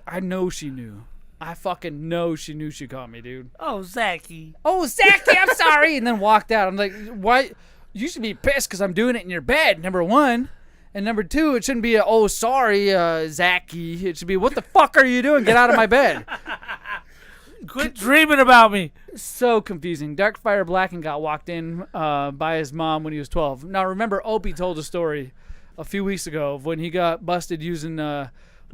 I know she knew. I fucking know she knew she caught me, dude. Oh, Zachy. Oh, Zachy, I'm sorry. And then walked out. I'm like, why? You should be pissed because I'm doing it in your bed, number one. And number two, it shouldn't be oh, sorry, Zachy. It should be, what the fuck are you doing? Get out of my bed. Quit dreaming about me. So confusing. Darkfire Blacken got walked in by his mom when he was 12. Now, remember, Opie told a story a few weeks ago of when he got busted using, what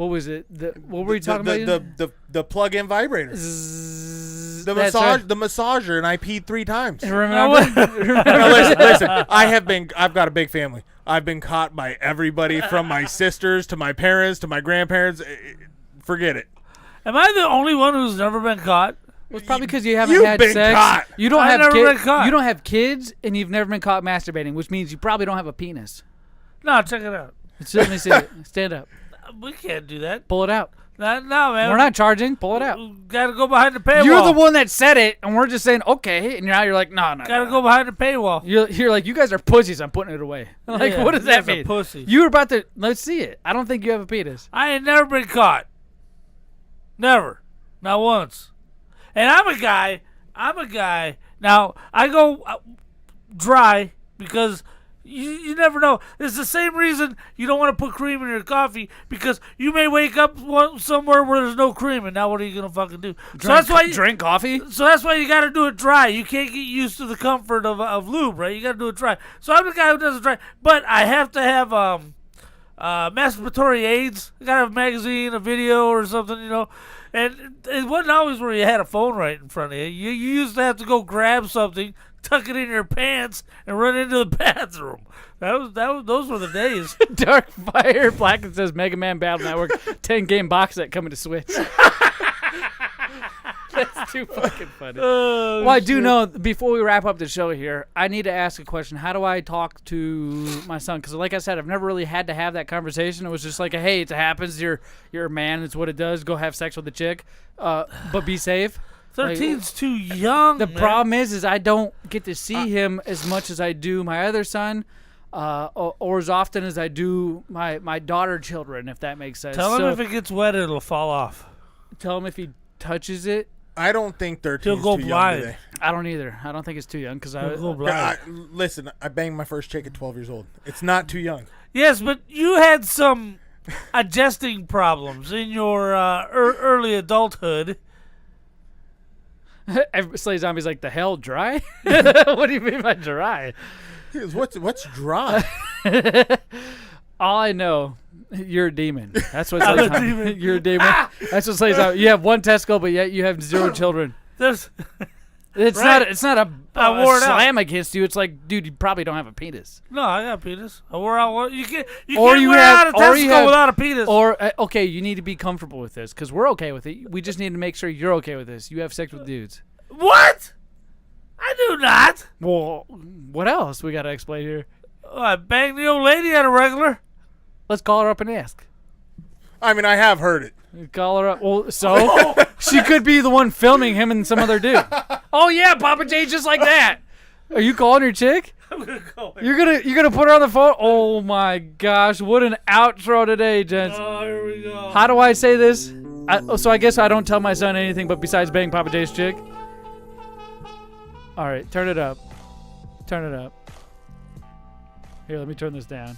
was it? What were you talking about? The plug-in vibrator. The massager, and I peed 3 times. Remember? Now, listen. I've got a big family. I've been caught by everybody from my sisters to my parents to my grandparents. Forget it. Am I the only one who's never been caught? Well, it's probably because you haven't had sex. Caught. You don't I've have never kids. been caught. You don't have kids, and you've never been caught masturbating, which means you probably don't have a penis. No, check it out. Let me see it. Stand up. We can't do that. Pull it out. No, man. We're not charging. Pull it out. Gotta go behind the paywall. You're the one that said it, and we're just saying okay. And now you're like, no. Gotta go behind the paywall. You're like, you guys are pussies. I'm putting it away. Like, Yeah, what does you that guys are mean? pussies. You were about to. Let's see it. I don't think you have a penis. I ain't never been caught. Never. Not once. And I'm a guy. Now, I go dry because you never know. It's the same reason you don't want to put cream in your coffee, because you may wake up somewhere where there's no cream, and now what are you going to fucking do? Drink coffee? So that's why you got to do it dry. You can't get used to the comfort of lube, right? You got to do it dry. So I'm the guy who does it dry. But I have to have masturbatory aids. I got to have a magazine, a video, or something, you know. And it wasn't always where you had a phone right in front of you. You used to have to go grab something, tuck it in your pants, and run into the bathroom. Those were the days. Darkfire Blacken says Mega Man Battle Network 10-game box set coming to Switch. That's too fucking funny. Oh, well, I do know, before we wrap up the show here, I need to ask a question. How do I talk to my son? Because like I said, I've never really had to have that conversation. It was just like, hey, it happens. You're a man. It's what it does. Go have sex with a chick. But be safe. 13's too young. The problem is I don't get to see him as much as I do my other son, or as often as I do my daughter children, if that makes sense. Tell him if it gets wet, it'll fall off. Tell him if he touches it. I don't think 13's He'll go too blind. young today. I don't either. I don't think it's too young because He'll go blind. Listen, I banged my first chick at 12 years old. It's not too young. Yes, but you had some adjusting problems in your early adulthood. Slay Zombie's like, the hell, dry? What do you mean by dry? What's dry? All I know, you're a demon. That's what Slay Zombie. You're a demon. That's what Slay Zombie. You have one testicle, but yet you have 0 children. It's right. It's not a slam out. against you. It's like, dude, you probably don't have a penis. No, I got a penis. I wore out one. You can't Or wear out a testicle without a penis. Or okay, you need to be comfortable with this because we're okay with it. We just need to make sure you're okay with this. You have sex with dudes. What? I do not. Well, what else we got to explain here? Oh, I banged the old lady at a regular. Let's call her up and ask. I mean, I have heard it. Call her up. Well, so she could be the one filming him and some other dude. Oh yeah, Pappa J, just like that. Are you calling your chick? I'm gonna call her. You're gonna put her on the phone. Oh my gosh, what an outro today, gents. Oh, here we go. How do I say this? So I guess I don't tell my son anything but besides bang Pappa J's chick. All right, turn it up. Turn it up. Here, let me turn this down.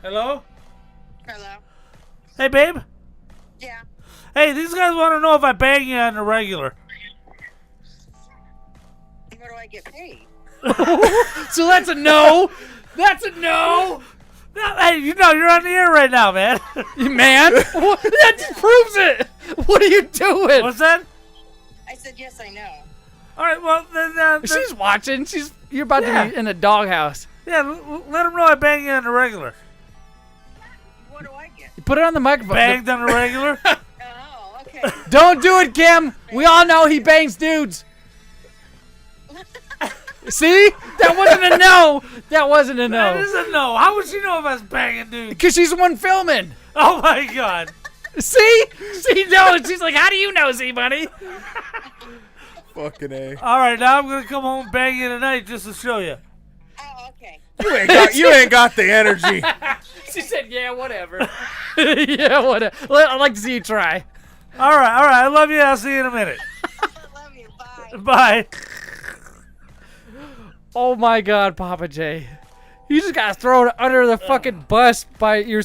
Hello? Hello? Hey, babe? Yeah. Hey, these guys want to know if I bang you on the regular. What do I get paid? So that's a no. That's a no. No, hey, you know you're on the air right now, man. Man, that just proves it. What are you doing? What's that? I said yes, I know. All right, well then. She's watching. You're about to be in a doghouse. Yeah, let them know I bang you on the regular. What do I get? You put it on the microphone. Banged on the regular. Oh, okay. Don't do it, Kim. We all know he bangs dudes. See? That wasn't a no. That wasn't a no. That is a no. How would she know if I was banging dudes? Because she's the one filming. Oh my God. See? She knows. She's like, how do you know, Z-Bunny? Fucking A. All right, now I'm gonna come home and bang you tonight just to show you. Oh, okay. You ain't got the energy. She said, yeah, whatever. Yeah, whatever. I'd like to see you try. All right. I love you. I'll see you in a minute. Love you. Bye. Bye. Oh my God, Pappa J. You just got thrown under the fucking bus by your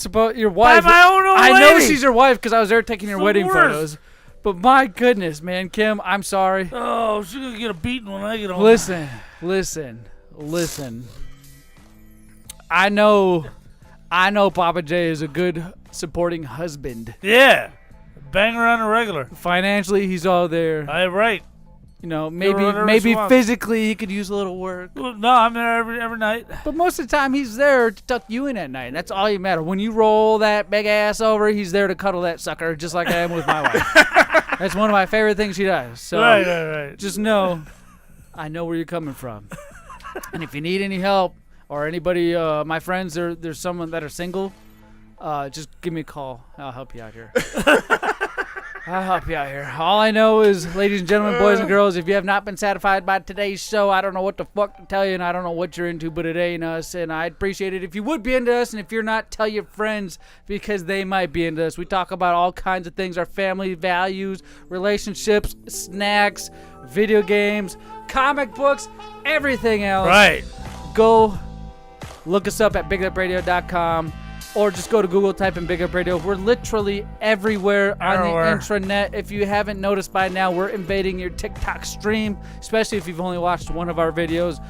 wife. By my own old I know lady. she's your wife because I was there taking your The wedding worst. photos. But my goodness, man, Kim, I'm sorry. Oh, she's gonna get a beating when I get home. Listen. I know Pappa J is a good supporting husband. Yeah. Bang her on a regular. Financially, he's all there. Right. You know, Give her whatever maybe she wants. physically he could use a little work. Well, no, I'm there every night. But most of the time, he's there to tuck you in at night. That's all you matter. When you roll that big ass over, he's there to cuddle that sucker, just like I am with my wife. That's one of my favorite things she does. So Right. just know, I know where you're coming from. And if you need any help or anybody, my friends, there's someone that are single, just give me a call. I'll help you out here. All I know is, ladies and gentlemen, boys and girls, if you have not been satisfied by today's show, I don't know what the fuck to tell you, and I don't know what you're into, but it ain't us, and I'd appreciate it if you would be into us, and if you're not, tell your friends, because they might be into us. We talk about all kinds of things, our family values, relationships, snacks, video games, comic books, everything else. Right. Go look us up at BigUpRadio.com. Or just go to Google, type in Big Up Radio. We're literally everywhere on the intranet. If you haven't noticed by now, we're invading your TikTok stream, especially if you've only watched one of our videos.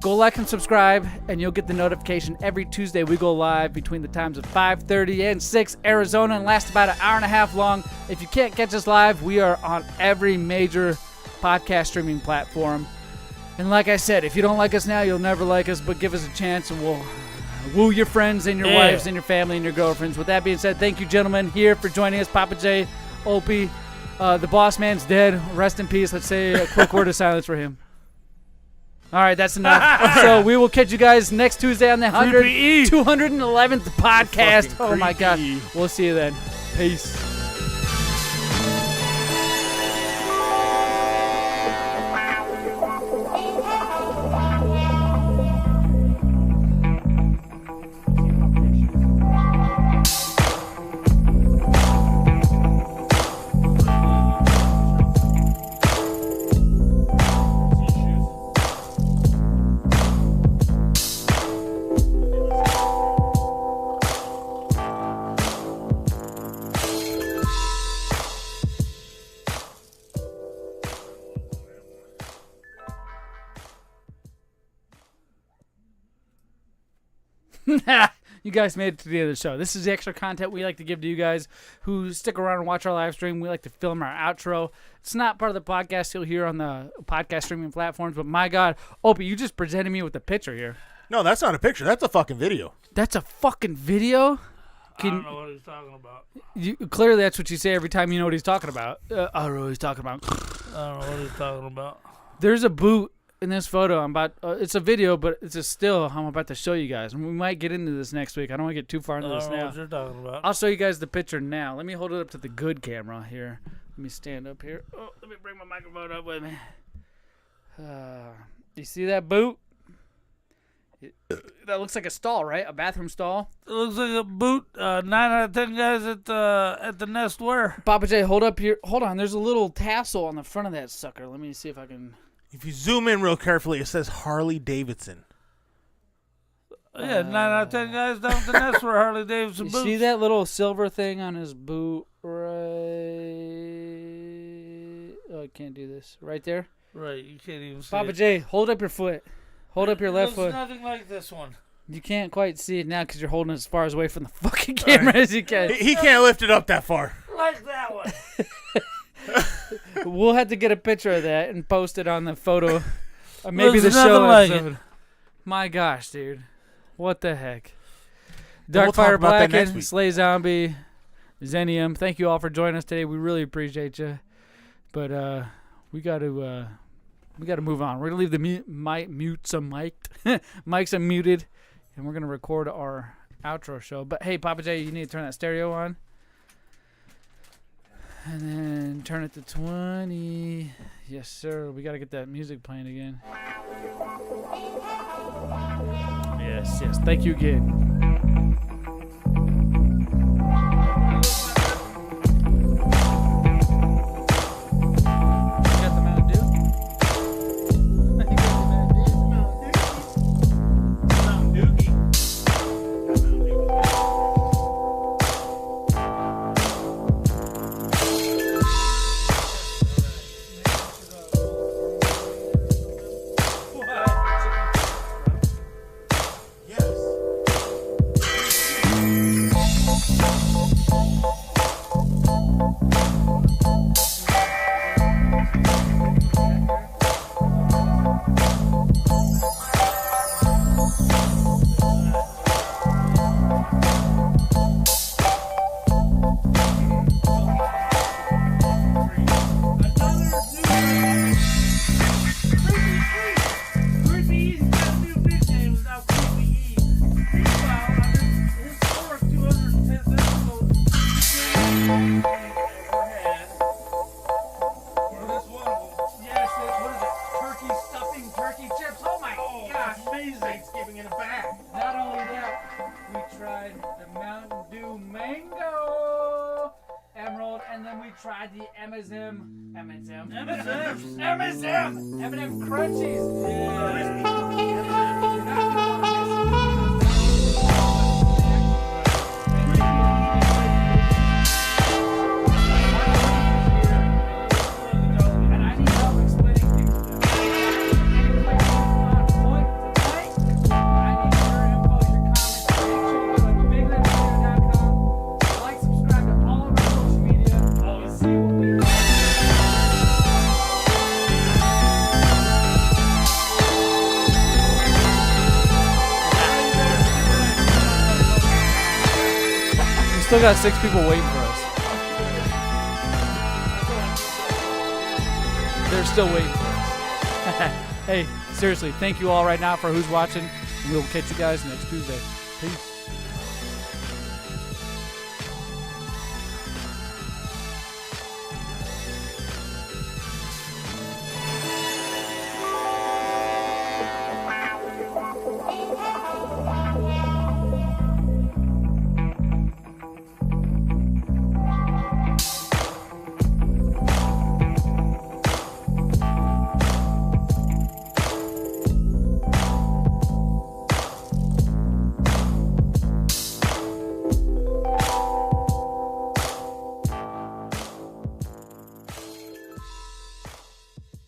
Go like and subscribe, and you'll get the notification every Tuesday. We go live between the times of 5:30 and 6 Arizona and last about an hour and a half long. If you can't catch us live, we are on every major podcast streaming platform. And like I said, if you don't like us now, you'll never like us, but give us a chance and we'll woo your friends and your wives and your family and your girlfriends. With that being said, thank you, gentlemen, here for joining us. Pappa J, Opie, the boss man's dead. Rest in peace. Let's say a quick word of silence for him. All right, that's enough. So we will catch you guys next Tuesday on the 211th podcast. Oh, my God. We'll see you then. Peace. You guys made it to the end of the show. This is the extra content we like to give to you guys who stick around and watch our live stream. We like to film our outro. It's not part of the podcast you'll hear on the podcast streaming platforms, but my God, Opie, you just presented me with a picture here. No, that's not a picture. That's a fucking video. That's a fucking video? I don't know what he's talking about. Clearly, that's what you say every time you know what he's talking about. I don't know what he's talking about. I don't know what he's talking about. There's a boot in this photo. It's a video, but it's a still I'm about to show you guys. And we might get into this next week. I don't want to get too far into this I don't know now. what you're talking about. I'll show you guys the picture now. Let me hold it up to the good camera here. Let me stand up here. Oh, let me bring my microphone up with me. You see that boot? That looks like a stall, right? A bathroom stall. It looks like a boot. 9 out of 10 guys at the Nest wear. Pappa J, hold up here. Hold on. There's a little tassel on the front of that sucker. Let me see if I can. If you zoom in real carefully, it says Harley Davidson. Yeah, 9 out of 10 guys down at the Nest wear Harley Davidson You boots. see that little silver thing on his boot right? Oh, I can't do this. Right there? Right, you can't even see Pappa it. J, hold up your foot. Hold up your left It foot. looks nothing like this one. You can't quite see it now because you're holding it as far away from the fucking camera as you can. He can't lift it up that far. Like that one. We'll have to get a picture of that and post it on the photo. Or maybe Looks the show nothing like episode. it. My gosh, dude. What the heck? Then we'll talk Darkfire about that next Blacken, week. Slay Zombie, Zenium. Thank you all for joining us today. We really appreciate you. But we got to move on. We're gonna leave the mutes unmiked, mics unmuted, and we're gonna record our outro show. But hey, Pappa J, you need to turn that stereo on, and then turn it to 20. Yes, sir. We gotta get that music playing again. Yes. Thank you again. Turkey stuffing, turkey chips. Oh my gosh. Amazing. Thanksgiving in a bag. Not only that, we tried the Mountain Dew Mango Emerald, and then we tried the M&M Crunchies. Still got 6 people waiting for us. They're still waiting for us. Hey, seriously, thank you all right now for who's watching. We'll catch you guys next Tuesday. Peace.